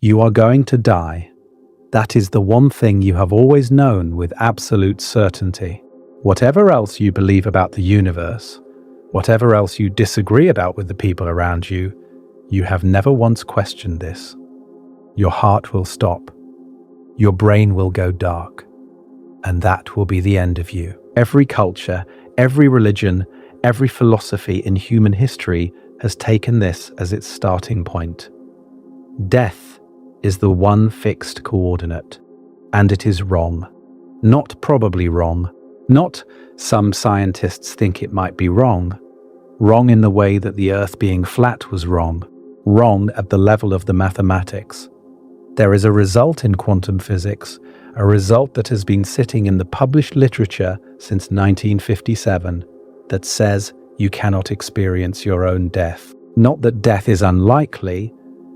You are going to die. That is the one thing you have always known with absolute certainty. Whatever else you believe about the universe, whatever else you disagree about with the people around you, you have never once questioned this. Your heart will stop. Your brain will go dark. And that will be the end of you. Every culture, every religion, every philosophy in human history has taken this as its starting point. Death is the one fixed coordinate, and it is wrong. Not probably wrong. Not some scientists think it might be wrong. Wrong in the way that the Earth being flat was wrong. Wrong at the level of the mathematics. There is a result in quantum physics, a result that has been sitting in the published literature since 1957, that says you cannot experience your own death. Not that death is unlikely,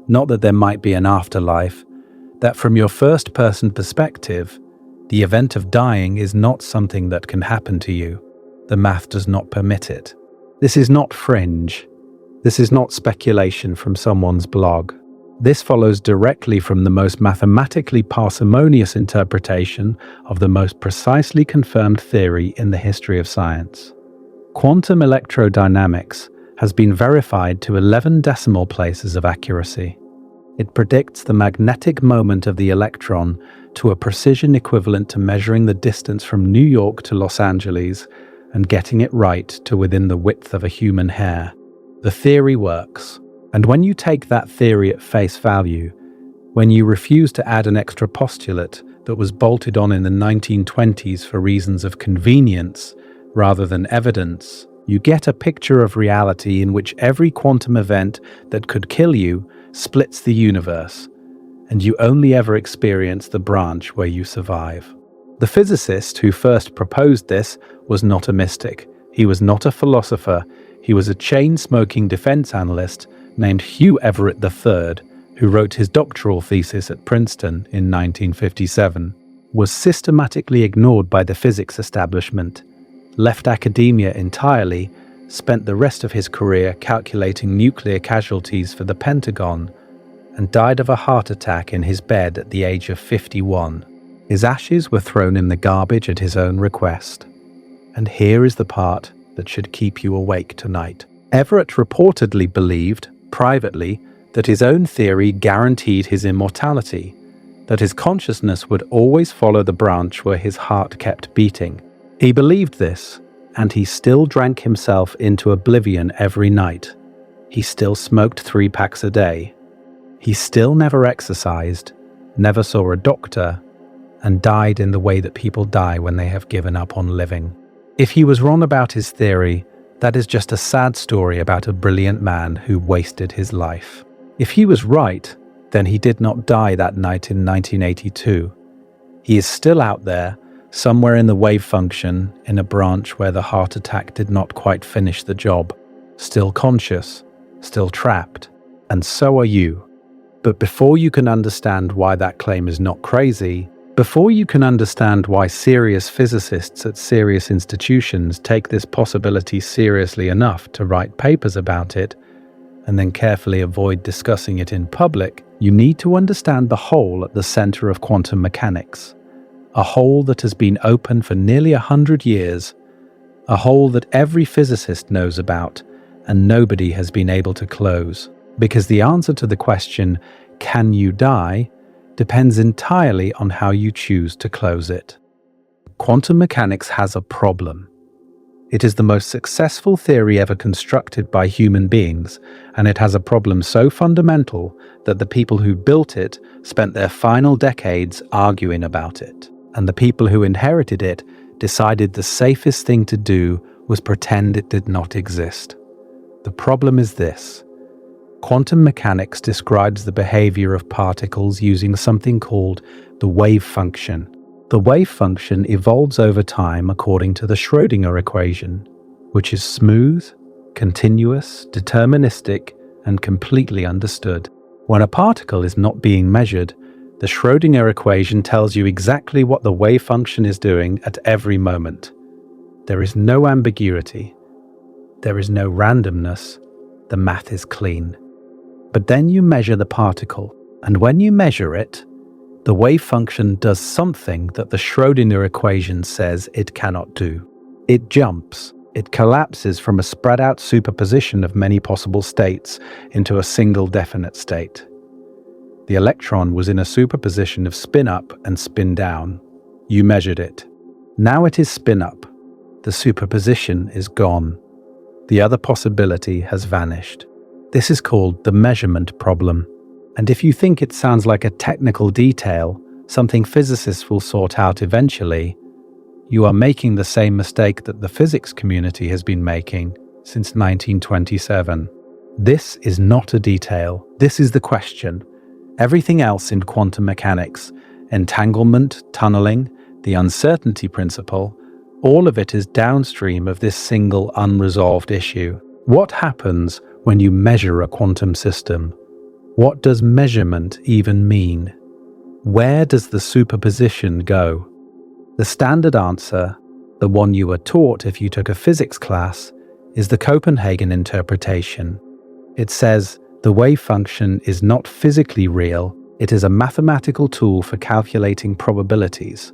not that there might be an afterlife, that from your first-person perspective, the event of dying is not something that can happen to you. The math does not permit it. This is not fringe. This is not speculation from someone's blog. This follows directly from the most mathematically parsimonious interpretation of the most precisely confirmed theory in the history of science. Quantum electrodynamics has been verified to 11 decimal places of accuracy. It predicts the magnetic moment of the electron to a precision equivalent to measuring the distance from New York to Los Angeles and getting it right to within the width of a human hair. The theory works. And when you take that theory at face value, when you refuse to add an extra postulate that was bolted on in the 1920s for reasons of convenience rather than evidence, you get a picture of reality in which every quantum event that could kill you splits the universe, and you only ever experience the branch where you survive. The physicist who first proposed this was not a mystic. He was not a philosopher. He was a chain-smoking defense analyst named Hugh Everett III, who wrote his doctoral thesis at Princeton in 1957, was systematically ignored by the physics establishment, left academia entirely, spent the rest of his career calculating nuclear casualties for the Pentagon, and died of a heart attack in his bed at the age of 51. His ashes were thrown in the garbage at his own request. And here is the part that should keep you awake tonight. Everett reportedly believed, privately, that his own theory guaranteed his immortality, that his consciousness would always follow the branch where his heart kept beating. He believed this, and he still drank himself into oblivion every night. He still smoked 3 packs a day. He still never exercised, never saw a doctor, and died in the way that people die when they have given up on living. If he was wrong about his theory, that is just a sad story about a brilliant man who wasted his life. If he was right, then he did not die that night in 1982. He is still out there, somewhere in the wavefunction, in a branch where the heart attack did not quite finish the job. Still conscious, still trapped, and so are you. But before you can understand why that claim is not crazy, before you can understand why serious physicists at serious institutions take this possibility seriously enough to write papers about it, and then carefully avoid discussing it in public, you need to understand the hole at the center of quantum mechanics. A hole that has been open for nearly 100 years. A hole that every physicist knows about, and nobody has been able to close. Because the answer to the question, can you die, depends entirely on how you choose to close it. Quantum mechanics has a problem. It is the most successful theory ever constructed by human beings, and it has a problem so fundamental that the people who built it spent their final decades arguing about it, and the people who inherited it decided the safest thing to do was pretend it did not exist. The problem is this. Quantum mechanics describes the behavior of particles using something called the wave function. The wave function evolves over time according to the Schrodinger equation, which is smooth, continuous, deterministic, and completely understood. When a particle is not being measured, the Schrodinger equation tells you exactly what the wave function is doing at every moment. There is no ambiguity. There is no randomness. The math is clean. But then you measure the particle, And when you measure it, the wave function does something that the Schrodinger equation says it cannot do. It jumps. It collapses from a spread-out superposition of many possible states into a single definite state. The electron was in a superposition of spin up and spin down. You measured it. Now it is spin up. The superposition is gone. The other possibility has vanished. This is called the measurement problem. And if you think it sounds like a technical detail, something physicists will sort out eventually, you are making the same mistake that the physics community has been making since 1927. This is not a detail. This is the question. Everything else in quantum mechanics, entanglement, tunneling, the uncertainty principle, all of it is downstream of this single unresolved issue. What happens when you measure a quantum system? What does measurement even mean? Where does the superposition go? The standard answer, the one you were taught if you took a physics class, is the Copenhagen interpretation. It says the wave function is not physically real, it is a mathematical tool for calculating probabilities.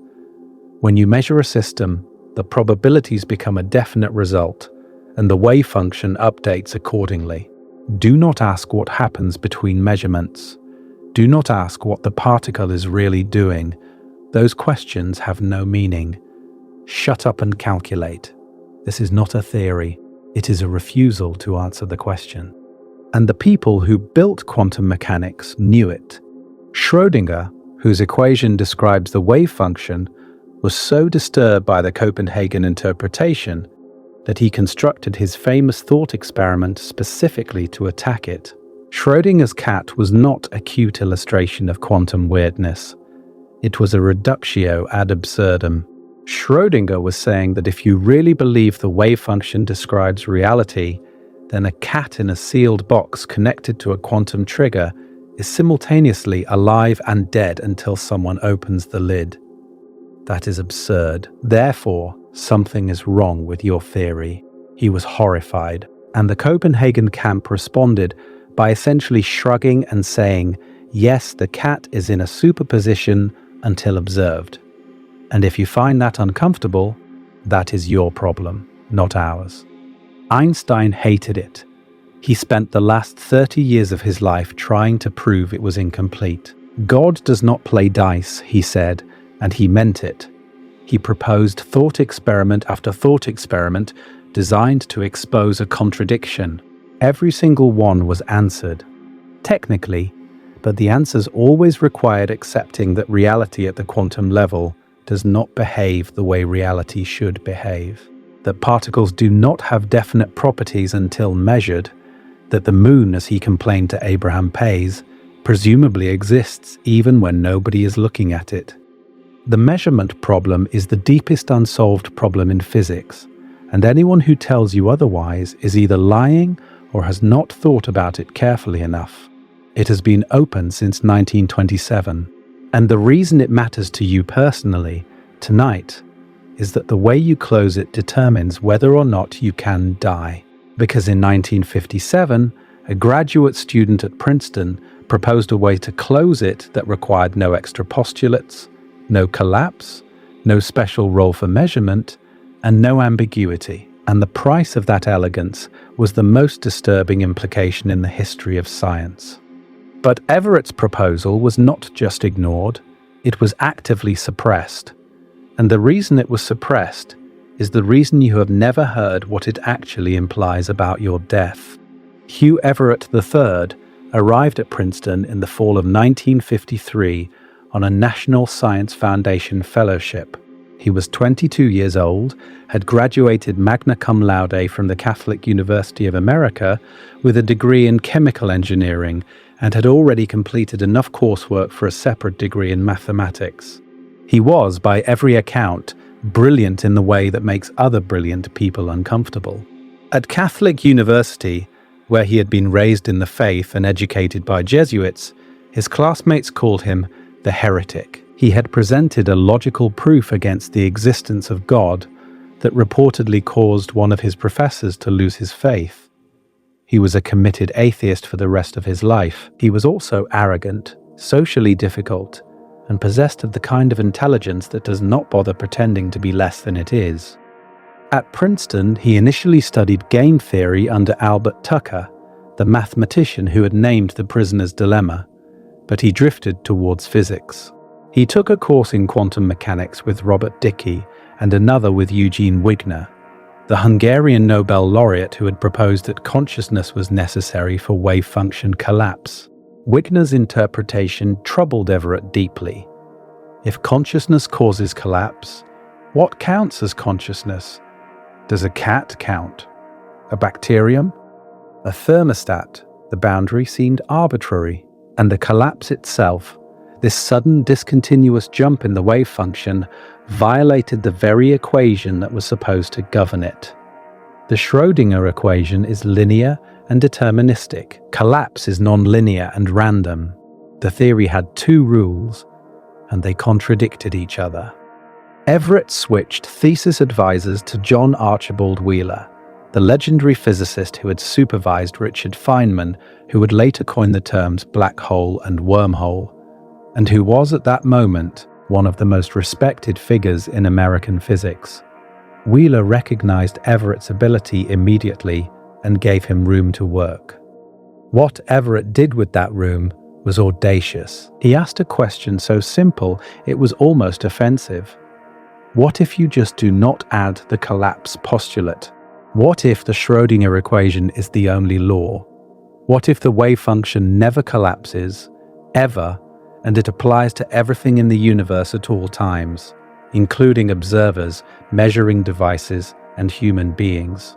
When you measure a system, the probabilities become a definite result, and the wave function updates accordingly. Do not ask what happens between measurements. Do not ask what the particle is really doing. Those questions have no meaning. Shut up and calculate. This is not a theory. It is a refusal to answer the question. And the people who built quantum mechanics knew it. Schrodinger, whose equation describes the wave function, was so disturbed by the Copenhagen interpretation that he constructed his famous thought experiment specifically to attack it. Schrödinger's cat was not a cute illustration of quantum weirdness. It was a reductio ad absurdum. Schrödinger was saying that if you really believe the wave function describes reality, then a cat in a sealed box connected to a quantum trigger is simultaneously alive and dead until someone opens the lid. That is absurd. Therefore, something is wrong with your theory. He was horrified, and the Copenhagen camp responded by essentially shrugging and saying, yes, the cat is in a superposition until observed. And if you find that uncomfortable, that is your problem, not ours. Einstein hated it. He spent the last 30 years of his life trying to prove it was incomplete. God does not play dice, he said, and he meant it. He proposed thought experiment after thought experiment designed to expose a contradiction. Every single one was answered. Technically, but the answers always required accepting that reality at the quantum level does not behave the way reality should behave. That particles do not have definite properties until measured, that the moon, as he complained to Abraham Pais, presumably exists even when nobody is looking at it. The measurement problem is the deepest unsolved problem in physics, and anyone who tells you otherwise is either lying or has not thought about it carefully enough. It has been open since 1927, and the reason it matters to you personally, tonight, is that the way you close it determines whether or not you can die. Because in 1957, a graduate student at Princeton proposed a way to close it that required no extra postulates, no collapse, no special role for measurement, and no ambiguity. And the price of that elegance was the most disturbing implication in the history of science. But Everett's proposal was not just ignored, it was actively suppressed. And the reason it was suppressed is the reason you have never heard what it actually implies about your death. Hugh Everett III arrived at Princeton in the fall of 1953 on a National Science Foundation fellowship. He was 22 years old, had graduated magna cum laude from the Catholic University of America with a degree in chemical engineering, and had already completed enough coursework for a separate degree in mathematics. He was, by every account, brilliant in the way that makes other brilliant people uncomfortable. At Catholic University, where he had been raised in the faith and educated by Jesuits, his classmates called him the heretic. He had presented a logical proof against the existence of God that reportedly caused one of his professors to lose his faith. He was a committed atheist for the rest of his life. He was also arrogant, socially difficult, and possessed of the kind of intelligence that does not bother pretending to be less than it is. At Princeton, he initially studied game theory under Albert Tucker, the mathematician who had named the prisoner's dilemma, but he drifted towards physics. He took a course in quantum mechanics with Robert Dicke and another with Eugene Wigner, the Hungarian Nobel laureate who had proposed that consciousness was necessary for wave function collapse. Wigner's interpretation troubled Everett deeply. If consciousness causes collapse, what counts as consciousness? Does a cat count? A bacterium? A thermostat? The boundary seemed arbitrary, and the collapse itself, this sudden discontinuous jump in the wave function, violated the very equation that was supposed to govern it. The Schrodinger equation is linear and deterministic. Collapse is nonlinear and random. The theory had two rules, and they contradicted each other. Everett switched thesis advisors to John Archibald Wheeler, the legendary physicist who had supervised Richard Feynman, who would later coin the terms black hole and wormhole, and who was at that moment one of the most respected figures in American physics. Wheeler recognized Everett's ability immediately and gave him room to work. What Everett did with that room was audacious. He asked a question so simple it was almost offensive. What if you just do not add the collapse postulate? What if the Schrodinger equation is the only law? What if the wave function never collapses, ever, and it applies to everything in the universe at all times, including observers, measuring devices, and human beings?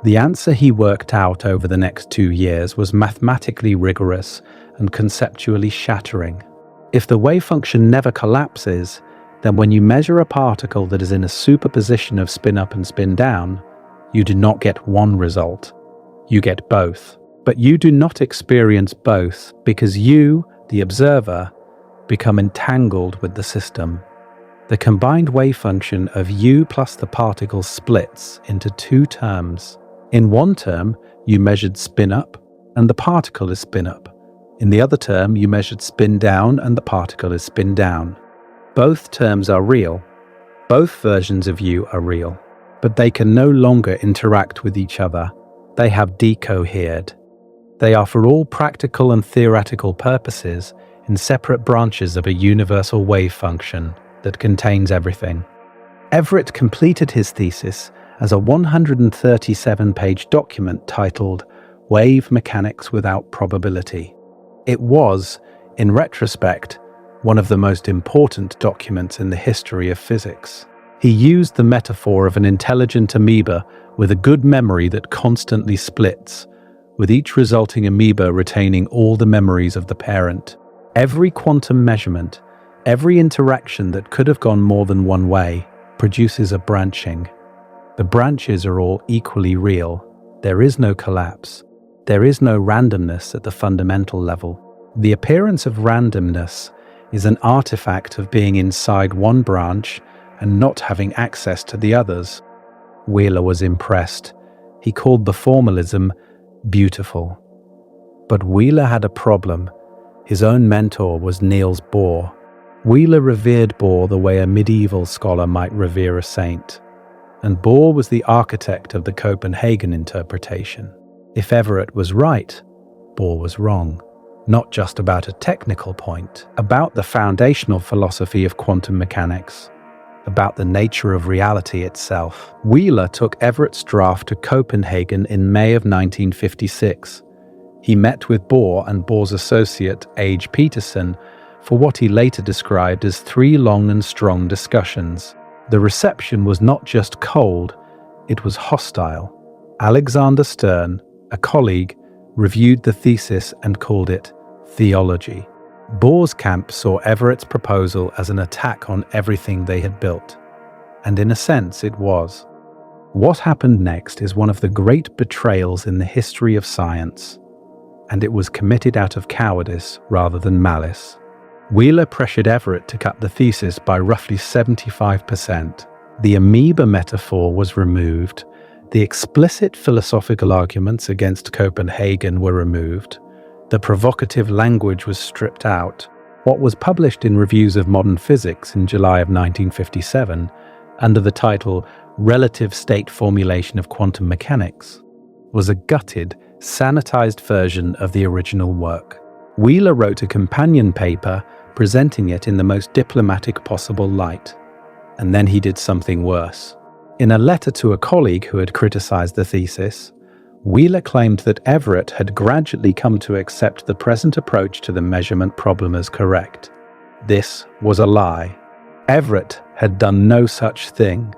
The answer he worked out over the next 2 years was mathematically rigorous and conceptually shattering. If the wave function never collapses, then when you measure a particle that is in a superposition of spin up and spin down, you do not get one result. You get both. But you do not experience both because you, the observer, become entangled with the system. The combined wave function of u plus the particle splits into two terms. In one term, you measured spin up, and the particle is spin up. In the other term, you measured spin down, and the particle is spin down. Both terms are real. Both versions of you are real. But they can no longer interact with each other. They have decohered. They are, for all practical and theoretical purposes, in separate branches of a universal wave function that contains everything. Everett completed his thesis as a 137-page document titled Wave Mechanics Without Probability. It was, in retrospect, one of the most important documents in the history of physics. He used the metaphor of an intelligent amoeba with a good memory that constantly splits, with each resulting amoeba retaining all the memories of the parent. Every quantum measurement, every interaction that could have gone more than one way, produces a branching. The branches are all equally real. There is no collapse. There is no randomness at the fundamental level. The appearance of randomness is an artifact of being inside one branch and not having access to the others. Wheeler was impressed. He called the formalism beautiful. But Wheeler had a problem. His own mentor was Niels Bohr. Wheeler revered Bohr the way a medieval scholar might revere a saint, and Bohr was the architect of the Copenhagen interpretation. If Everett was right, Bohr was wrong. Not just about a technical point, about the foundational philosophy of quantum mechanics, about the nature of reality itself. Wheeler took Everett's draft to Copenhagen in May of 1956. He met with Bohr and Bohr's associate, Age Peterson, for what he later described as 3 long and strong discussions. The reception was not just cold, it was hostile. Alexander Stern, a colleague, reviewed the thesis and called it theology. Bohr's camp saw Everett's proposal as an attack on everything they had built. And in a sense, it was. What happened next is one of the great betrayals in the history of science, and it was committed out of cowardice rather than malice. Wheeler pressured Everett to cut the thesis by roughly 75%. The amoeba metaphor was removed, the explicit philosophical arguments against Copenhagen were removed, the provocative language was stripped out, What was published in Reviews of Modern Physics in July of 1957, under the title Relative State Formulation of Quantum Mechanics, was a gutted, sanitized version of the original work. Wheeler wrote a companion paper presenting it in the most diplomatic possible light. And then he did something worse. In a letter to a colleague who had criticized the thesis, Wheeler claimed that Everett had gradually come to accept the present approach to the measurement problem as correct. This was a lie. Everett had done no such thing.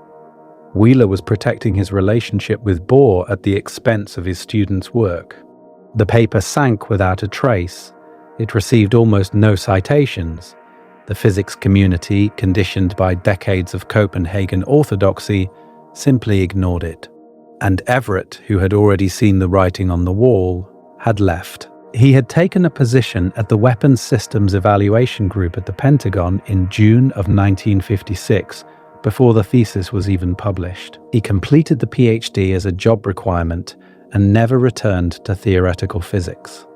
Wheeler was protecting his relationship with Bohr at the expense of his students' work. The paper sank without a trace. It received almost no citations. The physics community, conditioned by decades of Copenhagen orthodoxy, simply ignored it. And Everett, who had already seen the writing on the wall, had left. He had taken a position at the Weapons Systems Evaluation Group at the Pentagon in June of 1956, before the thesis was even published. He completed the PhD as a job requirement and never returned to theoretical physics.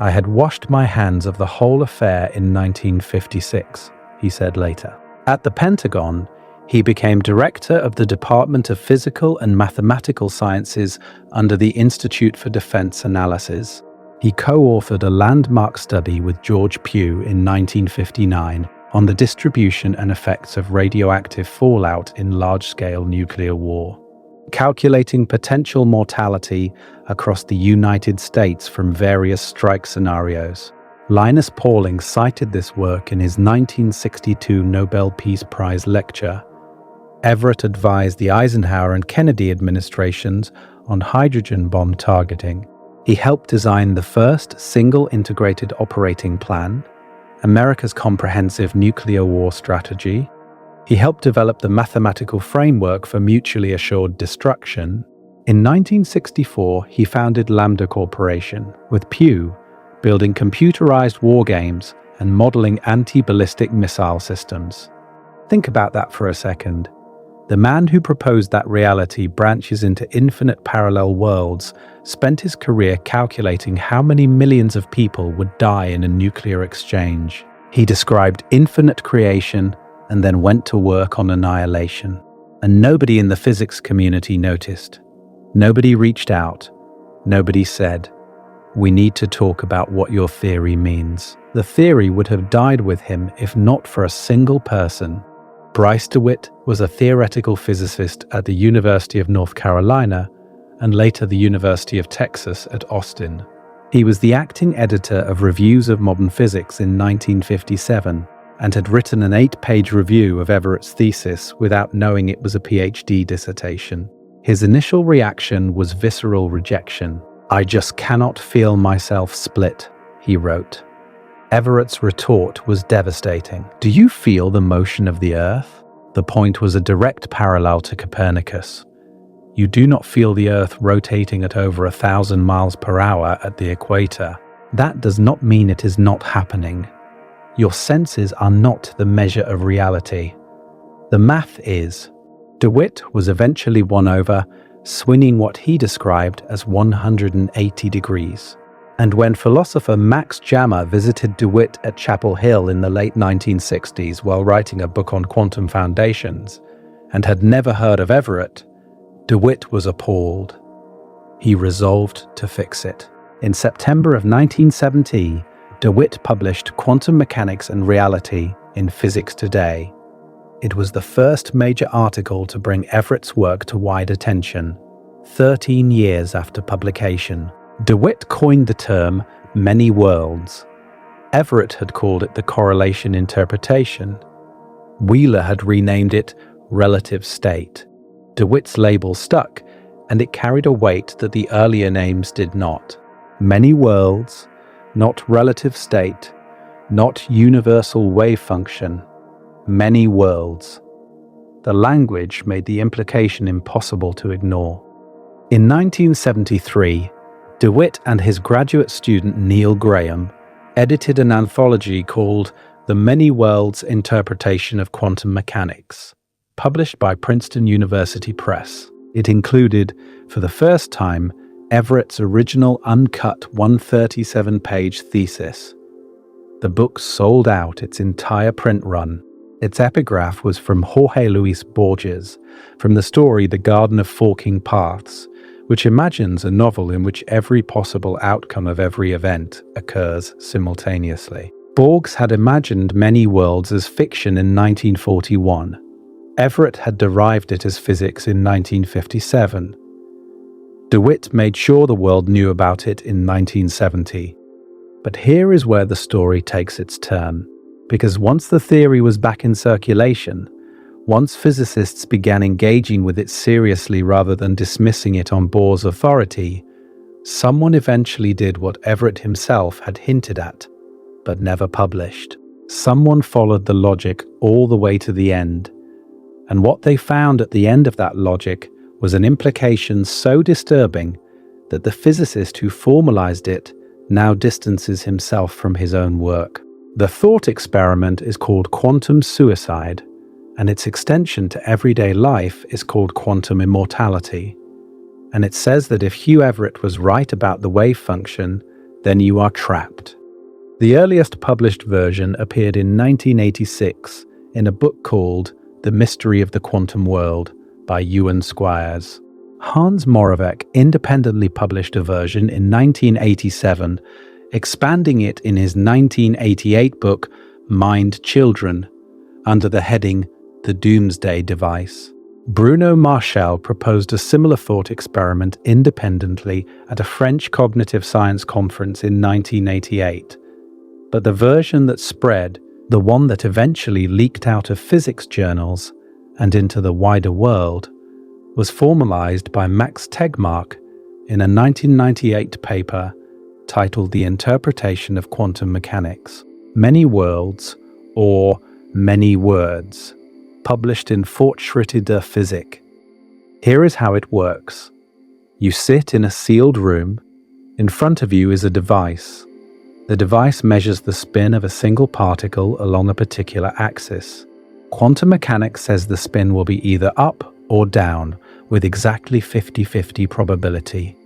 "I had washed my hands of the whole affair in 1956, he said later. At the Pentagon, he became director of the Department of Physical and Mathematical Sciences under the Institute for Defense Analysis. He co-authored a landmark study with George Pugh in 1959 on the distribution and effects of radioactive fallout in large-scale nuclear war, calculating potential mortality across the United States from various strike scenarios. Linus Pauling cited this work in his 1962 Nobel Peace Prize lecture. Everett advised the Eisenhower and Kennedy administrations on hydrogen bomb targeting. He helped design the first single integrated operating plan, America's comprehensive nuclear war strategy. He helped develop the mathematical framework for mutually assured destruction. In 1964, he founded Lambda Corporation, with Pugh building computerized war games and modeling anti-ballistic missile systems. Think about that for a second. The man who proposed that reality branches into infinite parallel worlds spent his career calculating how many millions of people would die in a nuclear exchange. He described infinite creation and then went to work on annihilation. And nobody in the physics community noticed. Nobody reached out. Nobody said, "We need to talk about what your theory means." The theory would have died with him if not for a single person. Bryce DeWitt was a theoretical physicist at the University of North Carolina and later the University of Texas at Austin. He was the acting editor of Reviews of Modern Physics in 1957 and had written an 8-page review of Everett's thesis without knowing it was a PhD dissertation. His initial reaction was visceral rejection. "I just cannot feel myself split," he wrote. Everett's retort was devastating. "Do you feel the motion of the Earth?" The point was a direct parallel to Copernicus. You do not feel the Earth rotating at over 1,000 miles per hour at the equator. That does not mean it is not happening. Your senses are not the measure of reality. The math is. DeWitt was eventually won over, swinging what he described as 180 degrees. And when philosopher Max Jammer visited DeWitt at Chapel Hill in the late 1960s while writing a book on quantum foundations, and had never heard of Everett, DeWitt was appalled. He resolved to fix it. In September of 1970, DeWitt published Quantum Mechanics and Reality in Physics Today. It was the first major article to bring Everett's work to wide attention. 13 years after publication, DeWitt coined the term many worlds. Everett had called it the correlation interpretation. Wheeler had renamed it relative state. DeWitt's label stuck, and it carried a weight that the earlier names did not. Many worlds, not relative state, not universal wavefunction. Many worlds. The language made the implication impossible to ignore. In 1973, DeWitt and his graduate student Neil Graham edited an anthology called The Many Worlds Interpretation of Quantum Mechanics, published by Princeton University Press. It included, for the first time, Everett's original uncut 137-page thesis. The book sold out its entire print run. Its epigraph was from Jorge Luis Borges, from the story The Garden of Forking Paths, which imagines a novel in which every possible outcome of every event occurs simultaneously. Borges had imagined many worlds as fiction in 1941. Everett had derived it as physics in 1957. DeWitt made sure the world knew about it in 1970. But here is where the story takes its turn, because once the theory was back in circulation, once physicists began engaging with it seriously rather than dismissing it on Bohr's authority, someone eventually did what Everett himself had hinted at, but never published. Someone followed the logic all the way to the end, and what they found at the end of that logic was an implication so disturbing that the physicist who formalized it now distances himself from his own work. The thought experiment is called quantum suicide, and its extension to everyday life is called quantum immortality. And it says that if Hugh Everett was right about the wave function, then you are trapped. The earliest published version appeared in 1986 in a book called The Mystery of the Quantum World by Ewan Squires. Hans Moravec independently published a version in 1987, expanding it in his 1988 book Mind Children, under the heading The Doomsday Device. Bruno Marchal proposed a similar thought experiment independently at a French cognitive science conference in 1988. But the version that spread, the one that eventually leaked out of physics journals and into the wider world, was formalized by Max Tegmark in a 1998 paper titled The Interpretation of Quantum Mechanics. Many Worlds, or Many Words, published in Fortschritte der Physik. Here is how it works. You sit in a sealed room. In front of you is a device. The device measures the spin of a single particle along a particular axis. Quantum mechanics says the spin will be either up or down, with exactly 50-50 probability.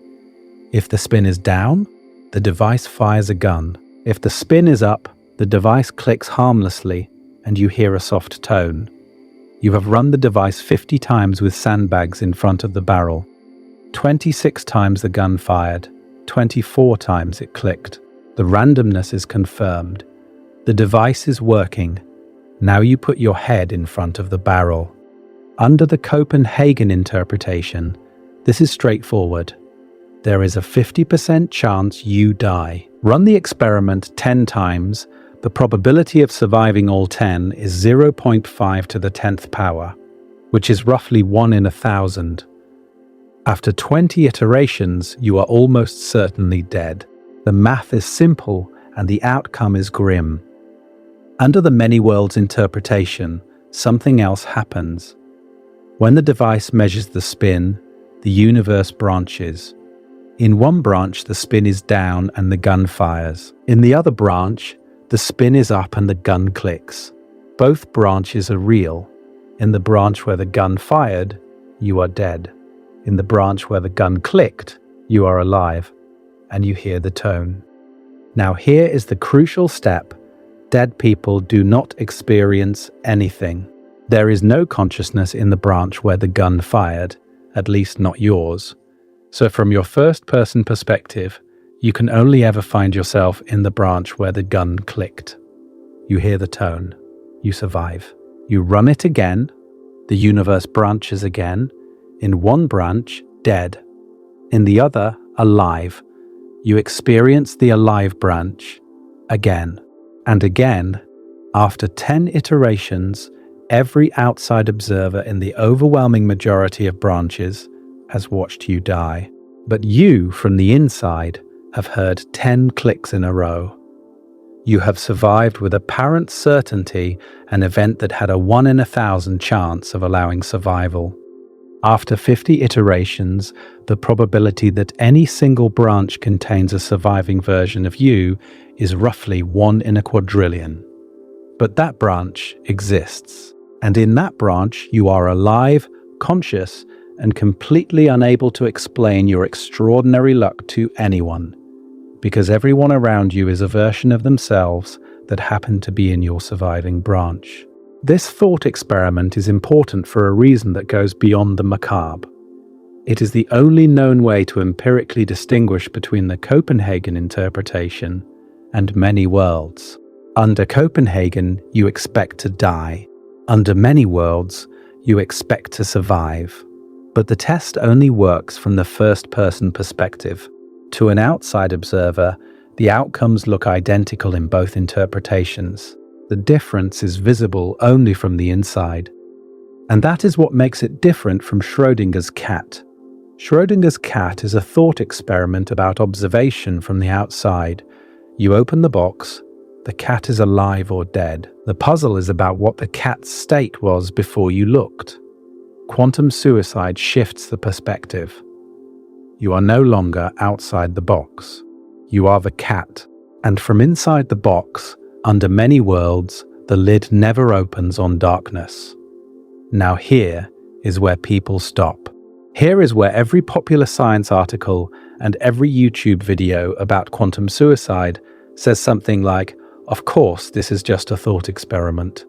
If the spin is down, the device fires a gun. If the spin is up, the device clicks harmlessly, and you hear a soft tone. You have run the device 50 times with sandbags in front of the barrel. 26 times the gun fired, 24 times it clicked. The randomness is confirmed. The device is working. Now you put your head in front of the barrel. Under the Copenhagen interpretation, this is straightforward. There is a 50% chance you die. Run the experiment 10 times. The probability of surviving all 10 is 0.5 to the 10th power, which is roughly 1 in 1,000. After 20 iterations, you are almost certainly dead. The math is simple and the outcome is grim. Under the many worlds interpretation, something else happens. When the device measures the spin, the universe branches. In one branch, the spin is down and the gun fires. In the other branch, the spin is up and the gun clicks. Both branches are real. In the branch where the gun fired, you are dead. In the branch where the gun clicked, you are alive, and you hear the tone. Now here is the crucial step. Dead people do not experience anything. There is no consciousness in the branch where the gun fired, at least not yours. So from your first-person perspective, you can only ever find yourself in the branch where the gun clicked. You hear the tone. You survive. You run it again. The universe branches again. In one branch, dead. In the other, alive. You experience the alive branch again and again. After 10 iterations, every outside observer in the overwhelming majority of branches has watched you die. But you, from the inside, have heard 10 clicks in a row. You have survived with apparent certainty an event that had a 1 in 1,000 chance of allowing survival. After 50 iterations, the probability that any single branch contains a surviving version of you is roughly 1 in a quadrillion. But that branch exists, and in that branch you are alive, conscious, and completely unable to explain your extraordinary luck to anyone, because everyone around you is a version of themselves that happen to be in your surviving branch. This thought experiment is important for a reason that goes beyond the macabre. It is the only known way to empirically distinguish between the Copenhagen interpretation and many worlds. Under Copenhagen, you expect to die. Under many worlds, you expect to survive. But the test only works from the first-person perspective. To an outside observer, the outcomes look identical in both interpretations. The difference is visible only from the inside. And that is what makes it different from Schrödinger's cat. Schrödinger's cat is a thought experiment about observation from the outside. You open the box, the cat is alive or dead. The puzzle is about what the cat's state was before you looked. Quantum suicide shifts the perspective. You are no longer outside the box. You are the cat. And from inside the box, under many worlds, the lid never opens on darkness. Now here is where people stop. Here is where every popular science article and every YouTube video about quantum suicide says something like, "Of course, this is just a thought experiment,"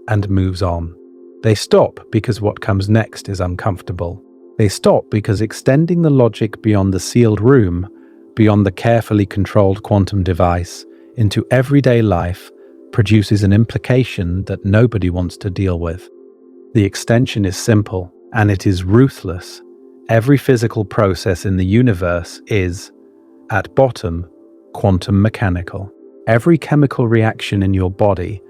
and moves on. They stop because what comes next is uncomfortable. They stop because extending the logic beyond the sealed room, beyond the carefully controlled quantum device, into everyday life produces an implication that nobody wants to deal with. The extension is simple, and it is ruthless. Every physical process in the universe is, at bottom, quantum mechanical. Every chemical reaction in your body,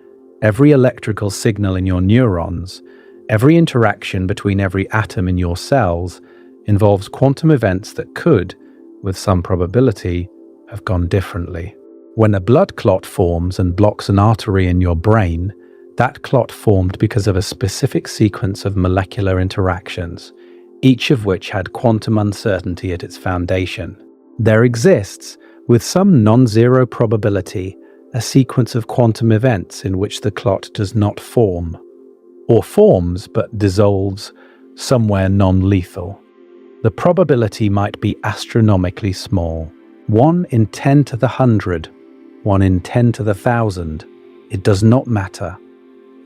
every electrical signal in your neurons, every interaction between every atom in your cells involves quantum events that could, with some probability, have gone differently. When a blood clot forms and blocks an artery in your brain, that clot formed because of a specific sequence of molecular interactions, each of which had quantum uncertainty at its foundation. There exists, with some non-zero probability, a sequence of quantum events in which the clot does not form, or forms but dissolves somewhere non-lethal. The probability might be astronomically small, 1 in 10 to the 100, 1 in 10 to the 1,000. It does not matter.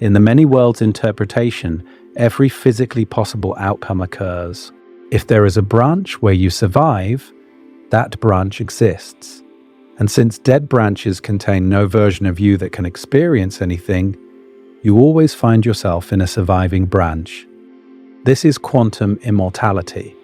In the many worlds interpretation, every physically possible outcome occurs. If there is a branch where you survive, that branch exists. And since dead branches contain no version of you that can experience anything, you always find yourself in a surviving branch. This is quantum immortality.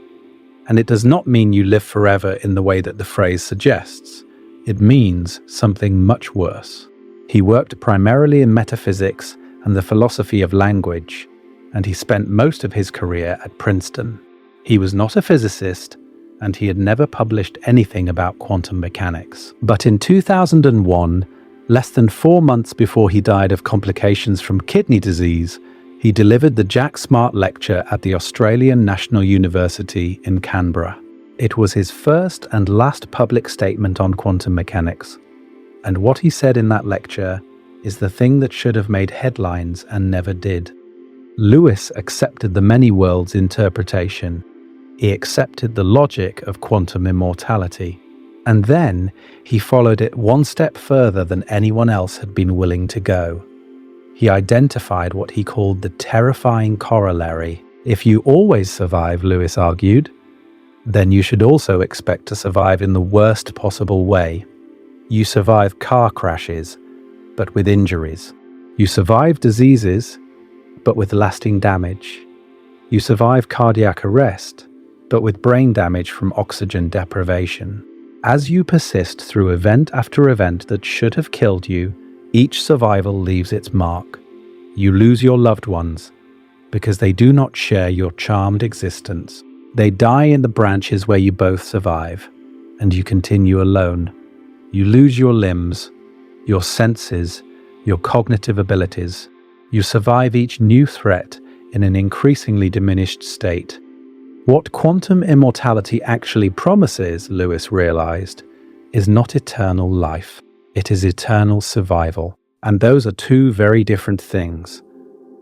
And it does not mean you live forever in the way that the phrase suggests. It means something much worse. He worked primarily in metaphysics and the philosophy of language, and he spent most of his career at Princeton. He was not a physicist, and he had never published anything about quantum mechanics. But in 2001, less than 4 months before he died of complications from kidney disease, he delivered the Jack Smart Lecture at the Australian National University in Canberra. It was his first and last public statement on quantum mechanics, and what he said in that lecture is the thing that should have made headlines and never did. Lewis accepted the many worlds interpretation. He accepted the logic of quantum immortality, and then he followed it one step further than anyone else had been willing to go. He identified what he called the terrifying corollary. If you always survive, Lewis argued, then you should also expect to survive in the worst possible way. You survive car crashes, but with injuries. You survive diseases, but with lasting damage. You survive cardiac arrest, but with brain damage from oxygen deprivation. As you persist through event after event that should have killed you, each survival leaves its mark. You lose your loved ones because they do not share your charmed existence. They die in the branches where you both survive, and you continue alone. You lose your limbs, your senses, your cognitive abilities. You survive each new threat in an increasingly diminished state. What quantum immortality actually promises, Lewis realized, is not eternal life. It is eternal survival. And those are two very different things.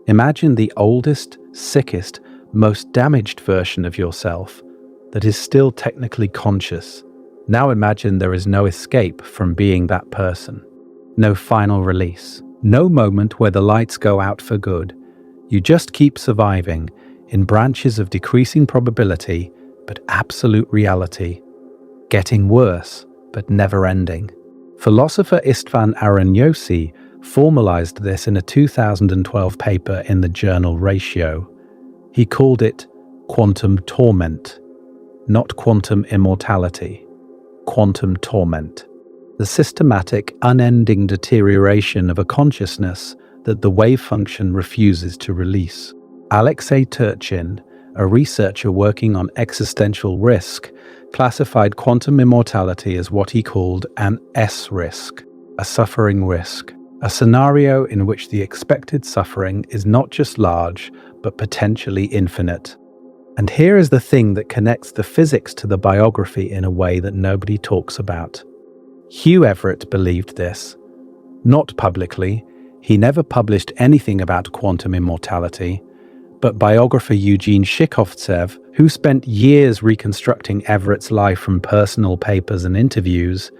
Imagine the oldest, sickest, most damaged version of yourself that is still technically conscious. Now imagine there is no escape from being that person. No final release. No moment where the lights go out for good. You just keep surviving in branches of decreasing probability, but absolute reality. Getting worse, but never ending. Philosopher Istvan Aronyosi formalized this in a 2012 paper in the journal Ratio. He called it quantum torment, not quantum immortality. Quantum torment. The systematic, unending deterioration of a consciousness that the wave function refuses to release. Alexei Turchin, a researcher working on existential risk, classified quantum immortality as what he called an S risk, a suffering risk, a scenario in which the expected suffering is not just large, but potentially infinite. And here is the thing that connects the physics to the biography in a way that nobody talks about. Hugh Everett believed this. Not publicly, he never published anything about quantum immortality, but biographer Eugene Shikhovtsev, who spent years reconstructing Everett's life from personal papers and interviews,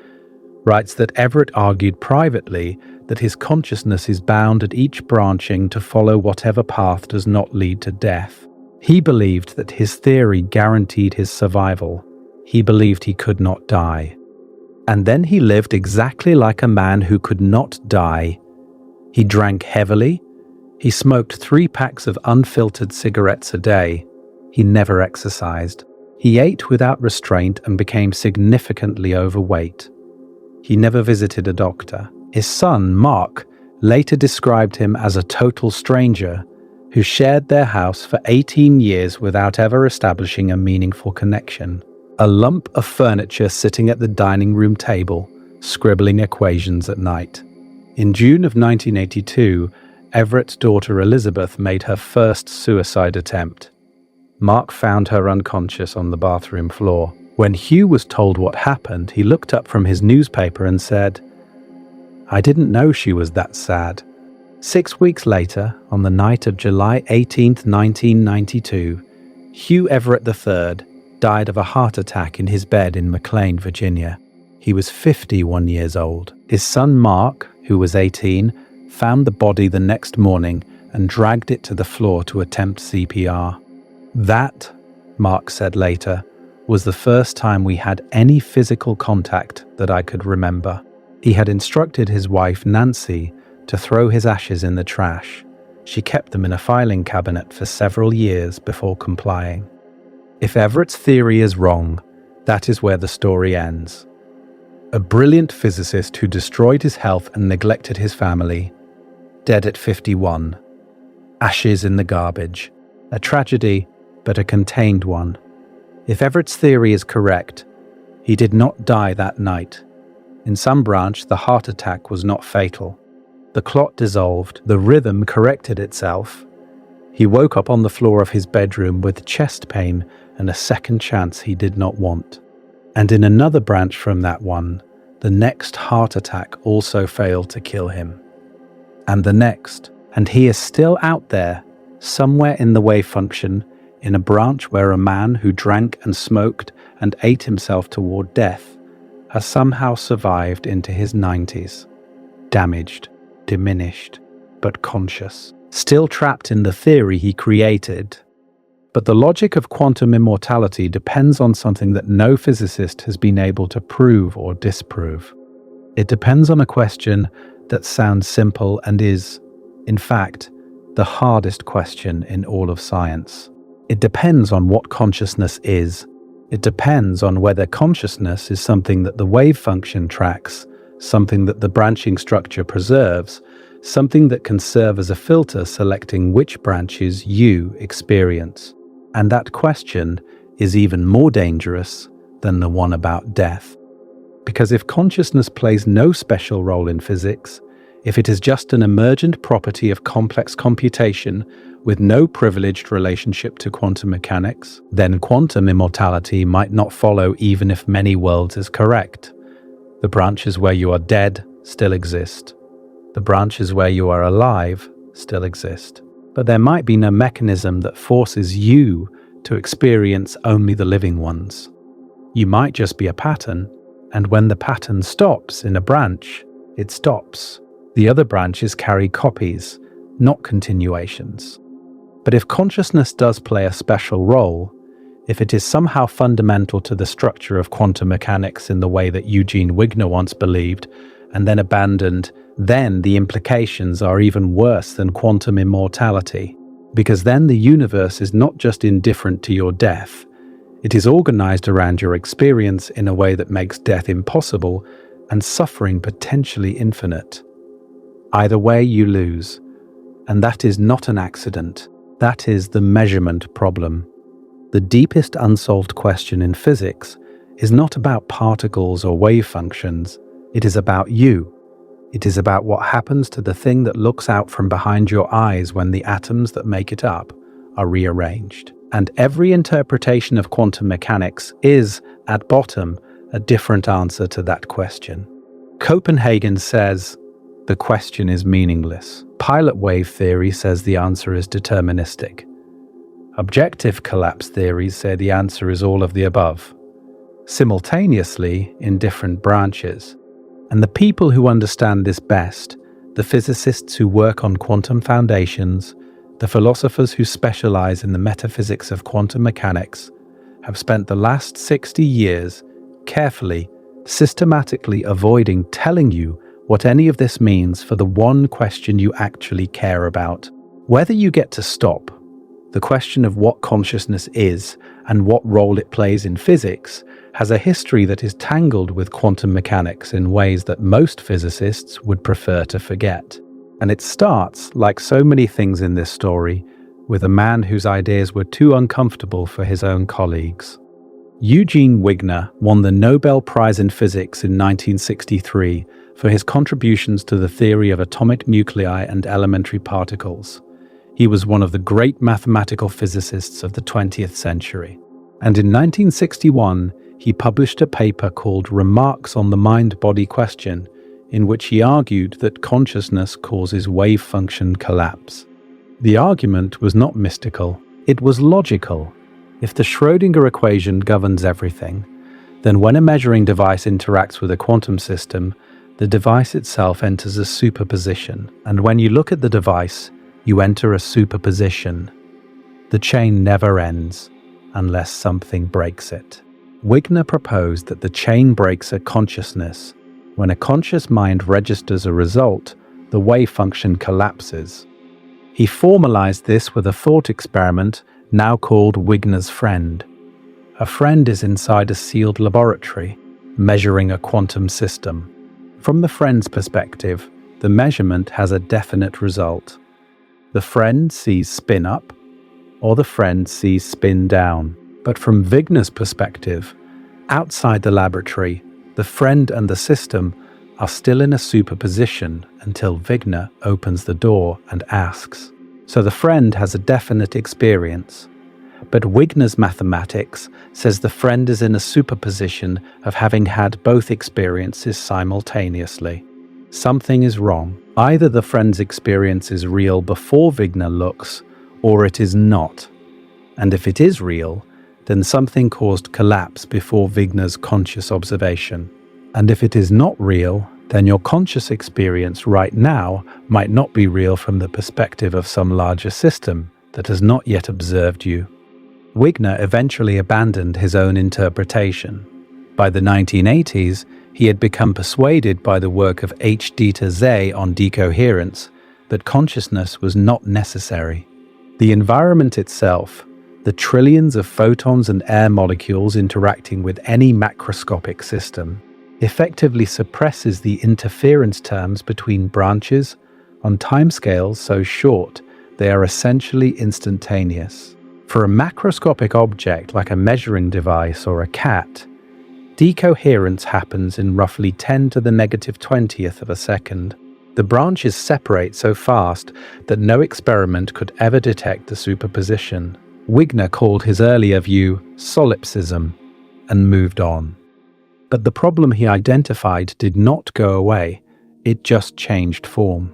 writes that Everett argued privately that his consciousness is bound at each branching to follow whatever path does not lead to death. He believed that his theory guaranteed his survival. He believed he could not die. And then he lived exactly like a man who could not die. He drank heavily. He smoked 3 packs of unfiltered cigarettes a day. He never exercised. He ate without restraint and became significantly overweight. He never visited a doctor. His son, Mark, later described him as a total stranger who shared their house for 18 years without ever establishing a meaningful connection. A lump of furniture sitting at the dining room table, scribbling equations at night. In June of 1982, Everett's daughter Elizabeth made her first suicide attempt. Mark found her unconscious on the bathroom floor. When Hugh was told what happened, he looked up from his newspaper and said, "I didn't know she was that sad." 6 weeks later, on the night of July 18, 1992, Hugh Everett III died of a heart attack in his bed in McLean, Virginia. He was 51 years old. His son Mark, who was 18, found the body the next morning and dragged it to the floor to attempt CPR. That, Mark said later, was the first time we had any physical contact that I could remember. He had instructed his wife, Nancy, to throw his ashes in the trash. She kept them in a filing cabinet for several years before complying. If Everett's theory is wrong, that is where the story ends. A brilliant physicist who destroyed his health and neglected his family, dead at 51. Ashes in the garbage. A tragedy, but a contained one. If Everett's theory is correct, he did not die that night. In some branch, the heart attack was not fatal. The clot dissolved, the rhythm corrected itself. He woke up on the floor of his bedroom with chest pain and a second chance he did not want. And in another branch from that one, the next heart attack also failed to kill him. And the next, and he is still out there, somewhere in the wave function, in a branch where a man who drank and smoked and ate himself toward death has somehow survived into his 90s, damaged, diminished, but conscious, still trapped in the theory he created. But the logic of quantum immortality depends on something that no physicist has been able to prove or disprove. It depends on a question that sounds simple and is, in fact, the hardest question in all of science. It depends on what consciousness is. It depends on whether consciousness is something that the wave function tracks, something that the branching structure preserves, something that can serve as a filter selecting which branches you experience. And that question is even more dangerous than the one about death. Because if consciousness plays no special role in physics, if it is just an emergent property of complex computation with no privileged relationship to quantum mechanics, then quantum immortality might not follow even if many worlds is correct. The branches where you are dead still exist. The branches where you are alive still exist. But there might be no mechanism that forces you to experience only the living ones. You might just be a pattern, and when the pattern stops in a branch, it stops. The other branches carry copies, not continuations. But if consciousness does play a special role, if it is somehow fundamental to the structure of quantum mechanics in the way that Eugene Wigner once believed, and then abandoned, then the implications are even worse than quantum immortality. Because then the universe is not just indifferent to your death, it is organized around your experience in a way that makes death impossible and suffering potentially infinite. Either way, you lose. And that is not an accident. That is the measurement problem. The deepest unsolved question in physics is not about particles or wave functions. It is about you. It is about what happens to the thing that looks out from behind your eyes when the atoms that make it up are rearranged. And every interpretation of quantum mechanics is, at bottom, a different answer to that question. Copenhagen says, the question is meaningless. Pilot wave theory says the answer is deterministic. Objective collapse theories say the answer is all of the above, simultaneously in different branches. And the people who understand this best, the physicists who work on quantum foundations, the philosophers who specialize in the metaphysics of quantum mechanics, have spent the last 60 years carefully, systematically avoiding telling you what any of this means for the one question you actually care about. Whether you get to stop, the question of what consciousness is and what role it plays in physics has a history that is tangled with quantum mechanics in ways that most physicists would prefer to forget. And it starts, like so many things in this story, with a man whose ideas were too uncomfortable for his own colleagues. Eugene Wigner won the Nobel Prize in Physics in 1963 for his contributions to the theory of atomic nuclei and elementary particles. He was one of the great mathematical physicists of the 20th century. And in 1961, he published a paper called Remarks on the Mind-Body Question, in which he argued that consciousness causes wave function collapse. The argument was not mystical, it was logical. If the Schrodinger equation governs everything, then when a measuring device interacts with a quantum system, the device itself enters a superposition, and when you look at the device, you enter a superposition. The chain never ends unless something breaks it. Wigner proposed that the chain breaks at consciousness. When a conscious mind registers a result, the wave function collapses. He formalized this with a thought experiment now called Wigner's friend. A friend is inside a sealed laboratory, measuring a quantum system. From the friend's perspective, the measurement has a definite result. The friend sees spin up, or the friend sees spin down. But from Wigner's perspective, outside the laboratory, the friend and the system are still in a superposition until Wigner opens the door and asks. So the friend has a definite experience. But Wigner's mathematics says the friend is in a superposition of having had both experiences simultaneously. Something is wrong. Either the friend's experience is real before Wigner looks, or it is not. And if it is real, then something caused collapse before Wigner's conscious observation. And if it is not real, then your conscious experience right now might not be real from the perspective of some larger system that has not yet observed you. Wigner eventually abandoned his own interpretation. By the 1980s, he had become persuaded by the work of H. Dieter Zeh on decoherence that consciousness was not necessary. The environment itself, the trillions of photons and air molecules interacting with any macroscopic system, effectively suppresses the interference terms between branches on timescales so short they are essentially instantaneous. For a macroscopic object like a measuring device or a cat, decoherence happens in roughly 10 to the negative 20th of a second. The branches separate so fast that no experiment could ever detect the superposition. Wigner called his earlier view solipsism and moved on. But the problem he identified did not go away, it just changed form.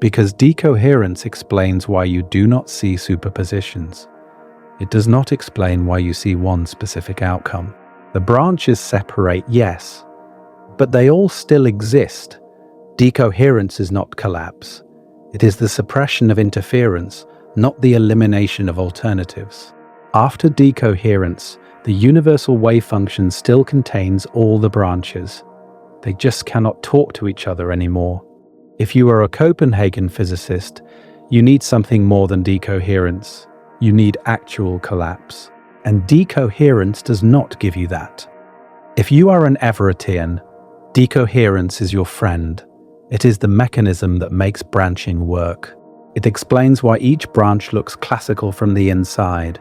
Because decoherence explains why you do not see superpositions. It does not explain why you see one specific outcome. The branches separate, yes, but they all still exist. Decoherence is not collapse. It is the suppression of interference, not the elimination of alternatives. After decoherence, the universal wavefunction still contains all the branches. They just cannot talk to each other anymore. If you are a Copenhagen physicist, you need something more than decoherence. You need actual collapse. And decoherence does not give you that. If you are an Everettian, decoherence is your friend. It is the mechanism that makes branching work. It explains why each branch looks classical from the inside.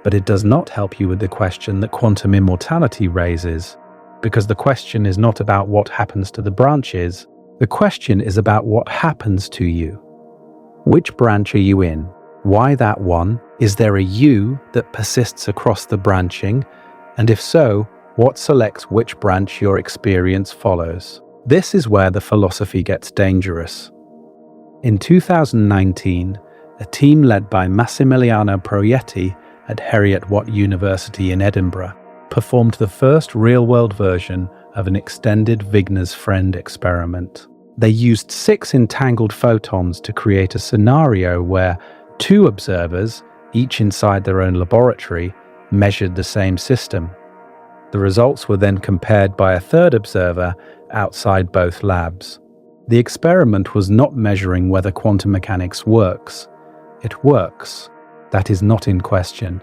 But it does not help you with the question that quantum immortality raises, because the question is not about what happens to the branches. The question is about what happens to you. Which branch are you in? Why that one? Is there a you that persists across the branching? And if so, what selects which branch your experience follows? This is where the philosophy gets dangerous. In 2019, a team led by Massimiliano Proietti at Heriot-Watt University in Edinburgh performed the first real-world version of an extended Wigner's friend experiment. They used 6 entangled photons to create a scenario where 2 observers, each inside their own laboratory, measured the same system. The results were then compared by a third observer outside both labs. The experiment was not measuring whether quantum mechanics works. It works. That is not in question.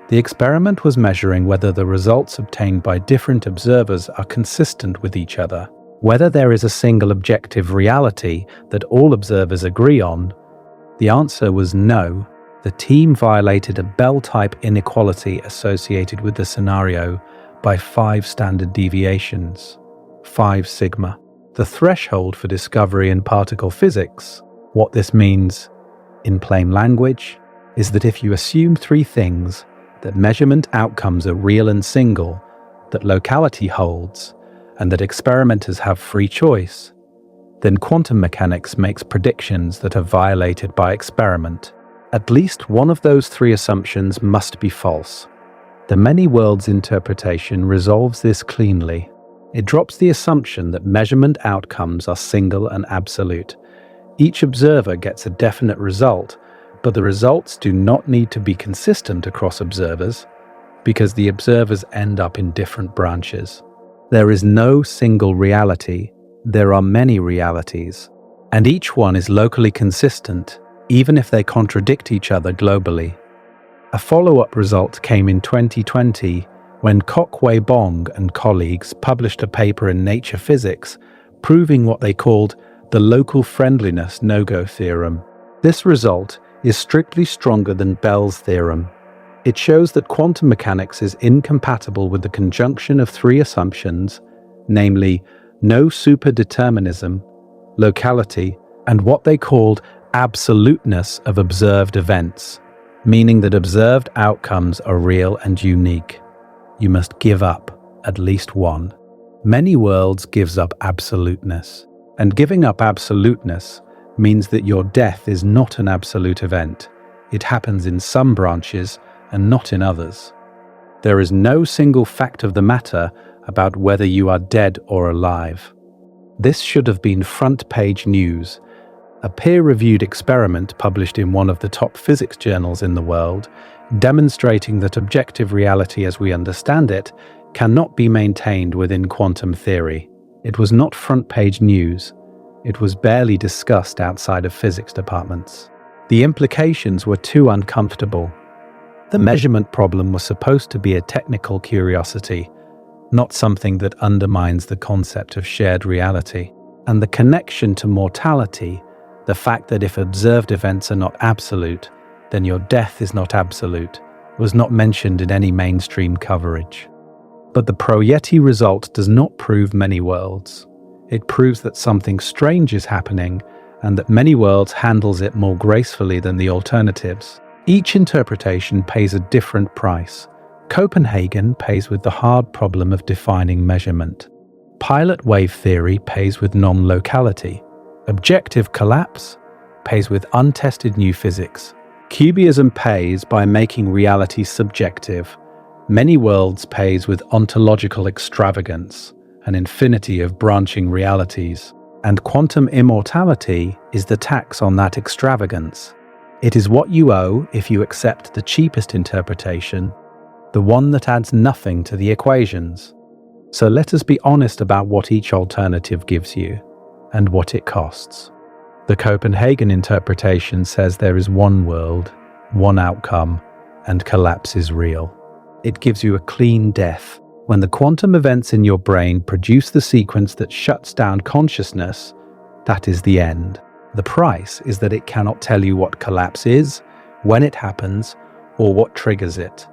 The experiment was measuring whether the results obtained by different observers are consistent with each other. Whether there is a single objective reality that all observers agree on. The answer was no. The team violated a Bell-type inequality associated with the scenario by 5 standard deviations, 5 sigma. The threshold for discovery in particle physics. What this means, in plain language, is that if you assume 3 things, that measurement outcomes are real and single, that locality holds, and that experimenters have free choice, then quantum mechanics makes predictions that are violated by experiment. At least one of those 3 assumptions must be false. The many worlds interpretation resolves this cleanly. It drops the assumption that measurement outcomes are single and absolute. Each observer gets a definite result, but the results do not need to be consistent across observers, because the observers end up in different branches. There is no single reality, there are many realities, and each one is locally consistent, even if they contradict each other globally. A follow-up result came in 2020 when Kokwei Bong and colleagues published a paper in Nature Physics proving what they called the Local Friendliness no-go theorem. This result is strictly stronger than Bell's theorem. It shows that quantum mechanics is incompatible with the conjunction of 3 assumptions, namely no superdeterminism, locality, and what they called absoluteness of observed events, meaning that observed outcomes are real and unique. You must give up at least one. Many worlds gives up absoluteness, and giving up absoluteness means that your death is not an absolute event. It happens in some branches and not in others. There is no single fact of the matter about whether you are dead or alive. This should have been front-page news. A peer-reviewed experiment published in one of the top physics journals in the world, demonstrating that objective reality as we understand it cannot be maintained within quantum theory. It was not front-page news. It was barely discussed outside of physics departments. The implications were too uncomfortable. The measurement problem was supposed to be a technical curiosity, not something that undermines the concept of shared reality. And the connection to mortality, the fact that if observed events are not absolute, then your death is not absolute, was not mentioned in any mainstream coverage. But the Proietti result does not prove many worlds. It proves that something strange is happening and that many worlds handles it more gracefully than the alternatives. Each interpretation pays a different price. Copenhagen pays with the hard problem of defining measurement. Pilot wave theory pays with non-locality. Objective collapse pays with untested new physics. Cubism pays by making reality subjective. Many worlds pays with ontological extravagance, an infinity of branching realities. And quantum immortality is the tax on that extravagance. It is what you owe if you accept the cheapest interpretation, the one that adds nothing to the equations. So let us be honest about what each alternative gives you and what it costs. The Copenhagen interpretation says there is one world, one outcome, and collapse is real. It gives you a clean death. When the quantum events in your brain produce the sequence that shuts down consciousness, that is the end. The price is that it cannot tell you what collapse is, when it happens, or what triggers it.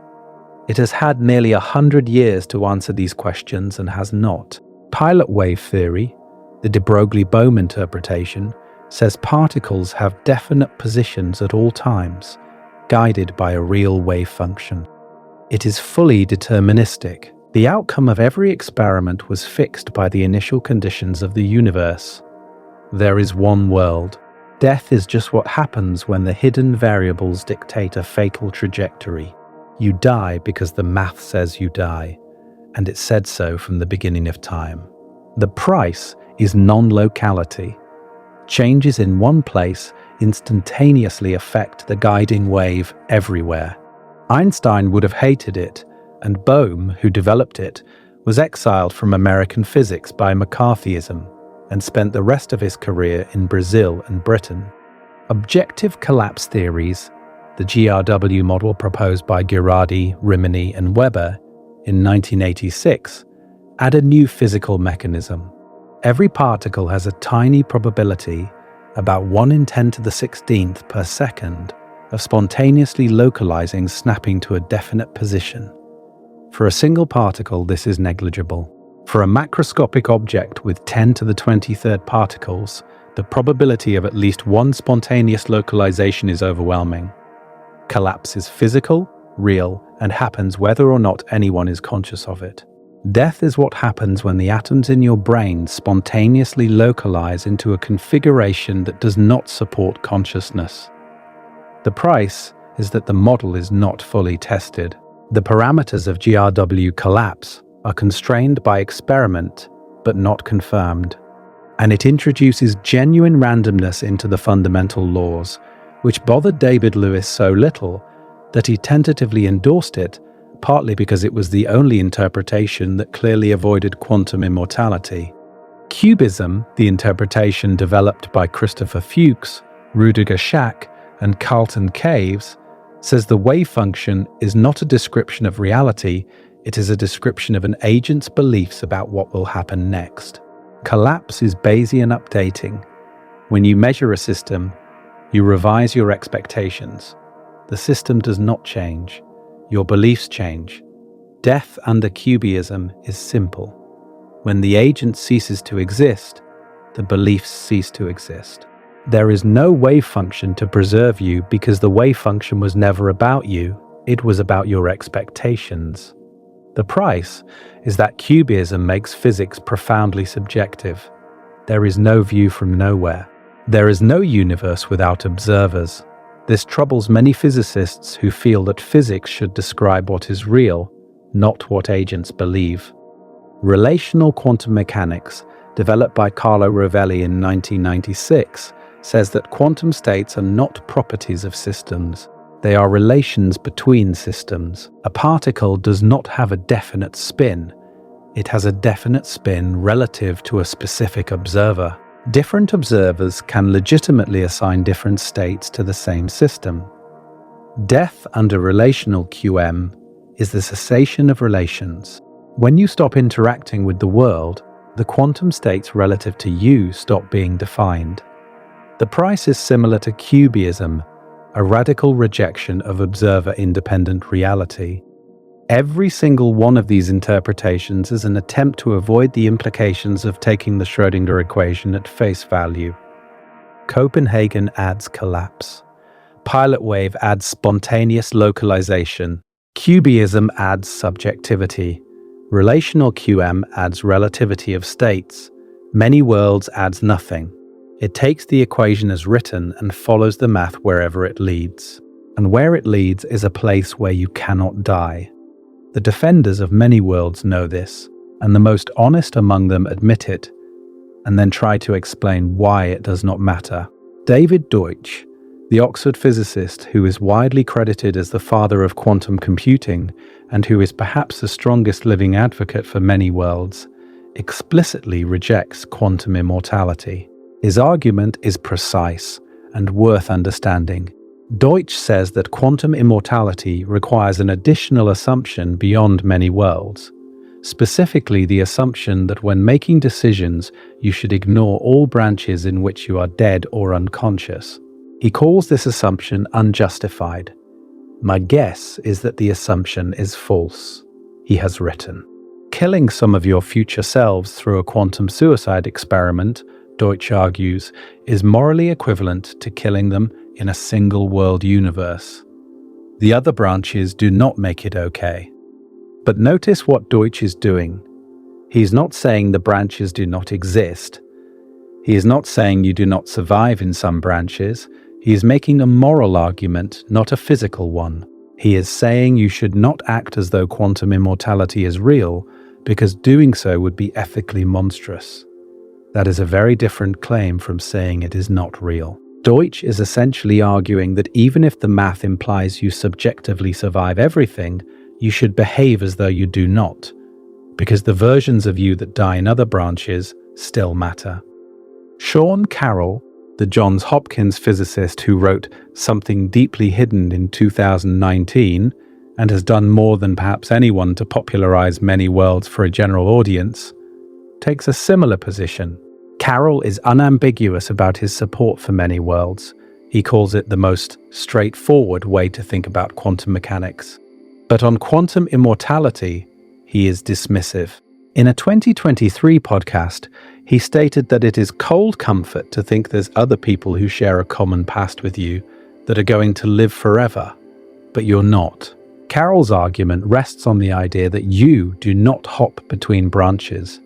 It has had nearly 100 years to answer these questions and has not. Pilot wave theory, the de Broglie-Bohm interpretation, says particles have definite positions at all times, guided by a real wave function. It is fully deterministic. The outcome of every experiment was fixed by the initial conditions of the universe. There is one world. Death is just what happens when the hidden variables dictate a fatal trajectory. You die because the math says you die, and it said so from the beginning of time. The price is non-locality. Changes in one place instantaneously affect the guiding wave everywhere. Einstein would have hated it, and Bohm, who developed it, was exiled from American physics by McCarthyism and spent the rest of his career in Brazil and Britain. Objective collapse theories, the GRW model proposed by Girardi, Rimini, and Weber in 1986, add a new physical mechanism. Every particle has a tiny probability, about 1 in 10 to the 16th per second, of spontaneously localizing snapping to a definite position. For a single particle, this is negligible. For a macroscopic object with 10 to the 23rd particles, the probability of at least one spontaneous localization is overwhelming. Collapse is physical, real, and happens whether or not anyone is conscious of it. Death is what happens when the atoms in your brain spontaneously localize into a configuration that does not support consciousness. The price is that the model is not fully tested. The parameters of GRW collapse are constrained by experiment, but not confirmed. And it introduces genuine randomness into the fundamental laws, which bothered David Lewis so little that he tentatively endorsed it, partly because it was the only interpretation that clearly avoided quantum immortality. Cubism, the interpretation developed by Christopher Fuchs, Rudiger Schack, and Carlton Caves, says the wave function is not a description of reality, it is a description of an agent's beliefs about what will happen next. Collapse is Bayesian updating. When you measure a system, you revise your expectations. The system does not change. Your beliefs change. Death under cubism is simple. When the agent ceases to exist, the beliefs cease to exist. There is no wave function to preserve you because the wave function was never about you, it was about your expectations. The price is that cubism makes physics profoundly subjective. There is no view from nowhere. There is no universe without observers. This troubles many physicists who feel that physics should describe what is real, not what agents believe. Relational quantum mechanics, developed by Carlo Rovelli in 1996, says that quantum states are not properties of systems. They are relations between systems. A particle does not have a definite spin. It has a definite spin relative to a specific observer. Different observers can legitimately assign different states to the same system. Death under relational QM is the cessation of relations. When you stop interacting with the world, the quantum states relative to you stop being defined. The price is similar to cubism, a radical rejection of observer-independent reality. Every single one of these interpretations is an attempt to avoid the implications of taking the Schrodinger equation at face value. Copenhagen adds collapse. Pilot wave adds spontaneous localization. Cubism adds subjectivity. Relational QM adds relativity of states. Many worlds adds nothing. It takes the equation as written and follows the math wherever it leads. And where it leads is a place where you cannot die. The defenders of many worlds know this, and the most honest among them admit it. and then try to explain why it does not matter. David Deutsch, the Oxford physicist who is widely credited as the father of quantum computing and who is perhaps the strongest living advocate for many worlds, explicitly rejects quantum immortality. His argument is precise and worth understanding. Deutsch says that quantum immortality requires an additional assumption beyond many worlds, specifically the assumption that when making decisions, you should ignore all branches in which you are dead or unconscious. He calls this assumption unjustified. My guess is that the assumption is false, he has written. Killing some of your future selves through a quantum suicide experiment, Deutsch argues, is morally equivalent to killing them in a single world universe. The other branches do not make it okay. But notice what Deutsch is doing. He's not saying the branches do not exist. He is not saying you do not survive in some branches. He is making a moral argument, not a physical one. He is saying you should not act as though quantum immortality is real, because doing so would be ethically monstrous. That is a very different claim from saying it is not real. Deutsch is essentially arguing that even if the math implies you subjectively survive everything, you should behave as though you do not, because the versions of you that die in other branches still matter. Sean Carroll, the Johns Hopkins physicist who wrote Something Deeply Hidden in 2019 and has done more than perhaps anyone to popularize many worlds for a general audience, takes a similar position. Carroll is unambiguous about his support for many worlds. He calls it the most straightforward way to think about quantum mechanics. But on quantum immortality, he is dismissive. In a 2023 podcast, he stated that it is cold comfort to think there's other people who share a common past with you that are going to live forever, but you're not. Carroll's argument rests on the idea that you do not hop between branches.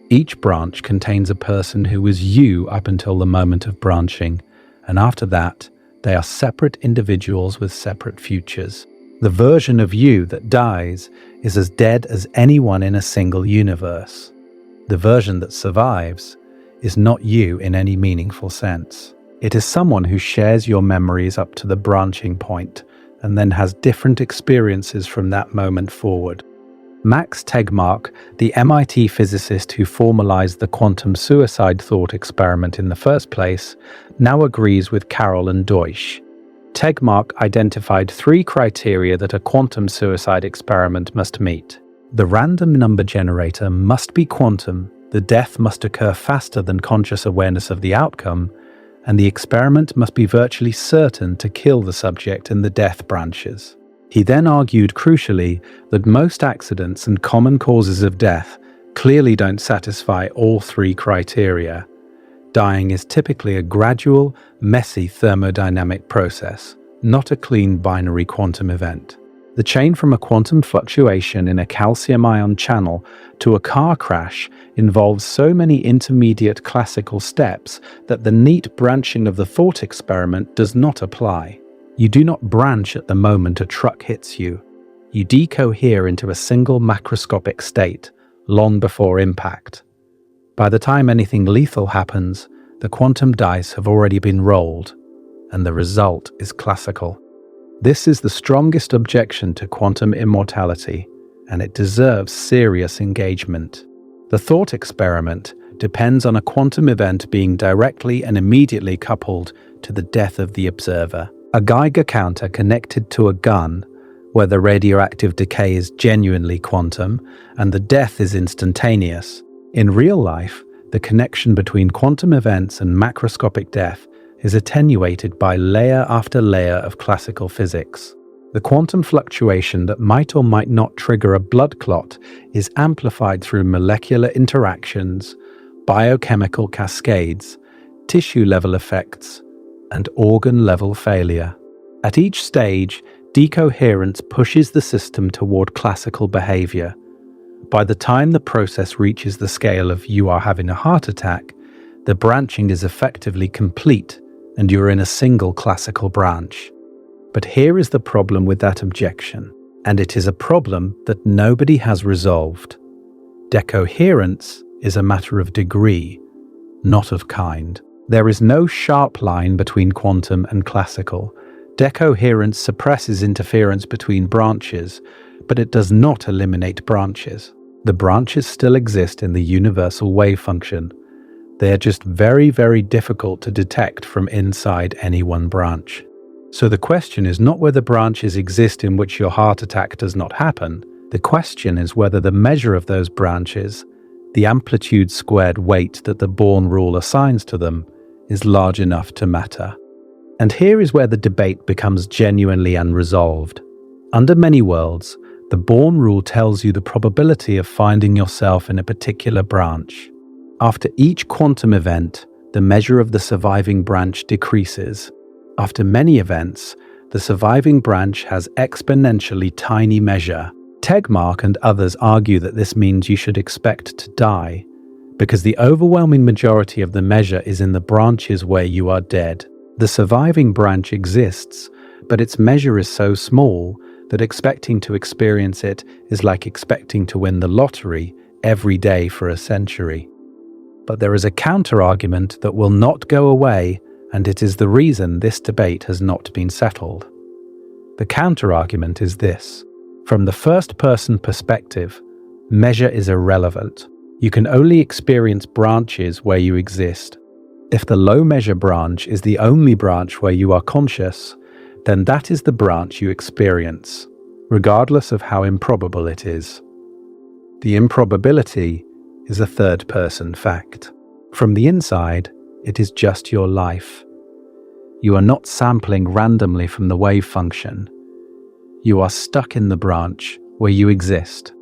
Each branch contains a person who was you up until the moment of branching, and after that, they are separate individuals with separate futures. The version of you that dies is as dead as anyone in a single universe. The version that survives is not you in any meaningful sense. It is someone who shares your memories up to the branching point and then has different experiences from that moment forward. Max Tegmark, the MIT physicist who formalized the quantum suicide thought experiment in the first place, now agrees with Carroll and Deutsch. Tegmark identified 3 criteria that a quantum suicide experiment must meet. The random number generator must be quantum, the death must occur faster than conscious awareness of the outcome, and the experiment must be virtually certain to kill the subject in the death branches. He then argued crucially that most accidents and common causes of death clearly don't satisfy all 3 criteria. Dying is typically a gradual, messy thermodynamic process, not a clean binary quantum event. The chain from a quantum fluctuation in a calcium ion channel to a car crash involves so many intermediate classical steps that the neat branching of the thought experiment does not apply. You do not branch at the moment a truck hits you. You decohere into a single macroscopic state long before impact. By the time anything lethal happens, the quantum dice have already been rolled, and the result is classical. This is the strongest objection to quantum immortality, and it deserves serious engagement. The thought experiment depends on a quantum event being directly and immediately coupled to the death of the observer. A Geiger counter connected to a gun, where the radioactive decay is genuinely quantum and the death is instantaneous. In real life, the connection between quantum events and macroscopic death is attenuated by layer after layer of classical physics. The quantum fluctuation that might or might not trigger a blood clot is amplified through molecular interactions, biochemical cascades, tissue-level effects, and organ-level failure. At each stage, decoherence pushes the system toward classical behavior. By the time the process reaches the scale of you are having a heart attack, the branching is effectively complete and you're in a single classical branch. But here is the problem with that objection, and it is a problem that nobody has resolved. Decoherence is a matter of degree, not of kind. There is no sharp line between quantum and classical. Decoherence suppresses interference between branches, but it does not eliminate branches. The branches still exist in the universal wavefunction. They are just very, very difficult to detect from inside any one branch. So the question is not whether branches exist in which your heart attack does not happen. The question is whether the measure of those branches, the amplitude squared weight that the Born rule assigns to them, is large enough to matter. And here is where the debate becomes genuinely unresolved. Under many worlds, the Born rule tells you the probability of finding yourself in a particular branch. After each quantum event, the measure of the surviving branch decreases. After many events, the surviving branch has exponentially tiny measure. Tegmark and others argue that this means you should expect to die, because the overwhelming majority of the measure is in the branches where you are dead. The surviving branch exists, but its measure is so small that expecting to experience it is like expecting to win the lottery every day for a century. But there is a counter-argument that will not go away, and it is the reason this debate has not been settled. The counter-argument is this. From the first-person perspective, measure is irrelevant. You can only experience branches where you exist. If the low-measure branch is the only branch where you are conscious, then that is the branch you experience, regardless of how improbable it is. The improbability is a third-person fact. From the inside, it is just your life. You are not sampling randomly from the wave function. You are stuck in the branch where you exist,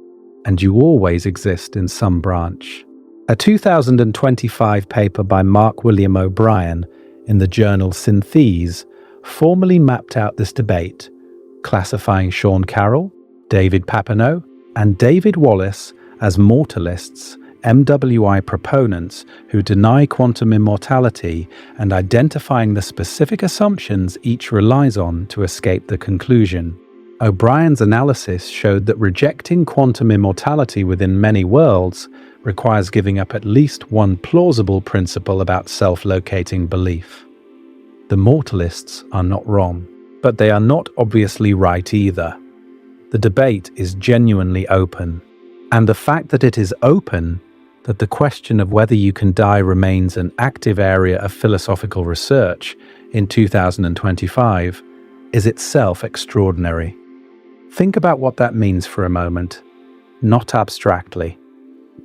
and you always exist in some branch. A 2025 paper by Mark William O'Brien in the journal Synthese formally mapped out this debate, classifying Sean Carroll, David Papineau, and David Wallace as mortalists, MWI proponents who deny quantum immortality, and identifying the specific assumptions each relies on to escape the conclusion. O'Brien's analysis showed that rejecting quantum immortality within many worlds requires giving up at least one plausible principle about self-locating belief. The mortalists are not wrong, but they are not obviously right either. The debate is genuinely open, and the fact that it is open, that the question of whether you can die remains an active area of philosophical research in 2025, is itself extraordinary. Think about what that means for a moment, not abstractly.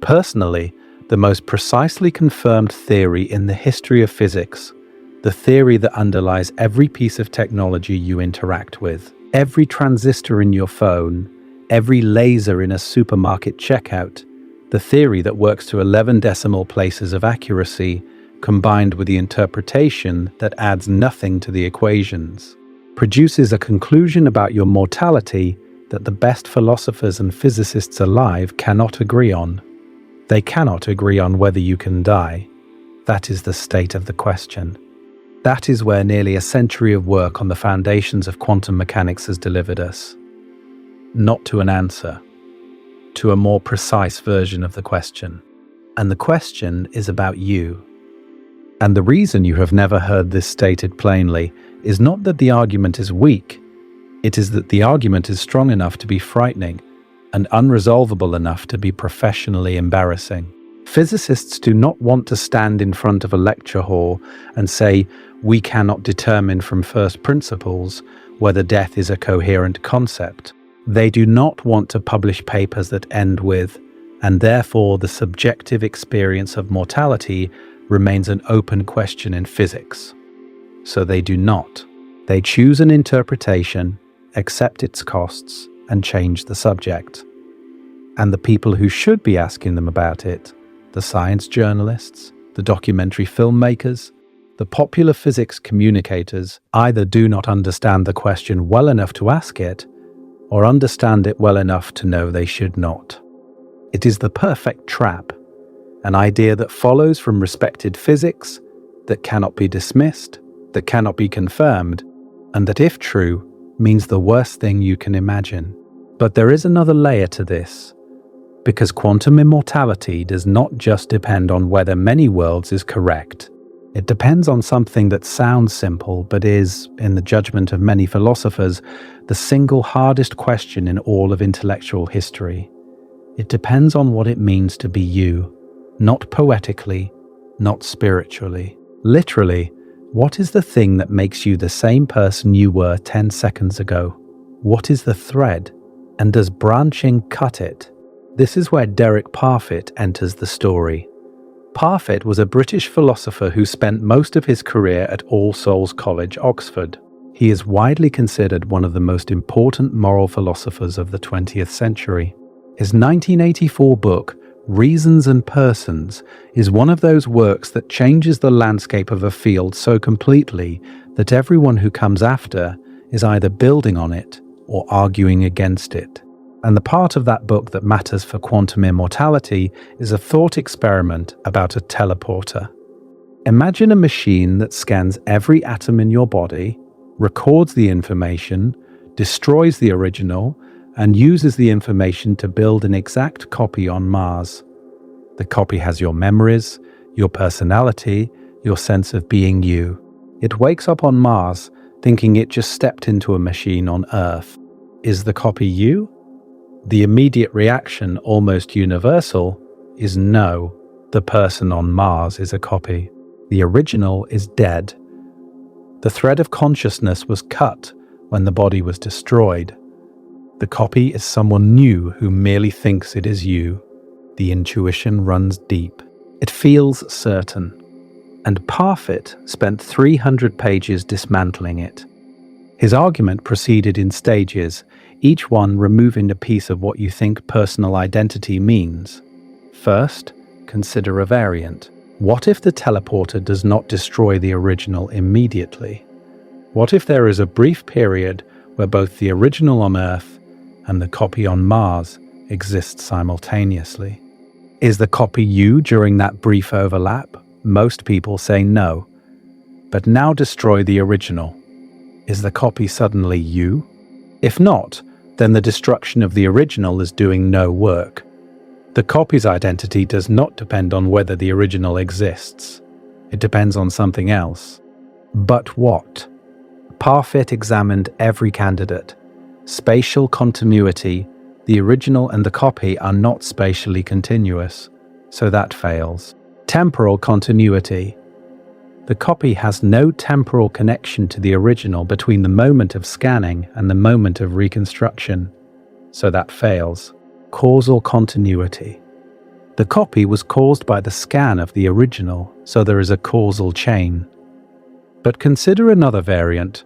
Personally, the most precisely confirmed theory in the history of physics, the theory that underlies every piece of technology you interact with, every transistor in your phone, every laser in a supermarket checkout, the theory that works to 11 decimal places of accuracy, combined with the interpretation that adds nothing to the equations, produces a conclusion about your mortality that the best philosophers and physicists alive cannot agree on. They cannot agree on whether you can die. That is the state of the question. That is where nearly a century of work on the foundations of quantum mechanics has delivered us. Not to an answer, to a more precise version of the question. And the question is about you. And the reason you have never heard this stated plainly is not that the argument is weak, it is that the argument is strong enough to be frightening and unresolvable enough to be professionally embarrassing. Physicists do not want to stand in front of a lecture hall and say, we cannot determine from first principles whether death is a coherent concept. They do not want to publish papers that end with, and therefore the subjective experience of mortality remains an open question in physics. So they do not. They choose an interpretation, accept its costs, and change the subject. And the people who should be asking them about it, the science journalists, the documentary filmmakers, the popular physics communicators, either do not understand the question well enough to ask it, or understand it well enough to know they should not. It is the perfect trap, an idea that follows from respected physics, that cannot be dismissed, that cannot be confirmed, and that if true, means the worst thing you can imagine. But there is another layer to this, Because quantum immortality does not just depend on whether many worlds is correct. It depends on something that sounds simple but is, in the judgment of many philosophers, the single hardest question in all of intellectual history. It depends on what it means to be you, not poetically, not spiritually. Literally, what is the thing that makes you the same person you were 10 seconds ago? What is the thread? And does branching cut it? This is where Derek Parfit enters the story. Parfit was a British philosopher who spent most of his career at All Souls College, Oxford. He is widely considered one of the most important moral philosophers of the 20th century. His 1984 book, Reasons and Persons, is one of those works that changes the landscape of a field so completely that everyone who comes after is either building on it or arguing against it. And the part of that book that matters for quantum immortality is a thought experiment about a teleporter. Imagine a machine that scans every atom in your body, records the information, destroys the original, and uses the information to build an exact copy on Mars. The copy has your memories, your personality, your sense of being you. It wakes up on Mars, thinking it just stepped into a machine on Earth. Is the copy you? The immediate reaction, almost universal, is no, the person on Mars is a copy. The original is dead. The thread of consciousness was cut when the body was destroyed. The copy is someone new who merely thinks it is you. The intuition runs deep. It feels certain. And Parfit spent 300 pages dismantling it. His argument proceeded in stages, each one removing a piece of what you think personal identity means. First, consider a variant. What if the teleporter does not destroy the original immediately? What if there is a brief period where both the original on Earth and the copy on Mars exist simultaneously? Is the copy you during that brief overlap? Most people say no. But now destroy the original. Is the copy suddenly you? If not, then the destruction of the original is doing no work. The copy's identity does not depend on whether the original exists. It depends on something else. But what? Parfit examined every candidate. Spatial continuity, the original and the copy are not spatially continuous, so that fails. Temporal continuity. The copy has no temporal connection to the original between the moment of scanning and the moment of reconstruction, so that fails. Causal continuity. The copy was caused by the scan of the original, so there is a causal chain. But consider another variant.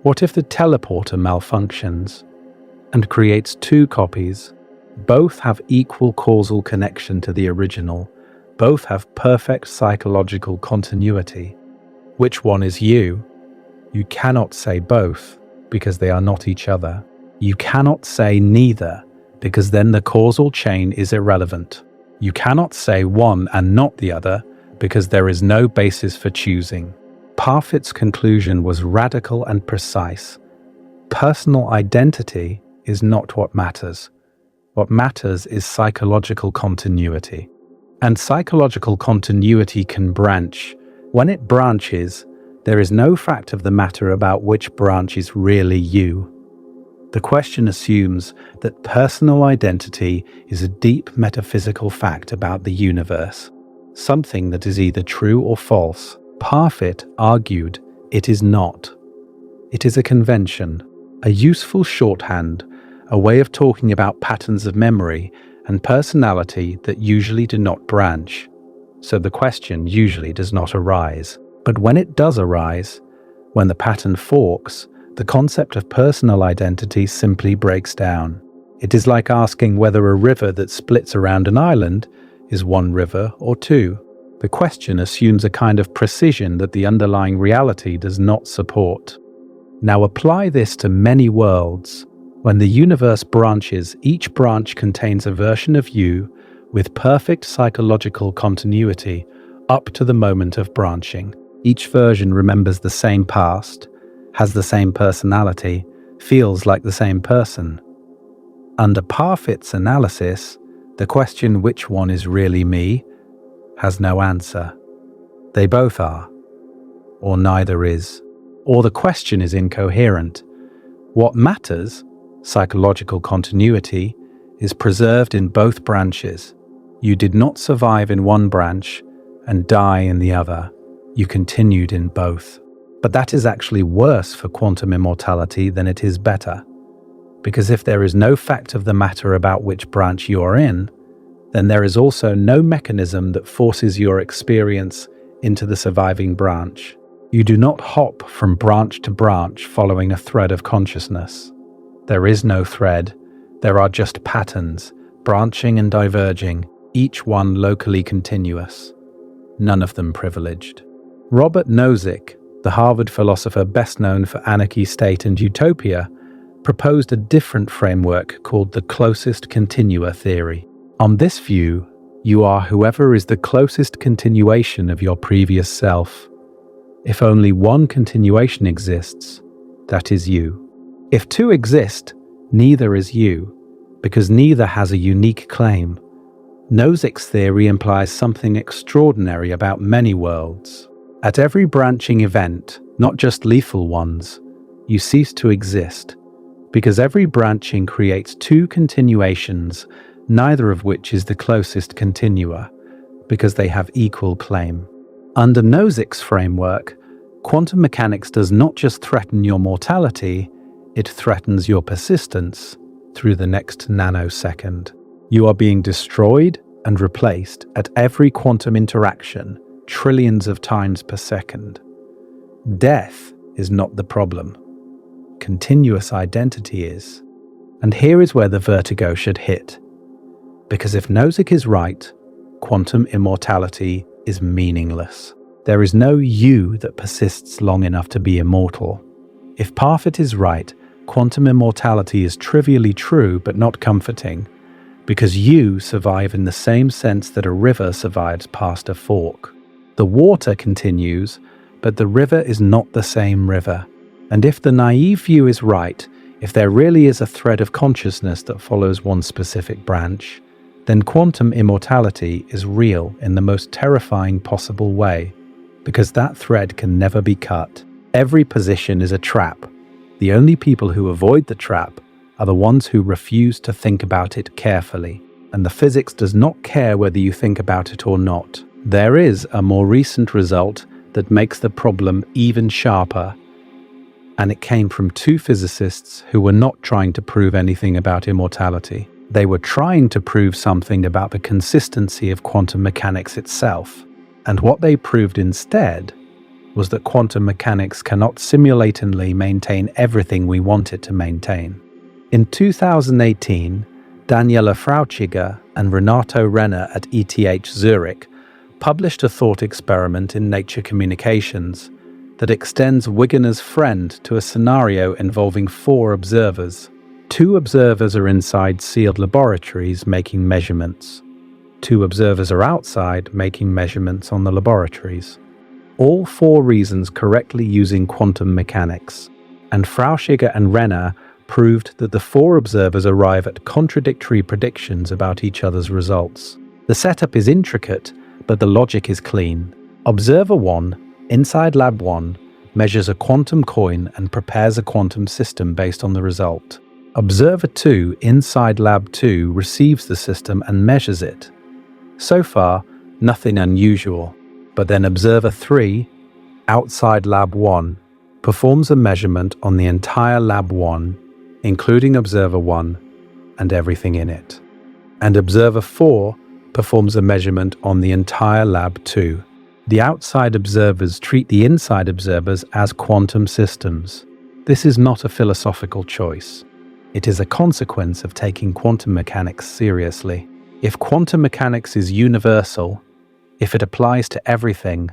What if the teleporter malfunctions and creates two copies? Both have equal causal connection to the original. Both have perfect psychological continuity. Which one is you? You cannot say both, because they are not each other. You cannot say neither, because then the causal chain is irrelevant. You cannot say one and not the other, because there is no basis for choosing. Parfit's conclusion was radical and precise. Personal identity is not what matters. What matters is psychological continuity. And psychological continuity can branch. When it branches, there is no fact of the matter about which branch is really you. The question assumes that personal identity is a deep metaphysical fact about the universe, something that is either true or false. Parfit argued it is not. It is a convention, a useful shorthand, a way of talking about patterns of memory and personality that usually do not branch, so the question usually does not arise. But when it does arise, when the pattern forks, the concept of personal identity simply breaks down. It is like asking whether a river that splits around an island is one river or two. The question assumes a kind of precision that the underlying reality does not support. Now apply this to many worlds. When the universe branches, each branch contains a version of you with perfect psychological continuity up to the moment of branching. Each version remembers the same past, has the same personality, feels like the same person. Under Parfit's analysis, The question which one is really me has no answer. They both are, or neither is, or the question is incoherent. What matters, psychological continuity, is preserved in both branches. You did not survive in one branch and die in the other. You continued in both. But that is actually worse for quantum immortality than it is better. Because if there is no fact of the matter about which branch you are in, then there is also no mechanism that forces your experience into the surviving branch. You do not hop from branch to branch following a thread of consciousness. There is no thread. There are just patterns, branching and diverging, each one locally continuous, none of them privileged. Robert Nozick, the Harvard philosopher best known for Anarchy, State, and Utopia, proposed a different framework called the closest continua theory. On this view, you are whoever is the closest continuation of your previous self. If only one continuation exists, that is you. If two exist, neither is you, because neither has a unique claim. Nozick's theory implies something extraordinary about many worlds. At every branching event, not just lethal ones, you cease to exist, because every branching creates two continuations, neither of which is the closest continua, because they have equal claim. Under Nozick's framework, quantum mechanics does not just threaten your mortality, it threatens your persistence through the next nanosecond. You are being destroyed and replaced at every quantum interaction, trillions of times per second. Death is not the problem. Continuous identity is. And here is where the vertigo should hit. Because if Nozick is right, quantum immortality is meaningless. There is no you that persists long enough to be immortal. If Parfit is right, quantum immortality is trivially true but not comforting, because you survive in the same sense that a river survives past a fork. The water continues, but the river is not the same river. And if the naive view is right, if there really is a thread of consciousness that follows one specific branch, then quantum immortality is real in the most terrifying possible way, because that thread can never be cut. Every position is a trap. The only people who avoid the trap are the ones who refuse to think about it carefully. And the physics does not care whether you think about it or not. There is a more recent result that makes the problem even sharper, and it came from two physicists who were not trying to prove anything about immortality. They were trying to prove something about the consistency of quantum mechanics itself, and what they proved instead was that quantum mechanics cannot simultaneously maintain everything we want it to maintain. In 2018, Daniela Frauchiger and Renato Renner at ETH Zurich published a thought experiment in Nature Communications that extends Wigner's friend to a scenario involving 4 observers. 2 observers are inside sealed laboratories making measurements. 2 observers are outside making measurements on the laboratories. All 4 reasons correctly using quantum mechanics. And Frauchiger and Renner proved that the 4 observers arrive at contradictory predictions about each other's results. The setup is intricate, but the logic is clean. Observer 1, inside Lab 1, measures a quantum coin and prepares a quantum system based on the result. Observer 2, inside Lab 2, receives the system and measures it. So far, nothing unusual. But then Observer 3, outside Lab 1, performs a measurement on the entire Lab 1, including Observer 1 and everything in it. And Observer 4 performs a measurement on the entire Lab 2. The outside observers treat the inside observers as quantum systems. This is not a philosophical choice. It is a consequence of taking quantum mechanics seriously. If quantum mechanics is universal, if it applies to everything,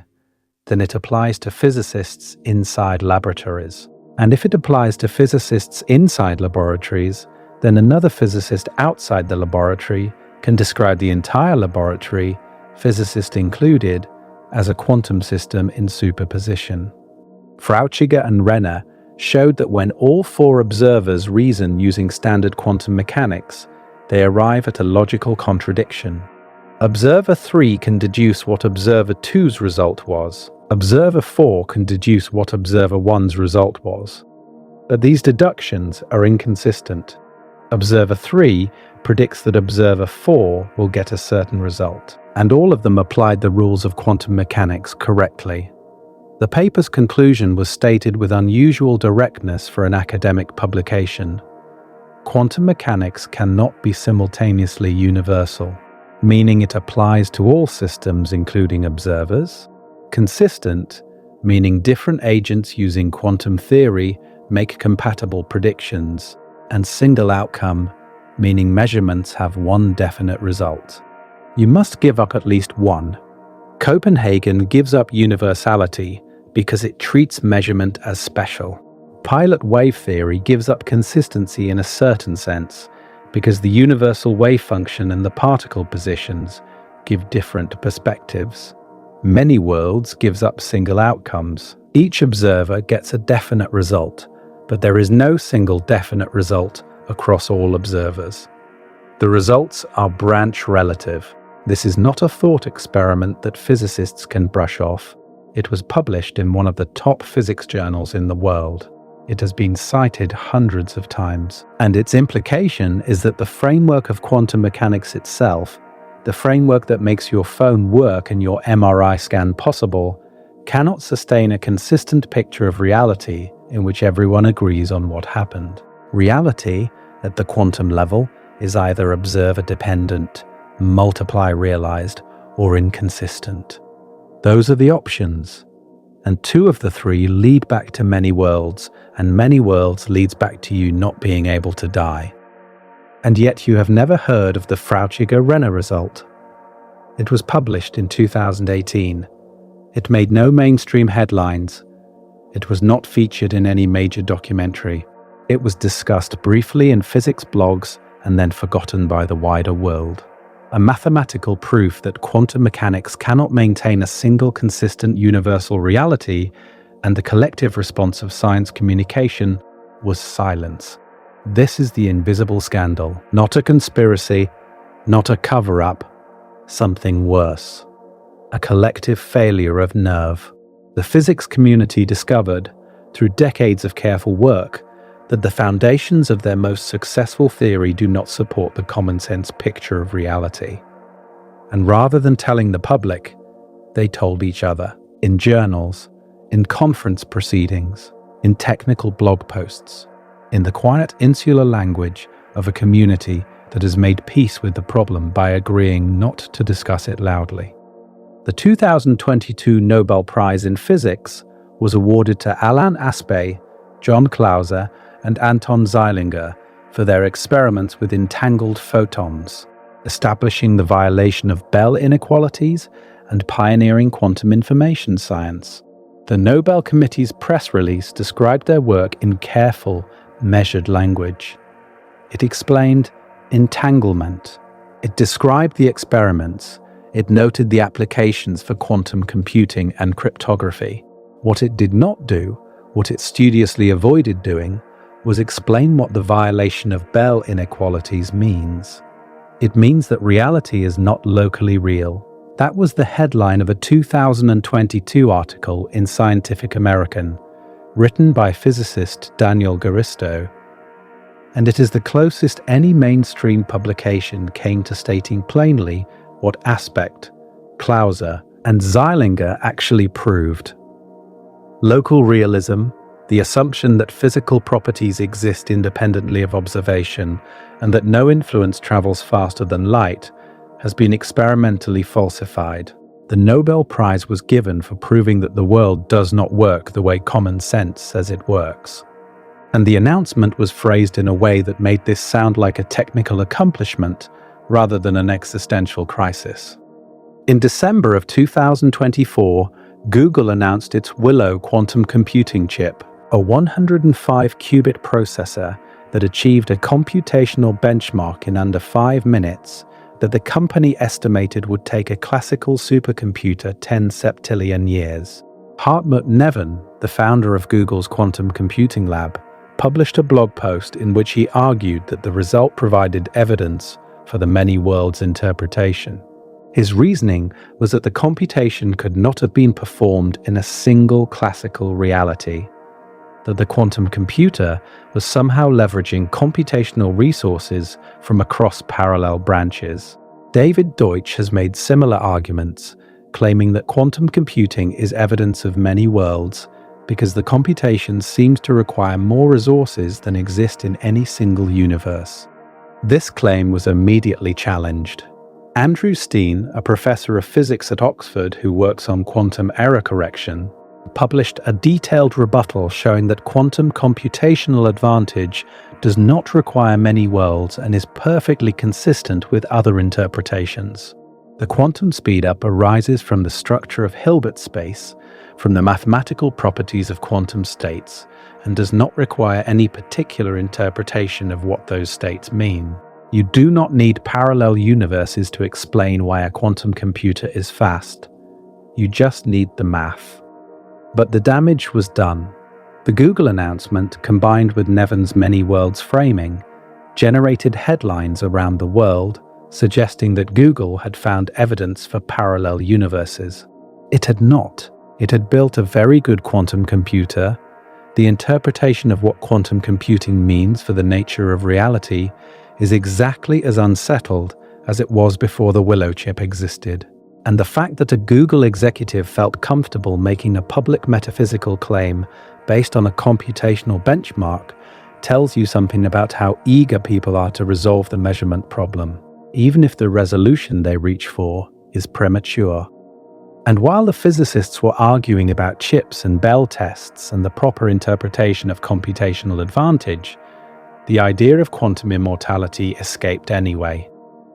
then it applies to physicists inside laboratories. And if it applies to physicists inside laboratories, then another physicist outside the laboratory can describe the entire laboratory, physicist included, as a quantum system in superposition. Frauchiger and Renner showed that when all 4 observers reason using standard quantum mechanics, they arrive at a logical contradiction. Observer 3 can deduce what Observer 2's result was. Observer 4 can deduce what Observer 1's result was. But these deductions are inconsistent. Observer 3 predicts that Observer 4 will get a certain result, and all of them applied the rules of quantum mechanics correctly. The paper's conclusion was stated with unusual directness for an academic publication. Quantum mechanics cannot be simultaneously universal, meaning it applies to all systems including observers. Consistent, meaning different agents using quantum theory make compatible predictions. And single outcome, meaning measurements have one definite result. You must give up at least one. Copenhagen gives up universality because it treats measurement as special. Pilot wave theory gives up consistency in a certain sense because the universal wavefunction and the particle positions give different perspectives. Many worlds gives up single outcomes. Each observer gets a definite result, but there is no single definite result across all observers. The results are branch relative. This is not a thought experiment that physicists can brush off. It was published in one of the top physics journals in the world. It has been cited hundreds of times, and its implication is that the framework of quantum mechanics itself, the framework that makes your phone work and your MRI scan possible, cannot sustain a consistent picture of reality in which everyone agrees on what happened. Reality, at the quantum level, is either observer-dependent, multiply-realized, or inconsistent. Those are the options, and two of the three lead back to many worlds, and many worlds leads back to you not being able to die. And yet you have never heard of the Frauchiger-Renner result. It was published in 2018. It made no mainstream headlines. It was not featured in any major documentary. It was discussed briefly in physics blogs and then forgotten by the wider world. A mathematical proof that quantum mechanics cannot maintain a single consistent universal reality, and the collective response of science communication was silence. This is the invisible scandal, not a conspiracy, not a cover-up, something worse. A collective failure of nerve. The physics community discovered, through decades of careful work, that the foundations of their most successful theory do not support the common-sense picture of reality. And rather than telling the public, they told each other, in journals, in conference proceedings, in technical blog posts, in the quiet insular language of a community that has made peace with the problem by agreeing not to discuss it loudly. The 2022 Nobel Prize in Physics was awarded to Alain Aspect, John Clauser, and Anton Zeilinger for their experiments with entangled photons, establishing the violation of Bell inequalities and pioneering quantum information science. The Nobel Committee's press release described their work in careful, measured language. It explained entanglement. It described the experiments. It noted the applications for quantum computing and cryptography. What it did not do, what it studiously avoided doing, was explain what the violation of Bell inequalities means. It means that reality is not locally real. That was the headline of a 2022 article in Scientific American, written by physicist Daniel Garisto, and it is the closest any mainstream publication came to stating plainly what Aspect, Clauser, and Zeilinger actually proved. Local realism, the assumption that physical properties exist independently of observation and that no influence travels faster than light, has been experimentally falsified. The Nobel Prize was given for proving that the world does not work the way common sense says it works. And the announcement was phrased in a way that made this sound like a technical accomplishment rather than an existential crisis. In December of 2024, Google announced its Willow quantum computing chip, a 105-qubit processor that achieved a computational benchmark in under 5 minutes that the company estimated would take a classical supercomputer 10 septillion years. Hartmut Neven, the founder of Google's quantum computing lab, published a blog post in which he argued that the result provided evidence for the many worlds interpretation. His reasoning was that the computation could not have been performed in a single classical reality, that the quantum computer was somehow leveraging computational resources from across parallel branches. David Deutsch has made similar arguments, claiming that quantum computing is evidence of many worlds because the computation seems to require more resources than exist in any single universe. This claim was immediately challenged. Andrew Steen, a professor of physics at Oxford who works on quantum error correction, published a detailed rebuttal showing that quantum computational advantage does not require many worlds and is perfectly consistent with other interpretations. The quantum speedup arises from the structure of Hilbert space, from the mathematical properties of quantum states, and does not require any particular interpretation of what those states mean. You do not need parallel universes to explain why a quantum computer is fast. You just need the math. But the damage was done. The Google announcement, combined with Nevin's many worlds framing, generated headlines around the world suggesting that Google had found evidence for parallel universes. It had not. It had built a very good quantum computer. The interpretation of what quantum computing means for the nature of reality is exactly as unsettled as it was before the Willow chip existed. And the fact that a Google executive felt comfortable making a public metaphysical claim based on a computational benchmark tells you something about how eager people are to resolve the measurement problem, even if the resolution they reach for is premature. And while the physicists were arguing about chips and Bell tests and the proper interpretation of computational advantage, the idea of quantum immortality escaped anyway.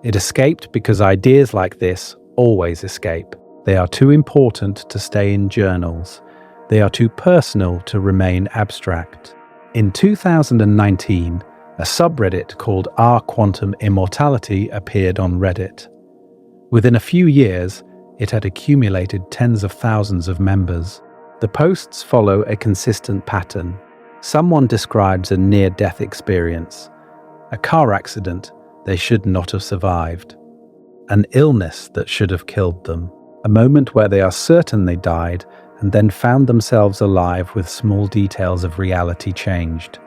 It escaped because ideas like this always escape. They are too important to stay in journals. They are too personal to remain abstract. In 2019, a subreddit called R Quantum Immortality appeared on Reddit. Within a few years, it had accumulated tens of thousands of members. The posts follow a consistent pattern. Someone describes a near-death experience, a car accident they should not have survived, an illness that should have killed them, a moment where they are certain they died and then found themselves alive with small details of reality changed,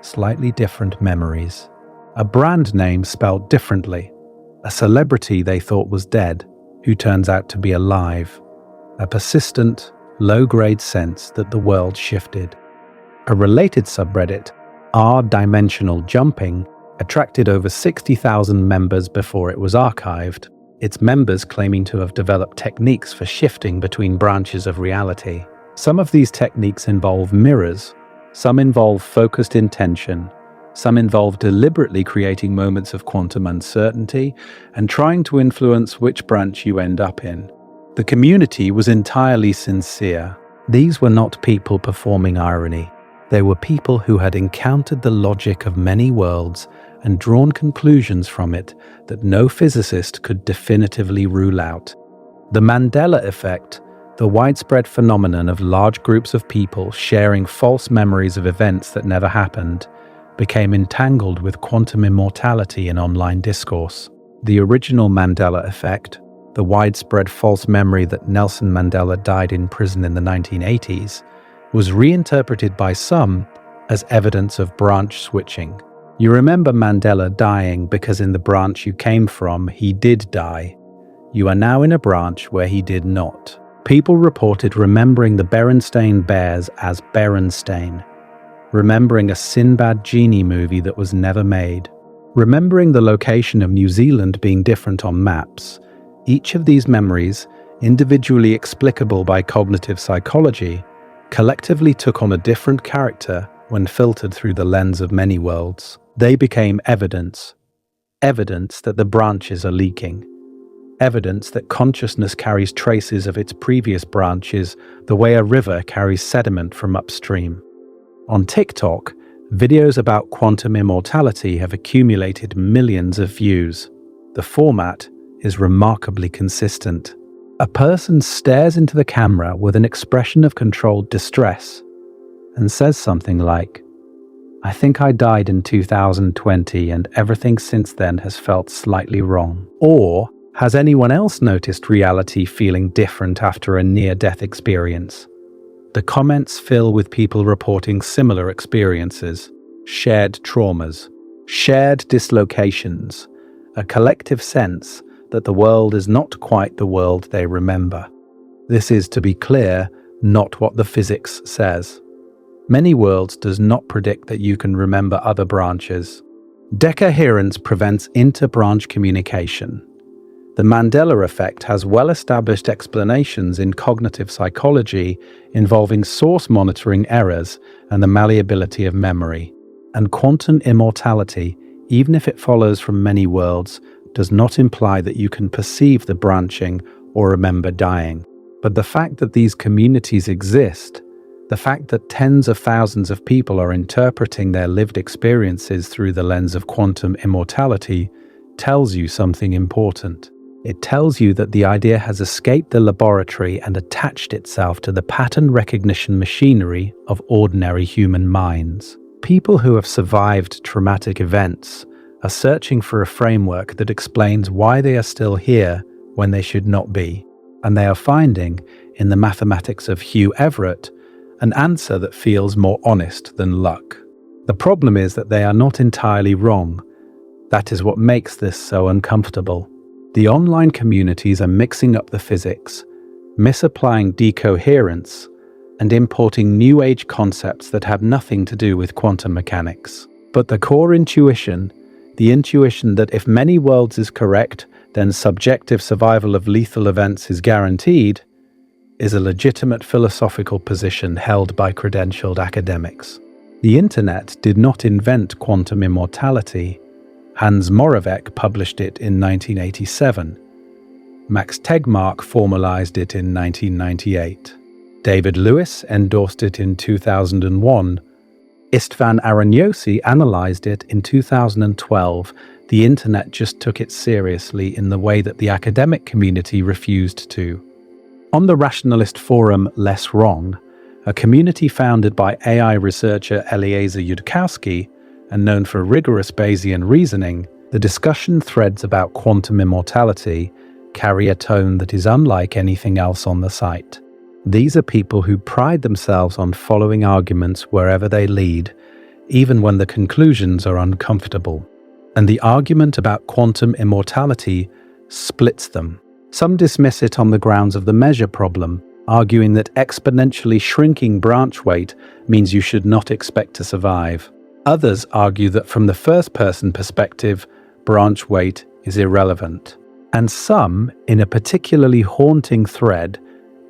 slightly different memories, a brand name spelled differently, a celebrity they thought was dead who turns out to be alive, a persistent, low-grade sense that the world shifted. A related subreddit, R-Dimensional Jumping, attracted over 60,000 members before it was archived, its members claiming to have developed techniques for shifting between branches of reality. Some of these techniques involve mirrors, some involve focused intention, some involve deliberately creating moments of quantum uncertainty and trying to influence which branch you end up in. The community was entirely sincere. These were not people performing irony. They were people who had encountered the logic of many worlds and drawn conclusions from it that no physicist could definitively rule out. The Mandela effect, the widespread phenomenon of large groups of people sharing false memories of events that never happened, became entangled with quantum immortality in online discourse. The original Mandela effect, the widespread false memory that Nelson Mandela died in prison in the 1980s, was reinterpreted by some as evidence of branch switching. You remember Mandela dying because in the branch you came from, he did die. You are now in a branch where he did not. People reported remembering the Berenstain Bears as Berenstain, remembering a Sinbad genie movie that was never made, remembering the location of New Zealand being different on maps. Each of these memories, individually explicable by cognitive psychology, collectively took on a different character when filtered through the lens of many worlds. They became evidence that the branches are leaking, evidence that consciousness carries traces of its previous branches the way a river carries sediment from upstream. On TikTok, videos about quantum immortality have accumulated millions of views. The format is remarkably consistent. A person stares into the camera with an expression of controlled distress and says something like, I think I died in 2020 and everything since then has felt slightly wrong. Or, has anyone else noticed reality feeling different after a near-death experience? The comments fill with people reporting similar experiences, shared traumas, shared dislocations, a collective sense that the world is not quite the world they remember. This is, to be clear, not what the physics says. Many worlds does not predict that you can remember other branches. Decoherence prevents inter-branch communication. The Mandela effect has well-established explanations in cognitive psychology involving source monitoring errors and the malleability of memory. And quantum immortality, even if it follows from many worlds, does not imply that you can perceive the branching or remember dying. But the fact that these communities exist, the fact that tens of thousands of people are interpreting their lived experiences through the lens of quantum immortality, tells you something important. It tells you that the idea has escaped the laboratory and attached itself to the pattern recognition machinery of ordinary human minds. People who have survived traumatic events are searching for a framework that explains why they are still here when they should not be. And they are finding, in the mathematics of Hugh Everett, an answer that feels more honest than luck. The problem is that they are not entirely wrong. That is what makes this so uncomfortable. The online communities are mixing up the physics, misapplying decoherence, and importing new age concepts that have nothing to do with quantum mechanics. But the core intuition, the intuition that if many worlds is correct, then subjective survival of lethal events is guaranteed, is a legitimate philosophical position held by credentialed academics. The internet did not invent quantum immortality. Hans Moravec published it in 1987. Max Tegmark formalized it in 1998. David Lewis endorsed it in 2001. Istvan Aroniosi analyzed it in 2012. The internet just took it seriously in the way that the academic community refused to. On the rationalist forum Less Wrong, a community founded by AI researcher Eliezer Yudkowsky and known for rigorous Bayesian reasoning, the discussion threads about quantum immortality carry a tone that is unlike anything else on the site. These are people who pride themselves on following arguments wherever they lead, even when the conclusions are uncomfortable. And the argument about quantum immortality splits them. Some dismiss it on the grounds of the measure problem, arguing that exponentially shrinking branch weight means you should not expect to survive. Others argue that from the first-person perspective, branch weight is irrelevant. And some, in a particularly haunting thread,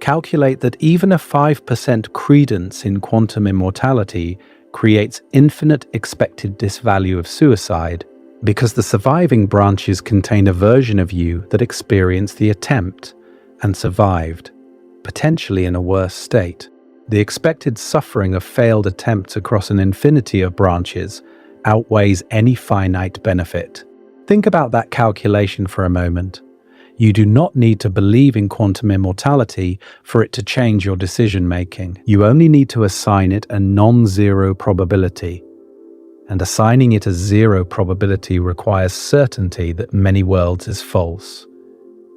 calculate that even a 5% credence in quantum immortality creates infinite expected disvalue of suicide, because the surviving branches contain a version of you that experienced the attempt and survived, potentially in a worse state. The expected suffering of failed attempts across an infinity of branches outweighs any finite benefit. Think about that calculation for a moment. You do not need to believe in quantum immortality for it to change your decision-making. You only need to assign it a non-zero probability. And assigning it a zero probability requires certainty that many worlds is false,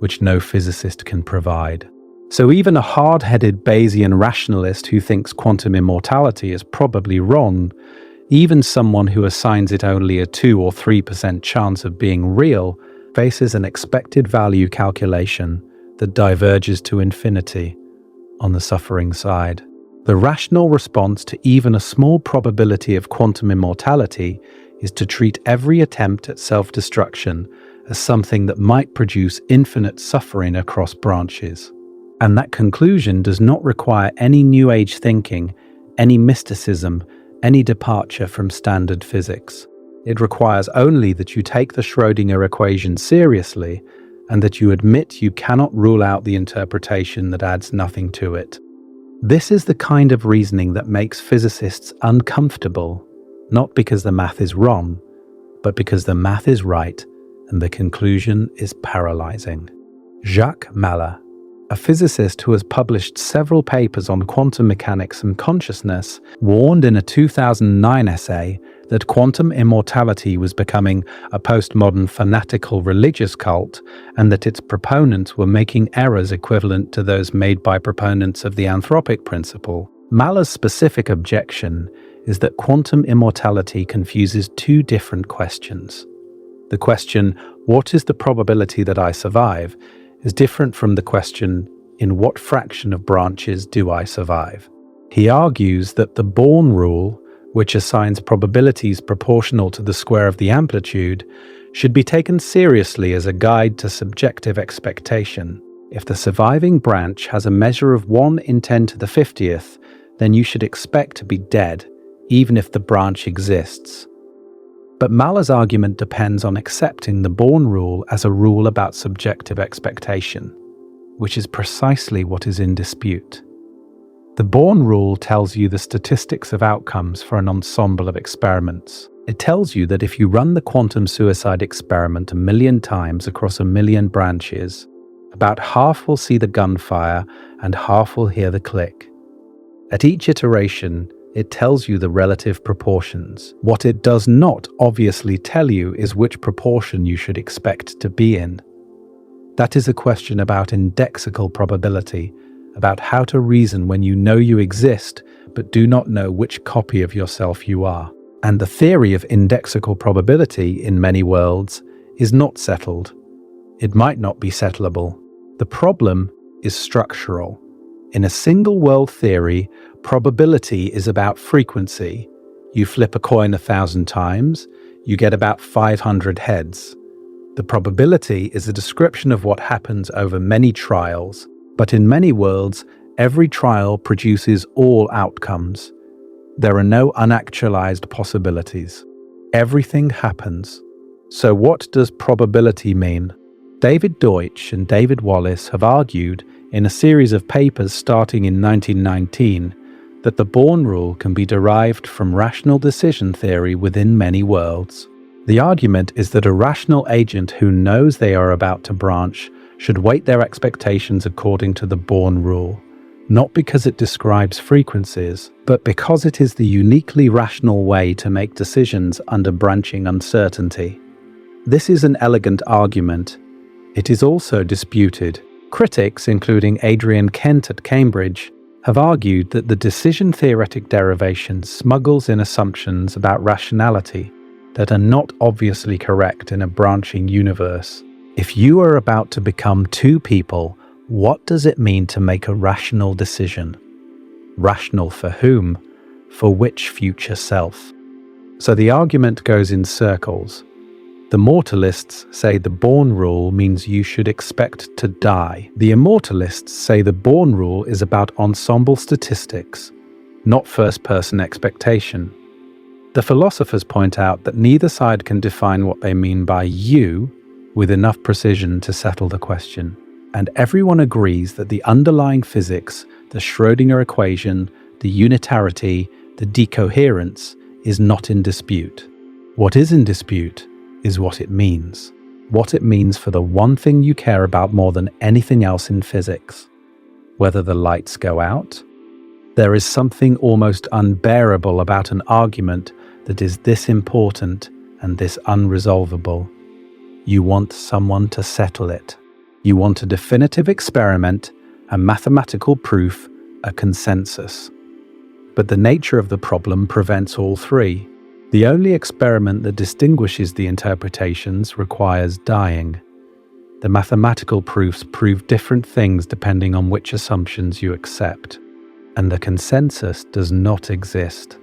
which no physicist can provide. So even a hard-headed Bayesian rationalist who thinks quantum immortality is probably wrong, even someone who assigns it only a 2 or 3% chance of being real, faces an expected value calculation that diverges to infinity on the suffering side. The rational response to even a small probability of quantum immortality is to treat every attempt at self-destruction as something that might produce infinite suffering across branches. And that conclusion does not require any New Age thinking, any mysticism, any departure from standard physics. It requires only that you take the Schrodinger equation seriously and that you admit you cannot rule out the interpretation that adds nothing to it. This is the kind of reasoning that makes physicists uncomfortable, not because the math is wrong, but because the math is right and the conclusion is paralyzing. Jacques Mallet, a physicist who has published several papers on quantum mechanics and consciousness, warned in a 2009 essay that quantum immortality was becoming a postmodern fanatical religious cult and that its proponents were making errors equivalent to those made by proponents of the anthropic principle. Maller's specific objection is that quantum immortality confuses two different questions. The question, what is the probability that I survive, is different from the question, in what fraction of branches do I survive? He argues that the Born rule, which assigns probabilities proportional to the square of the amplitude, should be taken seriously as a guide to subjective expectation. If the surviving branch has a measure of 1 in 10 to the 50th, then you should expect to be dead, even if the branch exists. But Maller's argument depends on accepting the Born rule as a rule about subjective expectation, which is precisely what is in dispute. The Born rule tells you the statistics of outcomes for an ensemble of experiments. It tells you that if you run the quantum suicide experiment 1 million times across 1 million branches, about half will see the gunfire and half will hear the click. At each iteration, it tells you the relative proportions. What it does not obviously tell you is which proportion you should expect to be in. That is a question about indexical probability, about how to reason when you know you exist but do not know which copy of yourself you are. And the theory of indexical probability in many worlds is not settled. It might not be settleable. The problem is structural. In a single world theory, probability is about frequency. You flip a coin 1,000 times, you get about 500 heads. The probability is a description of what happens over many trials, but in many worlds, every trial produces all outcomes. There are no unactualized possibilities. Everything happens. So what does probability mean? David Deutsch and David Wallace have argued in a series of papers starting in 1919 that the Born rule can be derived from rational decision theory within many worlds. The argument is that a rational agent who knows they are about to branch should weight their expectations according to the Born rule, not because it describes frequencies, but because it is the uniquely rational way to make decisions under branching uncertainty. This is an elegant argument. It is also disputed. Critics, including Adrian Kent at Cambridge, have argued that the decision-theoretic derivation smuggles in assumptions about rationality that are not obviously correct in a branching universe. If you are about to become two people, what does it mean to make a rational decision? Rational for whom? For which future self? So the argument goes in circles. The mortalists say the Born rule means you should expect to die. The immortalists say the Born rule is about ensemble statistics, not first-person expectation. The philosophers point out that neither side can define what they mean by you with enough precision to settle the question. And everyone agrees that the underlying physics, the Schrodinger equation, the unitarity, the decoherence, is not in dispute. What is in dispute is what it means. What it means for the one thing you care about more than anything else in physics. Whether the lights go out. There is something almost unbearable about an argument that is this important and this unresolvable. You want someone to settle it. You want a definitive experiment, a mathematical proof, a consensus. But the nature of the problem prevents all three. The only experiment that distinguishes the interpretations requires dying. The mathematical proofs prove different things depending on which assumptions you accept. And the consensus does not exist.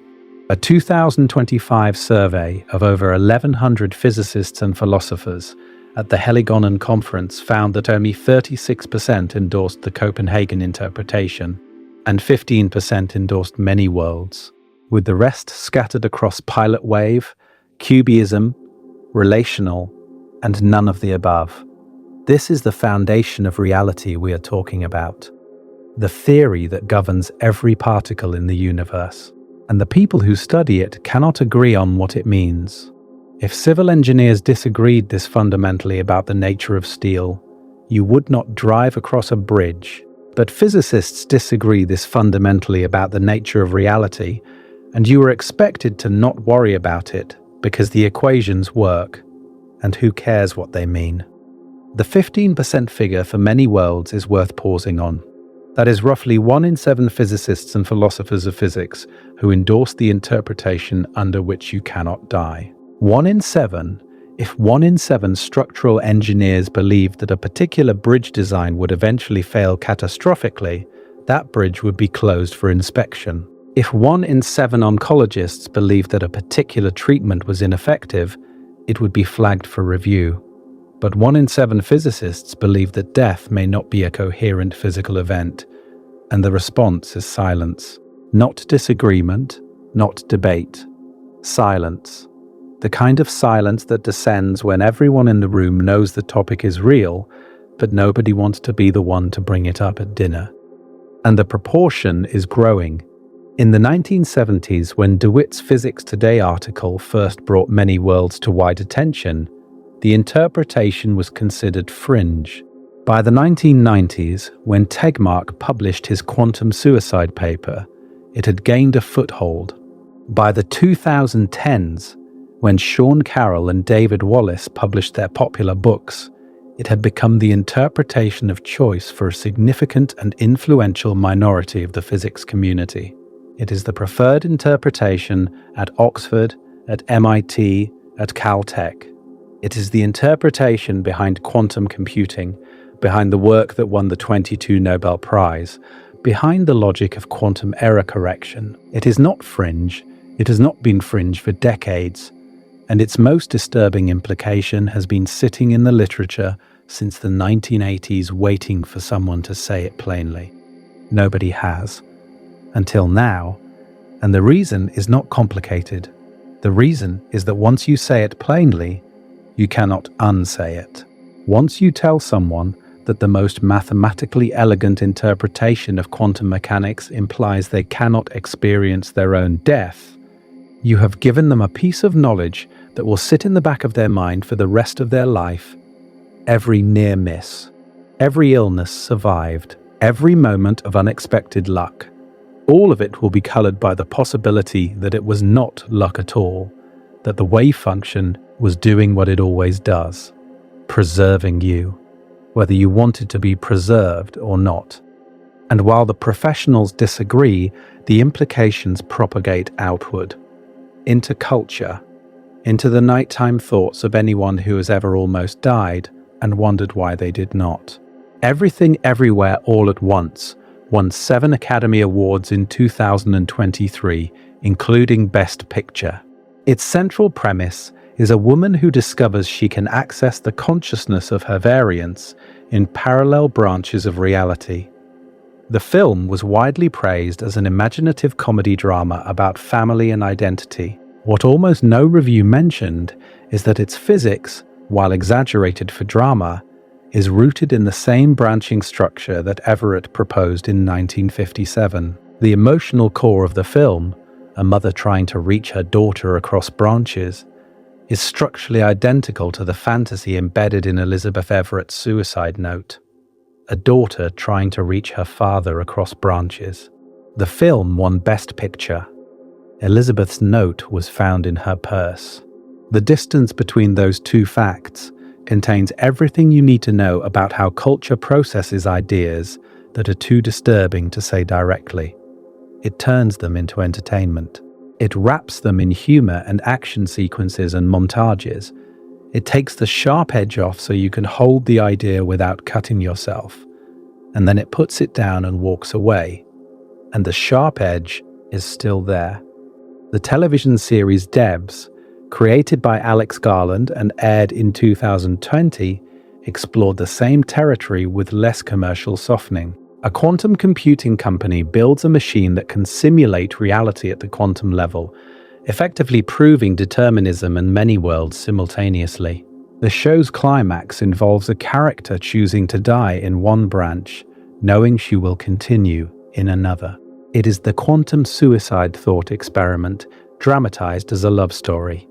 A 2025 survey of over 1,100 physicists and philosophers at the Heligonen conference found that only 36% endorsed the Copenhagen interpretation, and 15% endorsed many worlds, with the rest scattered across pilot wave, cubism, relational, and none of the above. This is the foundation of reality we are talking about, the theory that governs every particle in the universe, and the people who study it cannot agree on what it means. If civil engineers disagreed this fundamentally about the nature of steel, You would not drive across a bridge. But physicists disagree this fundamentally about the nature of reality, and you are expected to not worry about it because the equations work, and who cares what they mean. The 15% figure for many worlds is worth pausing on. That is roughly 1 in 7 physicists and philosophers of physics who endorse the interpretation under which you cannot die. 1 in 7. If 1 in 7 structural engineers believed that a particular bridge design would eventually fail catastrophically, that bridge would be closed for inspection. If 1 in 7 oncologists believed that a particular treatment was ineffective, it would be flagged for review. But 1 in 7 physicists believe that death may not be a coherent physical event, and the response is silence. Not disagreement, not debate. Silence. The kind of silence that descends when everyone in the room knows the topic is real, but nobody wants to be the one to bring it up at dinner. And the proportion is growing. In the 1970s, when DeWitt's Physics Today article first brought many worlds to wide attention, the interpretation was considered fringe. By the 1990s, when Tegmark published his quantum suicide paper, it had gained a foothold. By the 2010s, when Sean Carroll and David Wallace published their popular books, it had become the interpretation of choice for a significant and influential minority of the physics community. It is the preferred interpretation at Oxford, at MIT, at Caltech. It is the interpretation behind quantum computing, behind the work that won the 22 Nobel Prize, behind the logic of quantum error correction. It is not fringe. It has not been fringe for decades. And its most disturbing implication has been sitting in the literature since the 1980s waiting for someone to say it plainly. Nobody has. Until now. And the reason is not complicated. The reason is that once you say it plainly, you cannot unsay it. Once you tell someone that the most mathematically elegant interpretation of quantum mechanics implies they cannot experience their own death, you have given them a piece of knowledge that will sit in the back of their mind for the rest of their life. Every near miss, every illness survived, every moment of unexpected luck, all of it will be colored by the possibility that it was not luck at all, that the wave function was doing what it always does, preserving you, whether you wanted to be preserved or not. And while the professionals disagree, the implications propagate outward, into culture, into the nighttime thoughts of anyone who has ever almost died and wondered why they did not. Everything Everywhere All at Once won 7 Academy Awards in 2023, including Best Picture. Its central premise is a woman who discovers she can access the consciousness of her variants in parallel branches of reality. The film was widely praised as an imaginative comedy drama about family and identity. What almost no review mentioned is that its physics, while exaggerated for drama, is rooted in the same branching structure that Everett proposed in 1957. The emotional core of the film, a mother trying to reach her daughter across branches, is structurally identical to the fantasy embedded in Elizabeth Everett's suicide note, a daughter trying to reach her father across branches. The film won Best Picture. Elizabeth's note was found in her purse. The distance between those two facts contains everything you need to know about how culture processes ideas that are too disturbing to say directly. It turns them into entertainment. It wraps them in humor and action sequences and montages. It takes the sharp edge off so you can hold the idea without cutting yourself. And then it puts it down and walks away. And the sharp edge is still there. The television series Debs, created by Alex Garland and aired in 2020, explored the same territory with less commercial softening. A quantum computing company builds a machine that can simulate reality at the quantum level, effectively proving determinism and many worlds simultaneously. The show's climax involves a character choosing to die in one branch, knowing she will continue in another. It is the quantum suicide thought experiment dramatized as a love story.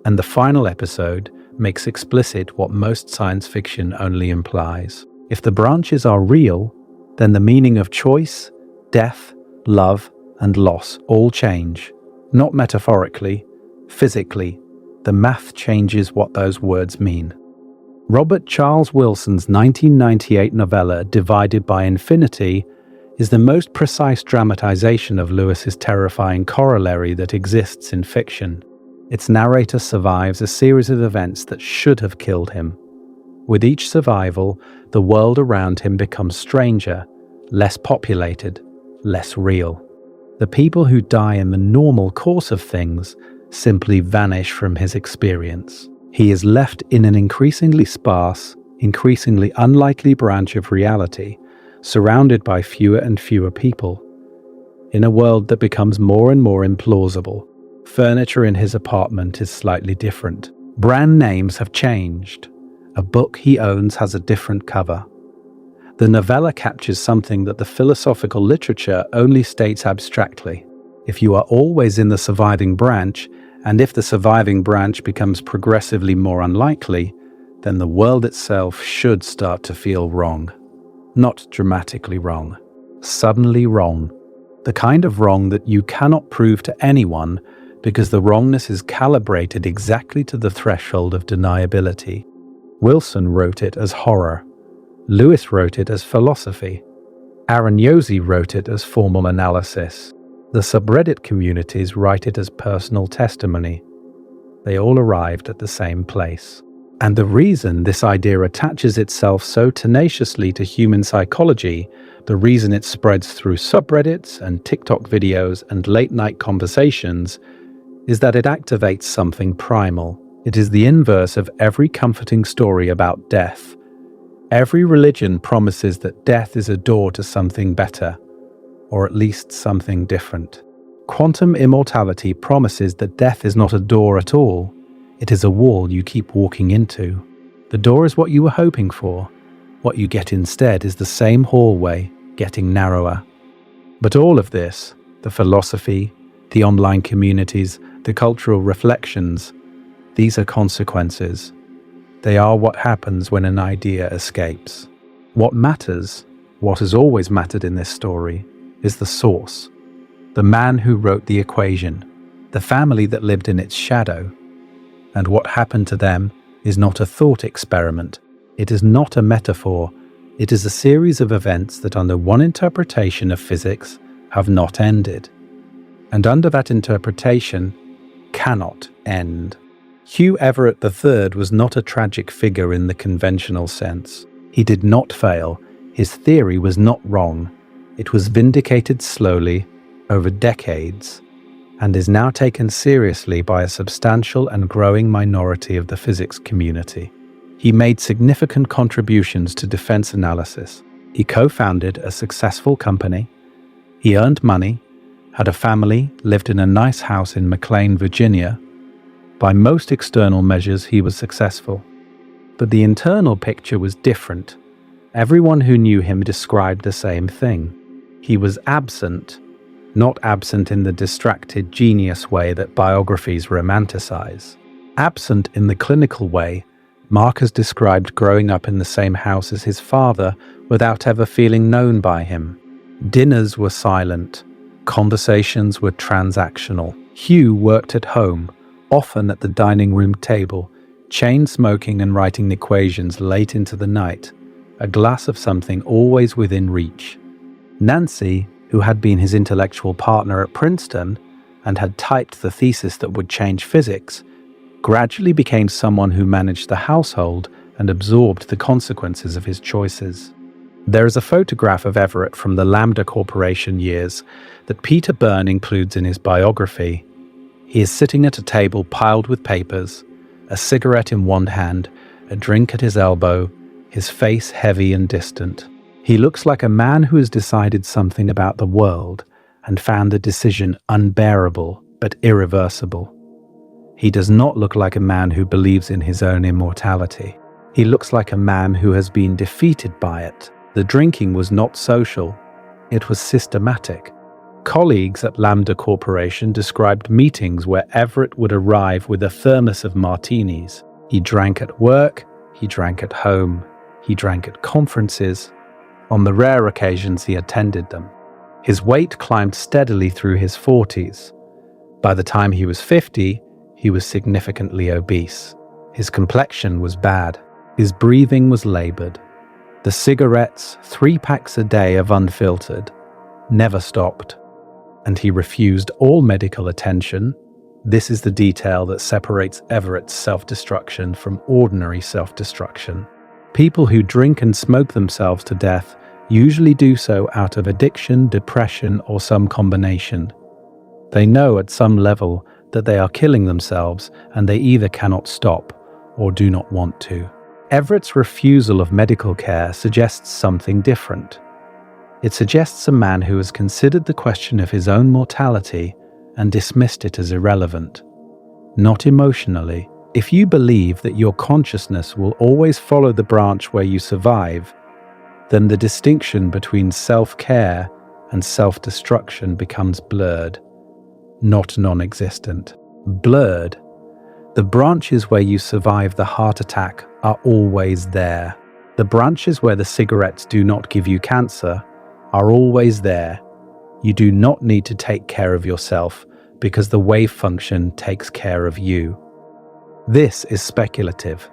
And the final episode, makes explicit what most science fiction only implies. If the branches are real, then the meaning of choice, death, love, and loss all change. Not metaphorically, physically. The math changes what those words mean. Robert Charles Wilson's 1998 novella Divided by Infinity is the most precise dramatization of Lewis's terrifying corollary that exists in fiction. Its narrator survives a series of events that should have killed him. With each survival, the world around him becomes stranger, less populated, less real. The people who die in the normal course of things simply vanish from his experience. He is left in an increasingly sparse, increasingly unlikely branch of reality, surrounded by fewer and fewer people. In a world that becomes more and more implausible, furniture in his apartment is slightly different. Brand names have changed. A book he owns has a different cover. The novella captures something that the philosophical literature only states abstractly. If you are always in the surviving branch, and if the surviving branch becomes progressively more unlikely, then the world itself should start to feel wrong. Not dramatically wrong. Suddenly wrong. The kind of wrong that you cannot prove to anyone because the wrongness is calibrated exactly to the threshold of deniability. Wilson wrote it as horror. Lewis wrote it as philosophy. Aroniosi wrote it as formal analysis. The subreddit communities write it as personal testimony. They all arrived at the same place. And the reason this idea attaches itself so tenaciously to human psychology, the reason it spreads through subreddits and TikTok videos and late-night conversations, is that it activates something primal. It is the inverse of every comforting story about death. Every religion promises that death is a door to something better, or at least something different. Quantum immortality promises that death is not a door at all. It is a wall you keep walking into. The door is what you were hoping for. What you get instead is the same hallway, getting narrower. But all of this, the philosophy, the online communities, the cultural reflections, these are consequences. They are what happens when an idea escapes. What matters, what has always mattered in this story, is the source. The man who wrote the equation, the family that lived in its shadow. And what happened to them is not a thought experiment. It is not a metaphor. It is a series of events that under one interpretation of physics have not ended. And under that interpretation, cannot end. Hugh Everett III was not a tragic figure in the conventional sense. He did not fail. His theory was not wrong. It was vindicated slowly, over decades, and is now taken seriously by a substantial and growing minority of the physics community. He made significant contributions to defense analysis. He co-founded a successful company. He earned money, had a family, lived in a nice house in McLean, Virginia. By most external measures, he was successful. But the internal picture was different. Everyone who knew him described the same thing. He was absent, not absent in the distracted genius way that biographies romanticize. Absent in the clinical way Mark has described growing up in the same house as his father without ever feeling known by him. Dinners were silent. Conversations were transactional. Hugh worked at home, often at the dining room table, chain-smoking and writing equations late into the night, a glass of something always within reach. Nancy, who had been his intellectual partner at Princeton and had typed the thesis that would change physics, gradually became someone who managed the household and absorbed the consequences of his choices. There is a photograph of Everett from the Lambda Corporation years that Peter Byrne includes in his biography. He is sitting at a table piled with papers, a cigarette in one hand, a drink at his elbow, his face heavy and distant. He looks like a man who has decided something about the world and found the decision unbearable but irreversible. He does not look like a man who believes in his own immortality. He looks like a man who has been defeated by it. The drinking was not social. It was systematic. Colleagues at Lambda Corporation described meetings where Everett would arrive with a thermos of martinis. He drank at work, he drank at home, he drank at conferences, on the rare occasions he attended them. His weight climbed steadily through his 40s. By the time he was 50, he was significantly obese. His complexion was bad. His breathing was labored. The cigarettes, 3 packs a day of unfiltered, never stopped. And he refused all medical attention. This is the detail that separates Everett's self-destruction from ordinary self-destruction. People who drink and smoke themselves to death usually do so out of addiction, depression, or some combination. They know at some level that they are killing themselves, and they either cannot stop or do not want to. Everett's refusal of medical care suggests something different. It suggests a man who has considered the question of his own mortality and dismissed it as irrelevant. Not emotionally. If you believe that your consciousness will always follow the branch where you survive, then the distinction between self-care and self-destruction becomes blurred, not non-existent. Blurred. The branches where you survive the heart attack are always there. The branches where the cigarettes do not give you cancer are always there. You do not need to take care of yourself because the wave function takes care of you. This is speculative.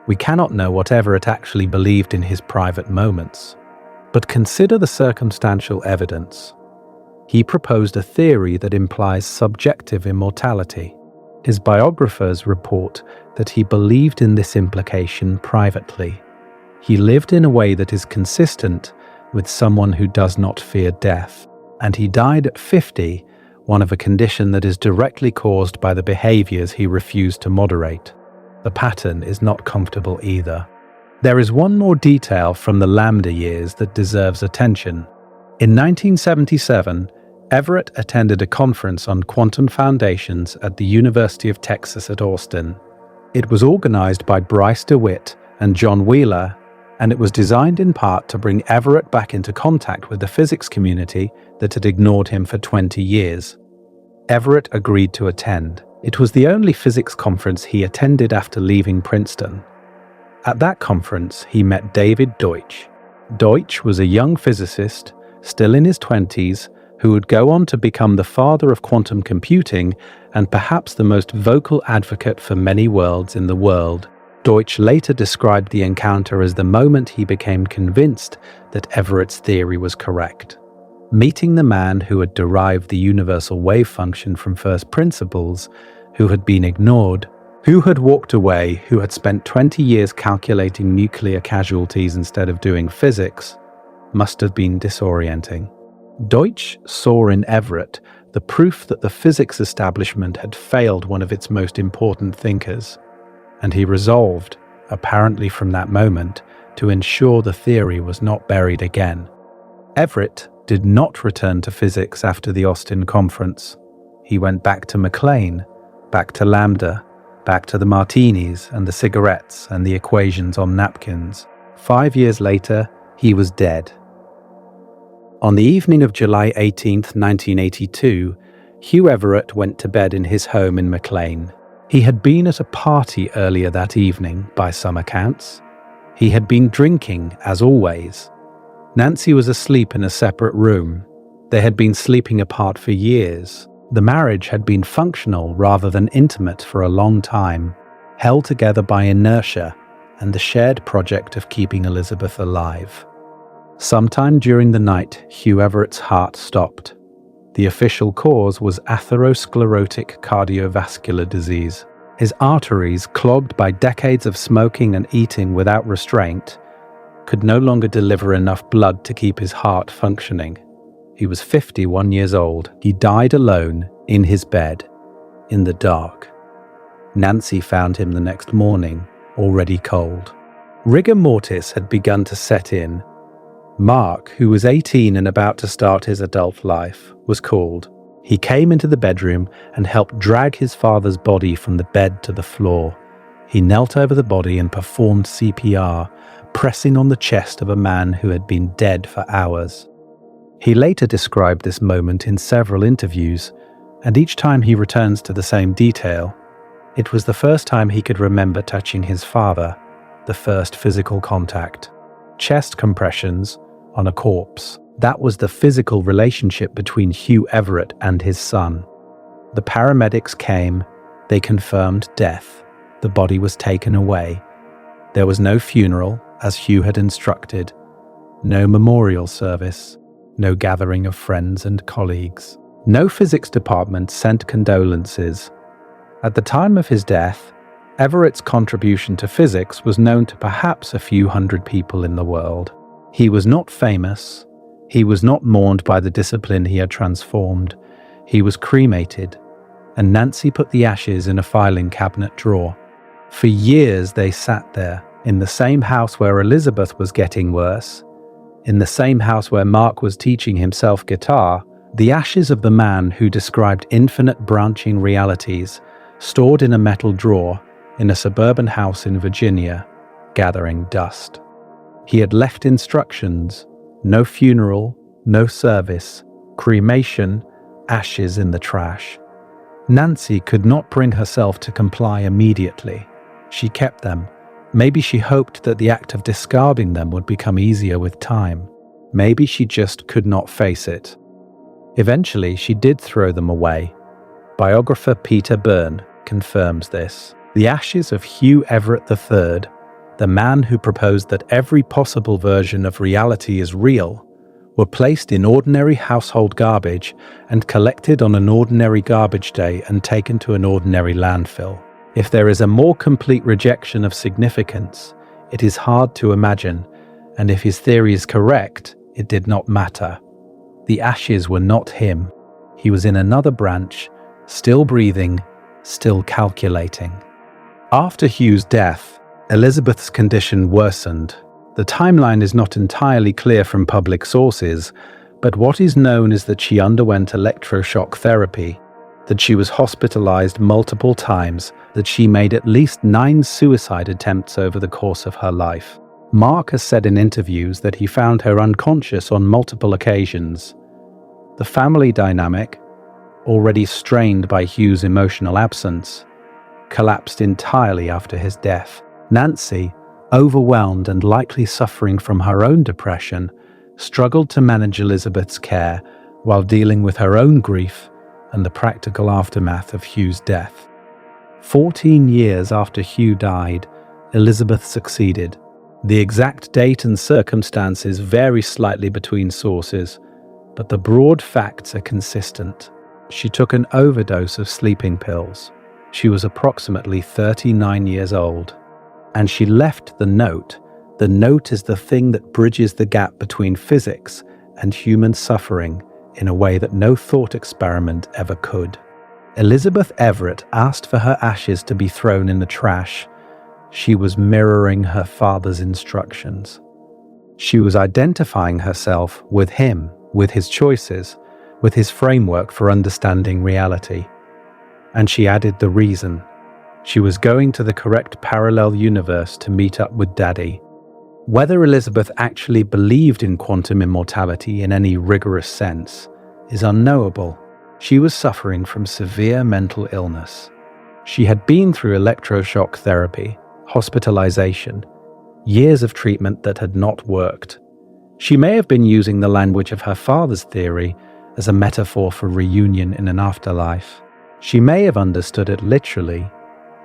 We cannot know what Everett actually believed in his private moments. But consider the circumstantial evidence. He proposed a theory that implies subjective immortality. His biographers report that he believed in this implication privately. He lived in a way that is consistent with someone who does not fear death. And he died at 50, one of a condition that is directly caused by the behaviors he refused to moderate. The pattern is not comfortable either. There is one more detail from the Lambda years that deserves attention. In 1977, Everett attended a conference on quantum foundations at the University of Texas at Austin. It was organized by Bryce DeWitt and John Wheeler, and it was designed in part to bring Everett back into contact with the physics community that had ignored him for 20 years. Everett agreed to attend. It was the only physics conference he attended after leaving Princeton. At that conference, he met David Deutsch. Deutsch was a young physicist, still in his 20s, who would go on to become the father of quantum computing and perhaps the most vocal advocate for many worlds in the world. Deutsch later described the encounter as the moment he became convinced that Everett's theory was correct. Meeting the man who had derived the universal wave function from first principles, who had been ignored, who had walked away, who had spent 20 years calculating nuclear casualties instead of doing physics, must have been disorienting. Deutsch saw in Everett the proof that the physics establishment had failed one of its most important thinkers, and he resolved, apparently from that moment, to ensure the theory was not buried again. Everett did not return to physics after the Austin conference. He went back to McLean, back to Lambda, back to the martinis and the cigarettes and the equations on napkins. 5 years later, he was dead. On the evening of July 18, 1982, Hugh Everett went to bed in his home in McLean. He had been at a party earlier that evening, by some accounts. He had been drinking, as always. Nancy was asleep in a separate room. They had been sleeping apart for years. The marriage had been functional rather than intimate for a long time, held together by inertia and the shared project of keeping Elizabeth alive. Sometime during the night, Hugh Everett's heart stopped. The official cause was atherosclerotic cardiovascular disease. His arteries, clogged by decades of smoking and eating without restraint, could no longer deliver enough blood to keep his heart functioning. He was 51 years old. He died alone, in his bed, in the dark. Nancy found him the next morning, already cold. Rigor mortis had begun to set in. Mark, who was 18 and about to start his adult life, was called. He came into the bedroom and helped drag his father's body from the bed to the floor. He knelt over the body and performed CPR, pressing on the chest of a man who had been dead for hours. He later described this moment in several interviews, and each time he returns to the same detail. It was the first time he could remember touching his father, the first physical contact. Chest compressions on a corpse. That was the physical relationship between Hugh Everett and his son. The paramedics came, they confirmed death. The body was taken away. There was no funeral, as Hugh had instructed, no memorial service, no gathering of friends and colleagues. No physics department sent condolences. At the time of his death, Everett's contribution to physics was known to perhaps a few hundred people in the world. He was not famous. He was not mourned by the discipline he had transformed. He was cremated, and Nancy put the ashes in a filing cabinet drawer. For years they sat there, in the same house where Elizabeth was getting worse, in the same house where Mark was teaching himself guitar. The ashes of the man who described infinite branching realities, stored in a metal drawer in a suburban house in Virginia, gathering dust. He had left instructions: no funeral, no service, cremation, ashes in the trash. Nancy could not bring herself to comply immediately. She kept them. Maybe she hoped that the act of discarding them would become easier with time. Maybe she just could not face it. Eventually, she did throw them away. Biographer Peter Byrne confirms this. The ashes of Hugh Everett III, the man who proposed that every possible version of reality is real, were placed in ordinary household garbage and collected on an ordinary garbage day and taken to an ordinary landfill. If there is a more complete rejection of significance, it is hard to imagine, and if his theory is correct, it did not matter. The ashes were not him. He was in another branch, still breathing, still calculating. After Hugh's death, Elizabeth's condition worsened. The timeline is not entirely clear from public sources, but what is known is that she underwent electroshock therapy, that she was hospitalized multiple times, that she made at least 9 suicide attempts over the course of her life. Mark has said in interviews that he found her unconscious on multiple occasions. The family dynamic, already strained by Hugh's emotional absence, collapsed entirely after his death. Nancy, overwhelmed and likely suffering from her own depression, struggled to manage Elizabeth's care while dealing with her own grief and the practical aftermath of Hugh's death. 14 years after Hugh died, Elizabeth succeeded. The exact date and circumstances vary slightly between sources, but the broad facts are consistent. She took an overdose of sleeping pills. She was approximately 39 years old. And she left the note. The note is the thing that bridges the gap between physics and human suffering in a way that no thought experiment ever could. Elizabeth Everett asked for her ashes to be thrown in the trash. She was mirroring her father's instructions. She was identifying herself with him, with his choices, with his framework for understanding reality. And she added the reason. She was going to the correct parallel universe to meet up with Daddy. Whether Elizabeth actually believed in quantum immortality in any rigorous sense is unknowable. She was suffering from severe mental illness. She had been through electroshock therapy, hospitalization, years of treatment that had not worked. She may have been using the language of her father's theory as a metaphor for reunion in an afterlife. She may have understood it literally.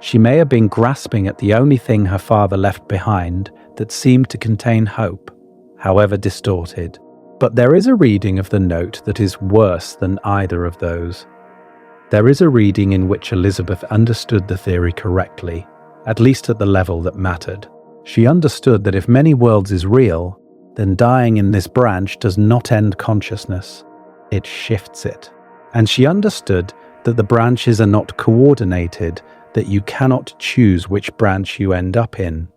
She may have been grasping at the only thing her father left behind that seemed to contain hope, however distorted. But there is a reading of the note that is worse than either of those. There is a reading in which Elizabeth understood the theory correctly, at least at the level that mattered. She understood that if many worlds is real, then dying in this branch does not end consciousness. It shifts it. And she understood that the branches are not coordinated, that you cannot choose which branch you end up in.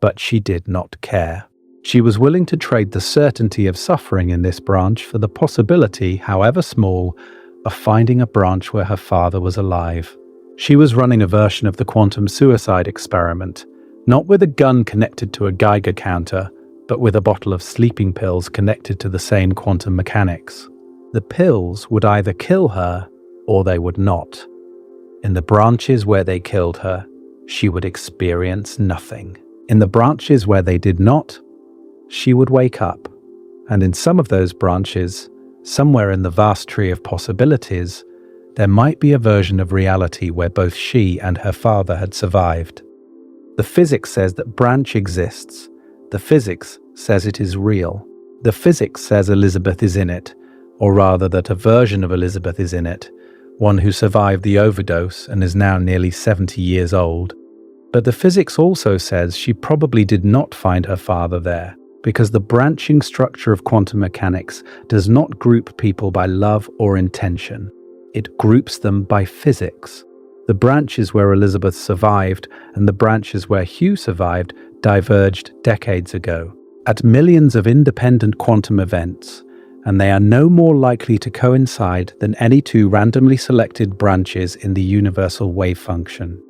But she did not care. She was willing to trade the certainty of suffering in this branch for the possibility, however small, of finding a branch where her father was alive. She was running a version of the quantum suicide experiment, not with a gun connected to a Geiger counter, but with a bottle of sleeping pills connected to the same quantum mechanics. The pills would either kill her or they would not. In the branches where they killed her, she would experience nothing. In the branches where they did not, she would wake up. And in some of those branches, somewhere in the vast tree of possibilities, there might be a version of reality where both she and her father had survived. The physics says that branch exists. The physics says it is real. The physics says Elizabeth is in it, or rather that a version of Elizabeth is in it, one who survived the overdose and is now nearly 70 years old. But the physics also says she probably did not find her father there, because the branching structure of quantum mechanics does not group people by love or intention. It groups them by physics. The branches where Elizabeth survived and the branches where Hugh survived diverged decades ago, at millions of independent quantum events, and they are no more likely to coincide than any two randomly selected branches in the universal wavefunction.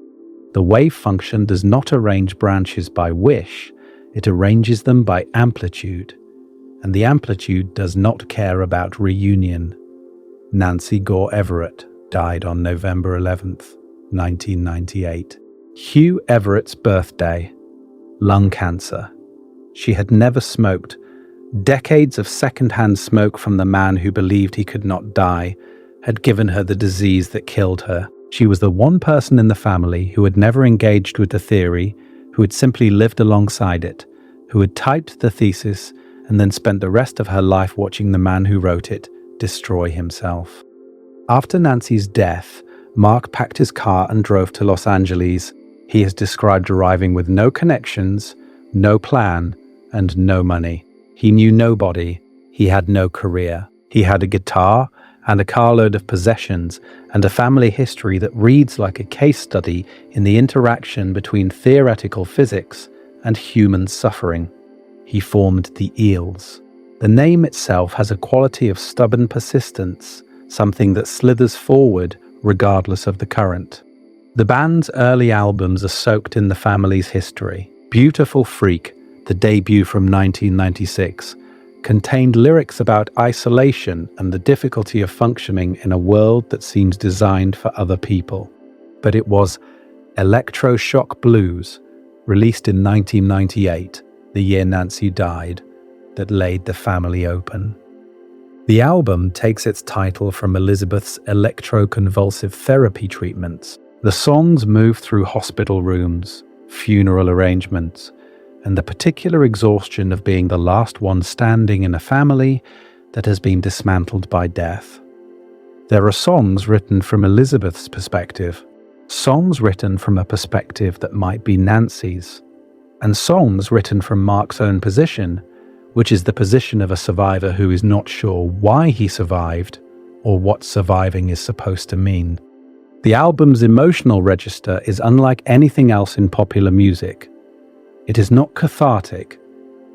The wavefunction does not arrange branches by wish, it arranges them by amplitude, and the amplitude does not care about reunion. Nancy Gore Everett died on November 11th, 1998. Hugh Everett's birthday. Lung cancer. She had never smoked. Decades of second-hand smoke from the man who believed he could not die had given her the disease that killed her. She was the one person in the family who had never engaged with the theory, who had simply lived alongside it, who had typed the thesis and then spent the rest of her life watching the man who wrote it destroy himself. After Nancy's death, Mark packed his car and drove to Los Angeles. He is described arriving with no connections, no plan, and no money. He knew nobody. He had no career. He had a guitar and a carload of possessions and a family history that reads like a case study in the interaction between theoretical physics and human suffering. He formed the Eels. The name itself has a quality of stubborn persistence, something that slithers forward regardless of the current. The band's early albums are soaked in the family's history. Beautiful Freak, the debut from 1996, contained lyrics about isolation and the difficulty of functioning in a world that seems designed for other people. But it was Electroshock Blues, released in 1998, the year Nancy died, that laid the family open. The album takes its title from Elizabeth's electroconvulsive therapy treatments. The songs move through hospital rooms, funeral arrangements, and the particular exhaustion of being the last one standing in a family that has been dismantled by death. There are songs written from Elizabeth's perspective, songs written from a perspective that might be Nancy's, and songs written from Mark's own position, which is the position of a survivor who is not sure why he survived or what surviving is supposed to mean. The album's emotional register is unlike anything else in popular music. It is not cathartic.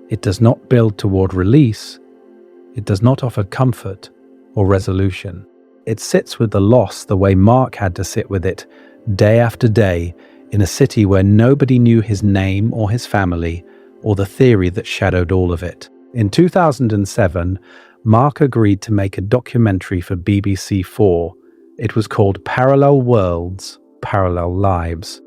It does not build toward release. It does not offer comfort or resolution. It sits with the loss the way Mark had to sit with it, day after day, in a city where nobody knew his name or his family, or the theory that shadowed all of it. In 2007, Mark agreed to make a documentary for BBC4. It was called Parallel Worlds, Parallel Lives.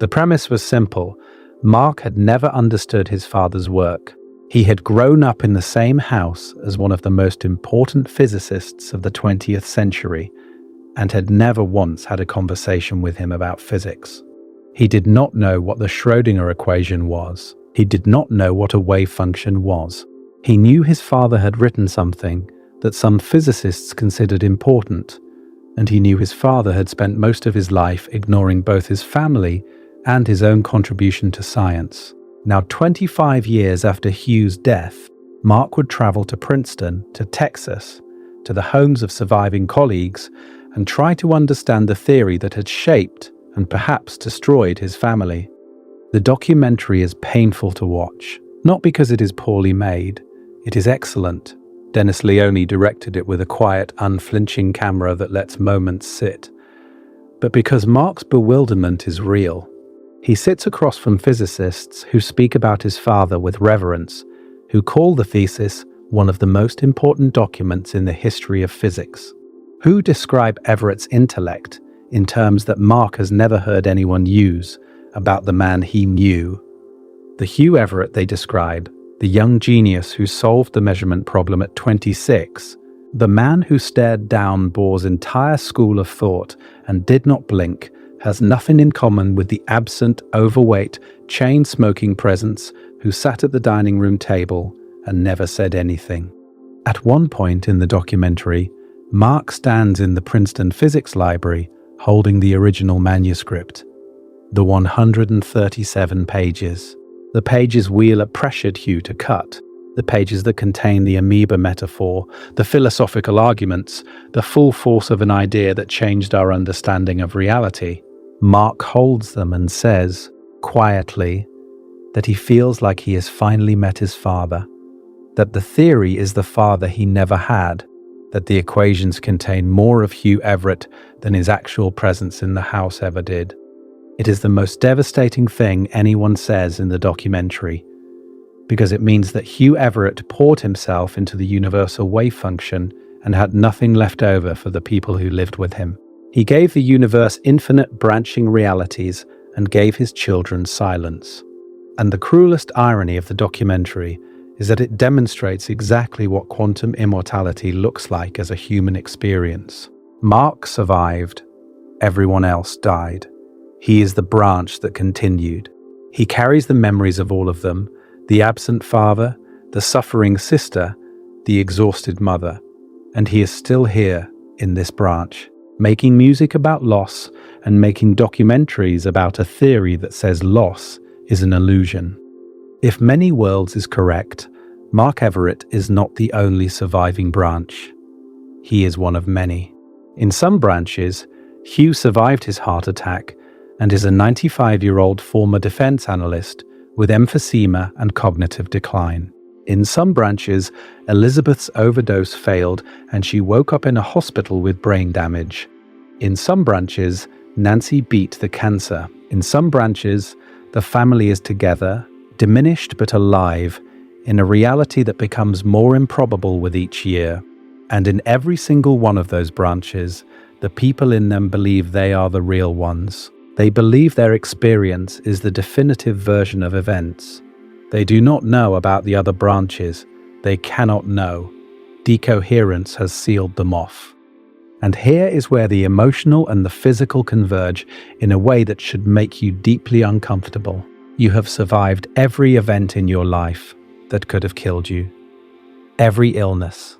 The premise was simple. Mark had never understood his father's work. He had grown up in the same house as one of the most important physicists of the 20th century and had never once had a conversation with him about physics. He did not know what the Schrodinger equation was. He did not know what a wavefunction was. He knew his father had written something that some physicists considered important, and he knew his father had spent most of his life ignoring both his family and his own contribution to science. Now, 25 years after Hugh's death, Mark would travel to Princeton, to Texas, to the homes of surviving colleagues, and try to understand the theory that had shaped and perhaps destroyed his family. The documentary is painful to watch, not because it is poorly made. It is excellent. Dennis Leone directed it with a quiet, unflinching camera that lets moments sit. But because Mark's bewilderment is real. He sits across from physicists who speak about his father with reverence, who call the thesis one of the most important documents in the history of physics, who describe Everett's intellect in terms that Mark has never heard anyone use about the man he knew. The Hugh Everett they describe, the young genius who solved the measurement problem at 26, the man who stared down Bohr's entire school of thought and did not blink, has nothing in common with the absent, overweight, chain-smoking presence who sat at the dining room table and never said anything. At one point in the documentary, Mark stands in the Princeton physics library holding the original manuscript, the 137 pages. The pages wheel a pressured Hugh to cut, the pages that contain the amoeba metaphor, the philosophical arguments, the full force of an idea that changed our understanding of reality. Mark holds them and says, quietly, that he feels like he has finally met his father, that the theory is the father he never had, that the equations contain more of Hugh Everett than his actual presence in the house ever did. It is the most devastating thing anyone says in the documentary, because it means that Hugh Everett poured himself into the universal wavefunction and had nothing left over for the people who lived with him. He gave the universe infinite branching realities and gave his children silence. And the cruelest irony of the documentary is that it demonstrates exactly what quantum immortality looks like as a human experience. Mark survived. Everyone else died. He is the branch that continued. He carries the memories of all of them, the absent father, the suffering sister, the exhausted mother, and he is still here in this branch, making music about loss and making documentaries about a theory that says loss is an illusion. If many worlds is correct, Mark Everett is not the only surviving branch. He is one of many. In some branches, Hugh survived his heart attack and is a 95-year-old former defense analyst with emphysema and cognitive decline. In some branches, Elizabeth's overdose failed and she woke up in a hospital with brain damage. In some branches, Nancy beat the cancer. In some branches, the family is together, diminished but alive, in a reality that becomes more improbable with each year. And in every single one of those branches, the people in them believe they are the real ones. They believe their experience is the definitive version of events. They do not know about the other branches. They cannot know. Decoherence has sealed them off. And here is where the emotional and the physical converge in a way that should make you deeply uncomfortable. You have survived every event in your life that could have killed you. Every illness,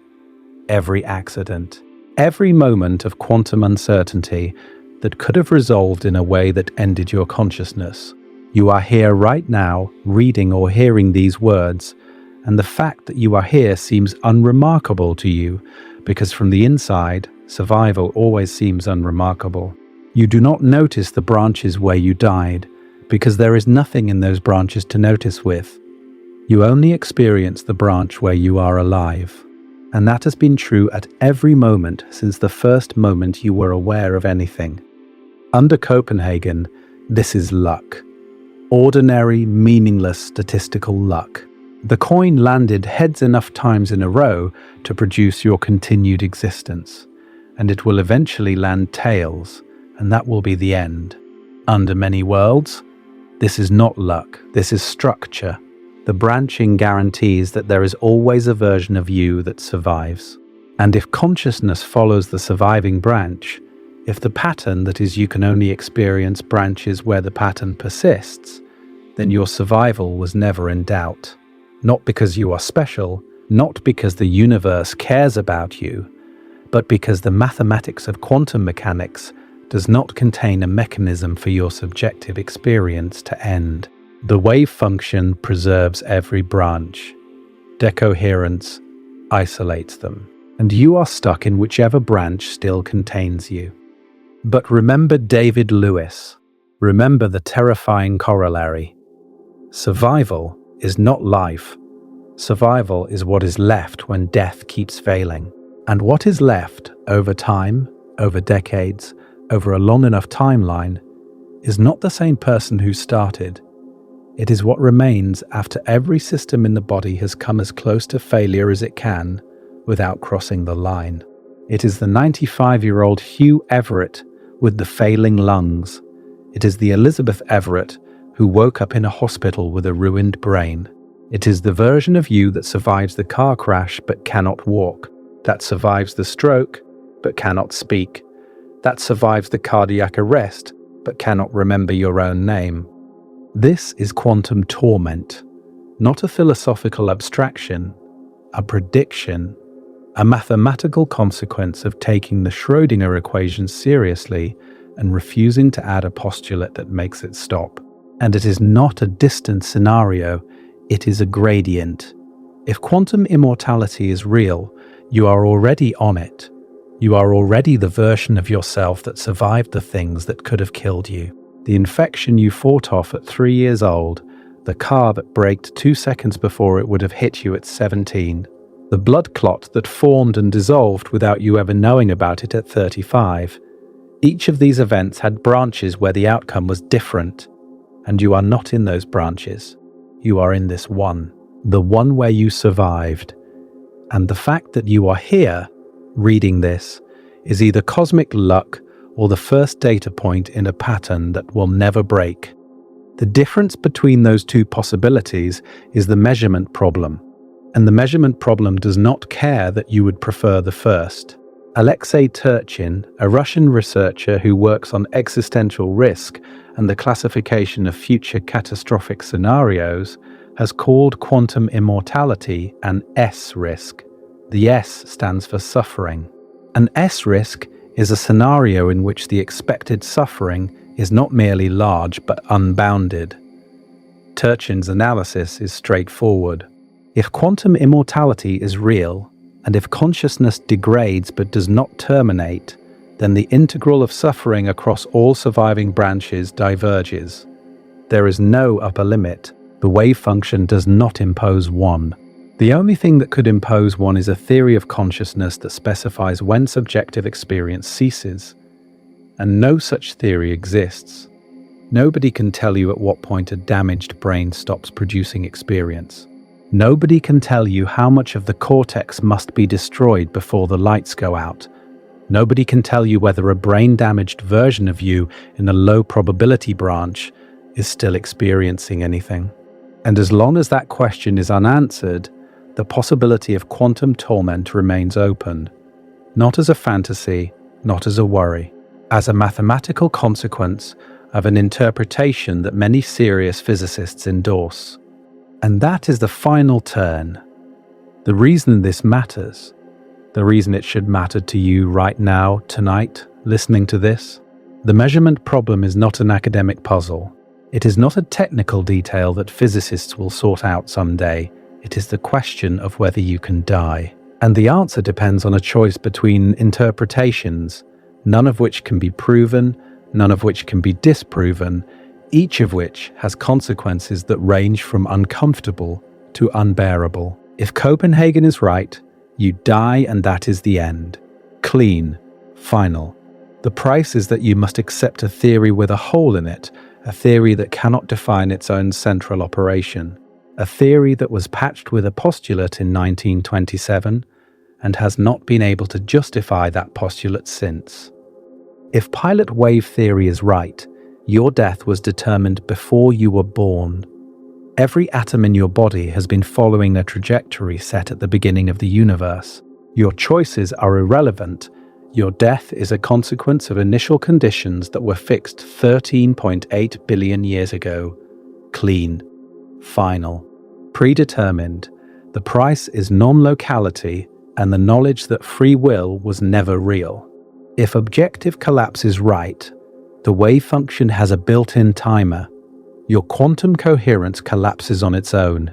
every accident, every moment of quantum uncertainty that could have resolved in a way that ended your consciousness. You are here right now, reading or hearing these words, and the fact that you are here seems unremarkable to you, because from the inside, survival always seems unremarkable. You do not notice the branches where you died, because there is nothing in those branches to notice with. You only experience the branch where you are alive. And that has been true at every moment since the first moment you were aware of anything. Under Copenhagen, this is luck. Ordinary, meaningless statistical luck. The coin landed heads enough times in a row to produce your continued existence, and it will eventually land tails, and that will be the end. Under many worlds, this is not luck, this is structure. The branching guarantees that there is always a version of you that survives. And if consciousness follows the surviving branch, if the pattern that is you can only experience branches where the pattern persists, then your survival was never in doubt. Not because you are special, not because the universe cares about you, but because the mathematics of quantum mechanics does not contain a mechanism for your subjective experience to end. The wave function preserves every branch. Decoherence isolates them, and you are stuck in whichever branch still contains you. But remember David Lewis. Remember the terrifying corollary. Survival is not life. Survival is what is left when death keeps failing. And what is left over time, over decades, over a long enough timeline, is not the same person who started. It is what remains after every system in the body has come as close to failure as it can without crossing the line. It is the 95-year-old Hugh Everett with the failing lungs. It is the Elizabeth Everett who woke up in a hospital with a ruined brain. It is the version of you that survives the car crash but cannot walk, that survives the stroke but cannot speak, that survives the cardiac arrest but cannot remember your own name. This is quantum torment, not a philosophical abstraction, a prediction, a mathematical consequence of taking the Schrodinger equation seriously and refusing to add a postulate that makes it stop. And it is not a distant scenario, it is a gradient. If quantum immortality is real, you are already on it. You are already the version of yourself that survived the things that could have killed you. The infection you fought off at 3 years old, the car that braked 2 seconds before it would have hit you at 17, the blood clot that formed and dissolved without you ever knowing about it at 35. Each of these events had branches where the outcome was different, and you are not in those branches. You are in this one, the one where you survived. And the fact that you are here, reading this, is either cosmic luck or the first data point in a pattern that will never break. The difference between those two possibilities is the measurement problem, and the measurement problem does not care that you would prefer the first. Alexei Turchin, a Russian researcher who works on existential risk and the classification of future catastrophic scenarios, has called quantum immortality an S risk. The S stands for suffering. An S risk is a scenario in which the expected suffering is not merely large but unbounded. Turchin's analysis is straightforward. If quantum immortality is real, and if consciousness degrades but does not terminate, then the integral of suffering across all surviving branches diverges. There is no upper limit. The wave function does not impose one. The only thing that could impose one is a theory of consciousness that specifies when subjective experience ceases. And no such theory exists. Nobody can tell you at what point a damaged brain stops producing experience. Nobody can tell you how much of the cortex must be destroyed before the lights go out. Nobody can tell you whether a brain-damaged version of you in a low-probability branch is still experiencing anything. And as long as that question is unanswered, the possibility of quantum torment remains open, not as a fantasy, not as a worry, as a mathematical consequence of an interpretation that many serious physicists endorse. And that is the final turn. The reason this matters, the reason it should matter to you right now, tonight, listening to this, the measurement problem is not an academic puzzle. It is not a technical detail that physicists will sort out someday. It is the question of whether you can die. And the answer depends on a choice between interpretations, none of which can be proven, none of which can be disproven, each of which has consequences that range from uncomfortable to unbearable. If Copenhagen is right, you die and that is the end. Clean. Final. The price is that you must accept a theory with a hole in it, a theory that cannot define its own central operation, a theory that was patched with a postulate in 1927 and has not been able to justify that postulate since. If pilot wave theory is right, your death was determined before you were born. Every atom in your body has been following a trajectory set at the beginning of the universe. Your choices are irrelevant. Your death is a consequence of initial conditions that were fixed 13.8 billion years ago. Clean. Final. Predetermined. The price is non-locality and the knowledge that free will was never real. If objective collapse is right, the wave function has a built-in timer. Your quantum coherence collapses on its own,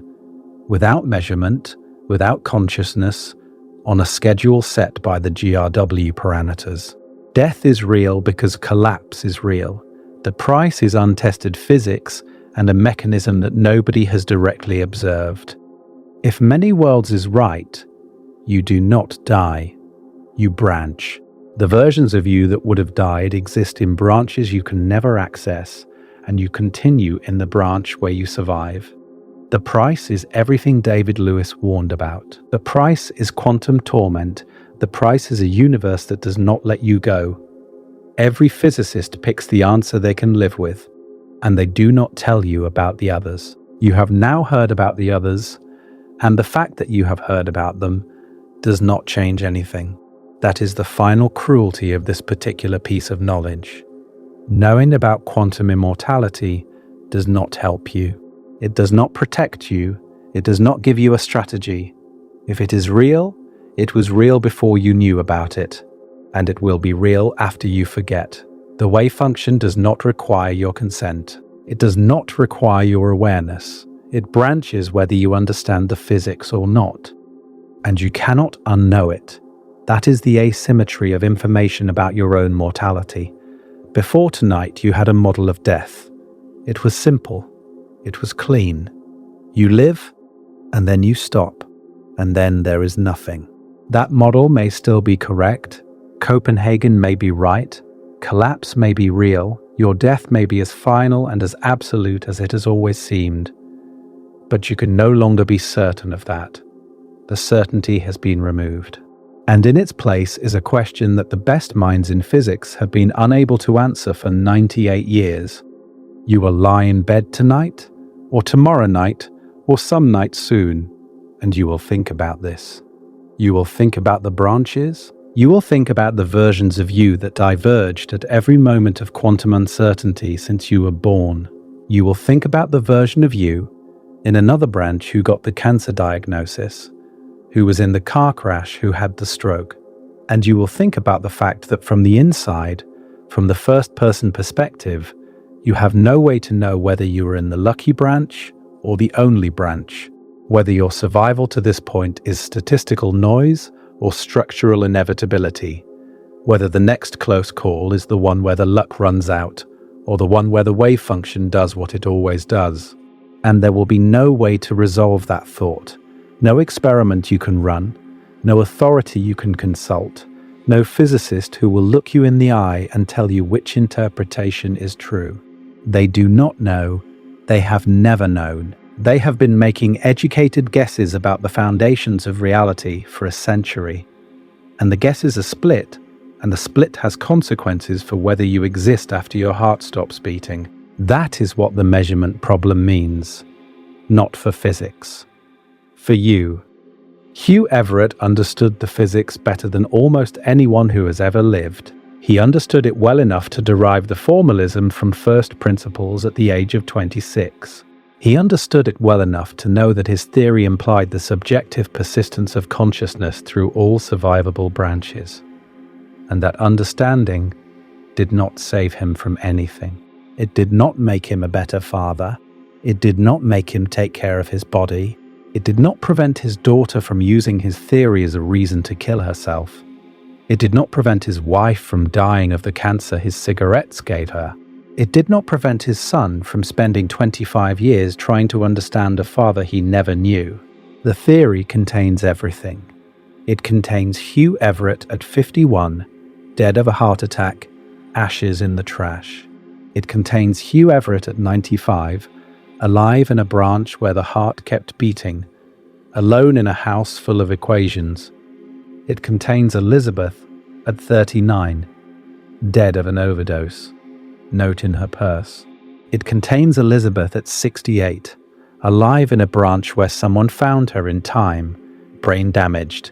without measurement, without consciousness, on a schedule set by the GRW parameters. Death is real because collapse is real. The price is untested physics and a mechanism that nobody has directly observed. If many worlds is right, you do not die. You branch. The versions of you that would have died exist in branches you can never access, and you continue in the branch where you survive. The price is everything David Lewis warned about. The price is quantum torment. The price is a universe that does not let you go. Every physicist picks the answer they can live with, and they do not tell you about the others. You have now heard about the others, and the fact that you have heard about them does not change anything. That is the final cruelty of this particular piece of knowledge. Knowing about quantum immortality does not help you. It does not protect you. It does not give you a strategy. If it is real, it was real before you knew about it, and it will be real after you forget. The wave function does not require your consent. It does not require your awareness. It branches whether you understand the physics or not, and you cannot unknow it. That is the asymmetry of information about your own mortality. Before tonight, you had a model of death. It was simple. It was clean. You live, and then you stop, and then there is nothing. That model may still be correct. Copenhagen may be right. Collapse may be real. Your death may be as final and as absolute as it has always seemed. But you can no longer be certain of that. The certainty has been removed. And in its place is a question that the best minds in physics have been unable to answer for 98 years. You will lie in bed tonight, or tomorrow night, or some night soon, and you will think about this. You will think about the branches. You will think about the versions of you that diverged at every moment of quantum uncertainty since you were born. You will think about the version of you in another branch who got the cancer diagnosis, who was in the car crash, who had the stroke. And you will think about the fact that from the inside, from the first-person perspective, you have no way to know whether you are in the lucky branch or the only branch, whether your survival to this point is statistical noise or structural inevitability, whether the next close call is the one where the luck runs out, or the one where the wave function does what it always does. And there will be no way to resolve that thought, no experiment you can run, no authority you can consult, no physicist who will look you in the eye and tell you which interpretation is true. They do not know. They have never known. They have been making educated guesses about the foundations of reality for a century. And the guesses are split, and the split has consequences for whether you exist after your heart stops beating. That is what the measurement problem means. Not for physics. For you. Hugh Everett understood the physics better than almost anyone who has ever lived. He understood it well enough to derive the formalism from first principles at the age of 26. He understood it well enough to know that his theory implied the subjective persistence of consciousness through all survivable branches. And that understanding did not save him from anything. It did not make him a better father. It did not make him take care of his body. It did not prevent his daughter from using his theory as a reason to kill herself. It did not prevent his wife from dying of the cancer his cigarettes gave her. It did not prevent his son from spending 25 years trying to understand a father he never knew. The theory contains everything. It contains Hugh Everett at 51, dead of a heart attack, ashes in the trash. It contains Hugh Everett at 95, alive in a branch where the heart kept beating, alone in a house full of equations. It contains Elizabeth at 39, dead of an overdose. Note in her purse. It contains Elizabeth at 68, alive in a branch where someone found her in time, brain damaged,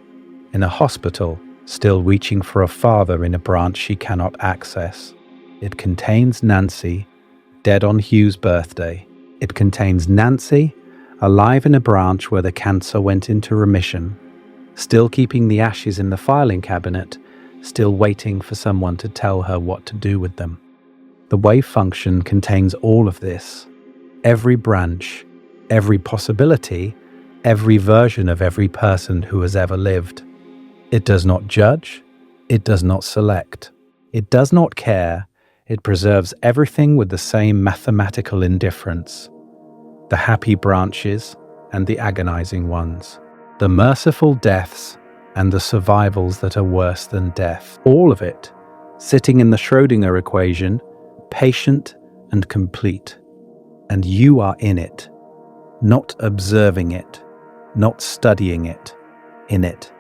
in a hospital, still reaching for a father in a branch she cannot access. It contains Nancy, dead on Hugh's birthday. It contains Nancy, alive in a branch where the cancer went into remission, still keeping the ashes in the filing cabinet, still waiting for someone to tell her what to do with them. The wave function contains all of this. Every branch, every possibility, every version of every person who has ever lived. It does not judge. It does not select. It does not care. It preserves everything with the same mathematical indifference. The happy branches and the agonizing ones. The merciful deaths and the survivals that are worse than death. All of it, sitting in the Schrodinger equation, patient and complete. And you are in it, not observing it, not studying it, in it.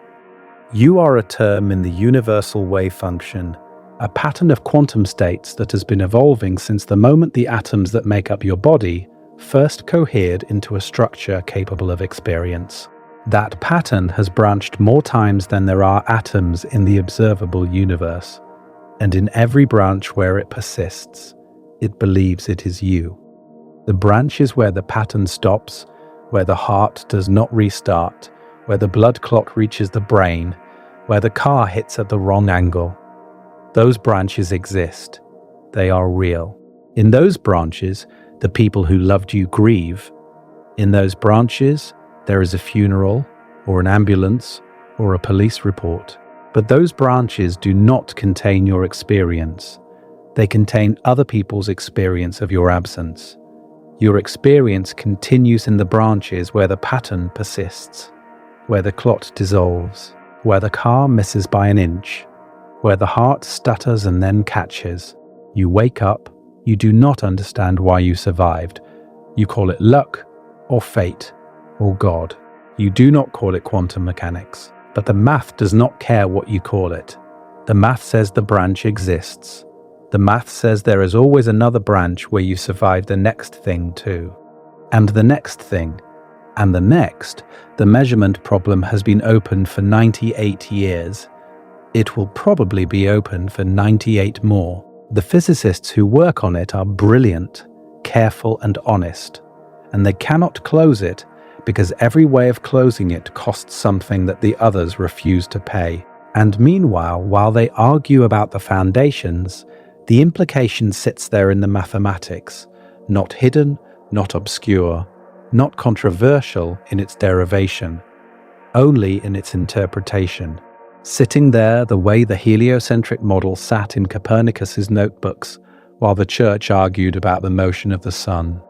You are a term in the universal wave function, a pattern of quantum states that has been evolving since the moment the atoms that make up your body first cohered into a structure capable of experience. That pattern has branched more times than there are atoms in the observable universe, and in every branch where it persists, it believes it is you. The branch is where the pattern stops, where the heart does not restart, where the blood clot reaches the brain, where the car hits at the wrong angle. Those branches exist. They are real. In those branches, the people who loved you grieve. In those branches, there is a funeral, or an ambulance, or a police report. But those branches do not contain your experience. They contain other people's experience of your absence. Your experience continues in the branches where the pattern persists, where the clot dissolves, where the car misses by an inch, where the heart stutters and then catches. You wake up, you do not understand why you survived. You call it luck, or fate, or God. You do not call it quantum mechanics. But the math does not care what you call it. The math says the branch exists. The math says there is always another branch where you survive the next thing too. And the next thing. And the next. The measurement problem has been open for 98 years. It will probably be open for 98 more. The physicists who work on it are brilliant, careful and honest, and they cannot close it because every way of closing it costs something that the others refuse to pay. And meanwhile, while they argue about the foundations, the implication sits there in the mathematics, not hidden, not obscure, not controversial in its derivation, only in its interpretation. Sitting there the way the heliocentric model sat in Copernicus's notebooks while the church argued about the motion of the sun.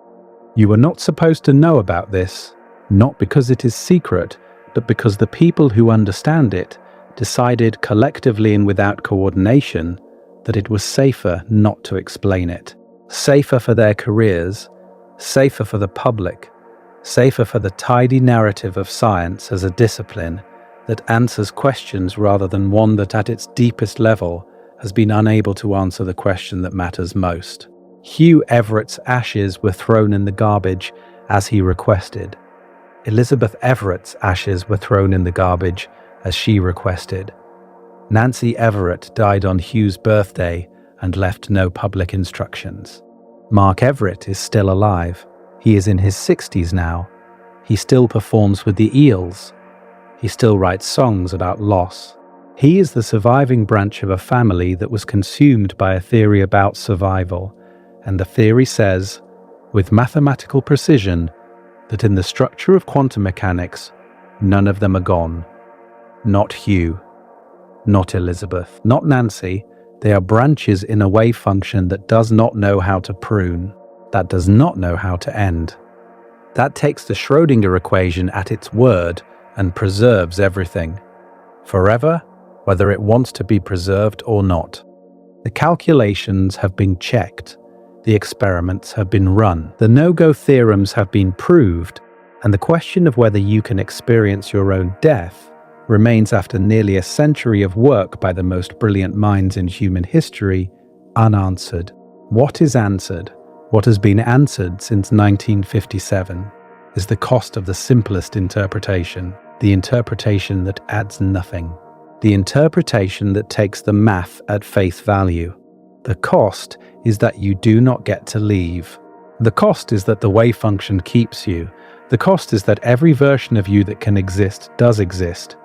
You were not supposed to know about this, not because it is secret, but because the people who understand it decided collectively and without coordination that it was safer not to explain it. Safer for their careers, safer for the public, safer for the tidy narrative of science as a discipline that answers questions rather than one that at its deepest level has been unable to answer the question that matters most. Hugh Everett's ashes were thrown in the garbage as he requested. Elizabeth Everett's ashes were thrown in the garbage as she requested. Nancy Everett died on Hugh's birthday and left no public instructions. Mark Everett is still alive. He is in his 60s now. He still performs with the Eels. He still writes songs about loss. He is the surviving branch of a family that was consumed by a theory about survival, and the theory says, with mathematical precision, that in the structure of quantum mechanics, none of them are gone. Not Hugh, not Elizabeth, not Nancy. They are branches in a wavefunction that does not know how to prune, that does not know how to end. That takes the Schrodinger equation at its word and preserves everything. Forever, whether it wants to be preserved or not. The calculations have been checked. The experiments have been run. The no-go theorems have been proved. And the question of whether you can experience your own death remains, after nearly a century of work by the most brilliant minds in human history, unanswered. What is answered? What has been answered since 1957? Is the cost of the simplest interpretation, the interpretation that adds nothing, the interpretation that takes the math at face value. The cost is that you do not get to leave. The cost is that the wavefunction keeps you. The cost is that every version of you that can exist does exist,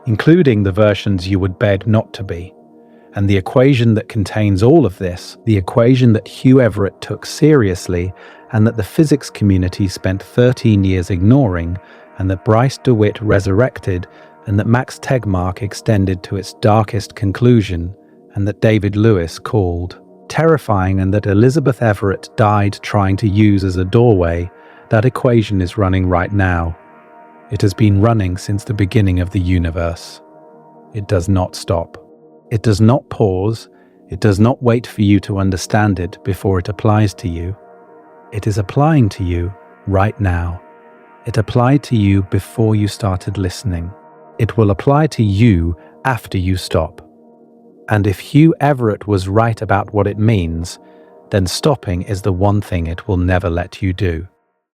including the versions you would beg not to be. And the equation that contains all of this, the equation that Hugh Everett took seriously and that the physics community spent 13 years ignoring, and that Bryce DeWitt resurrected, and that Max Tegmark extended to its darkest conclusion, and that David Lewis called terrifying, and that Elizabeth Everett died trying to use as a doorway, that equation is running right now. It has been running since the beginning of the universe. It does not stop. It does not pause. It does not wait for you to understand it before it applies to you. It is applying to you right now. It applied to you before you started listening. It will apply to you after you stop. And if Hugh Everett was right about what it means, then stopping is the one thing it will never let you do.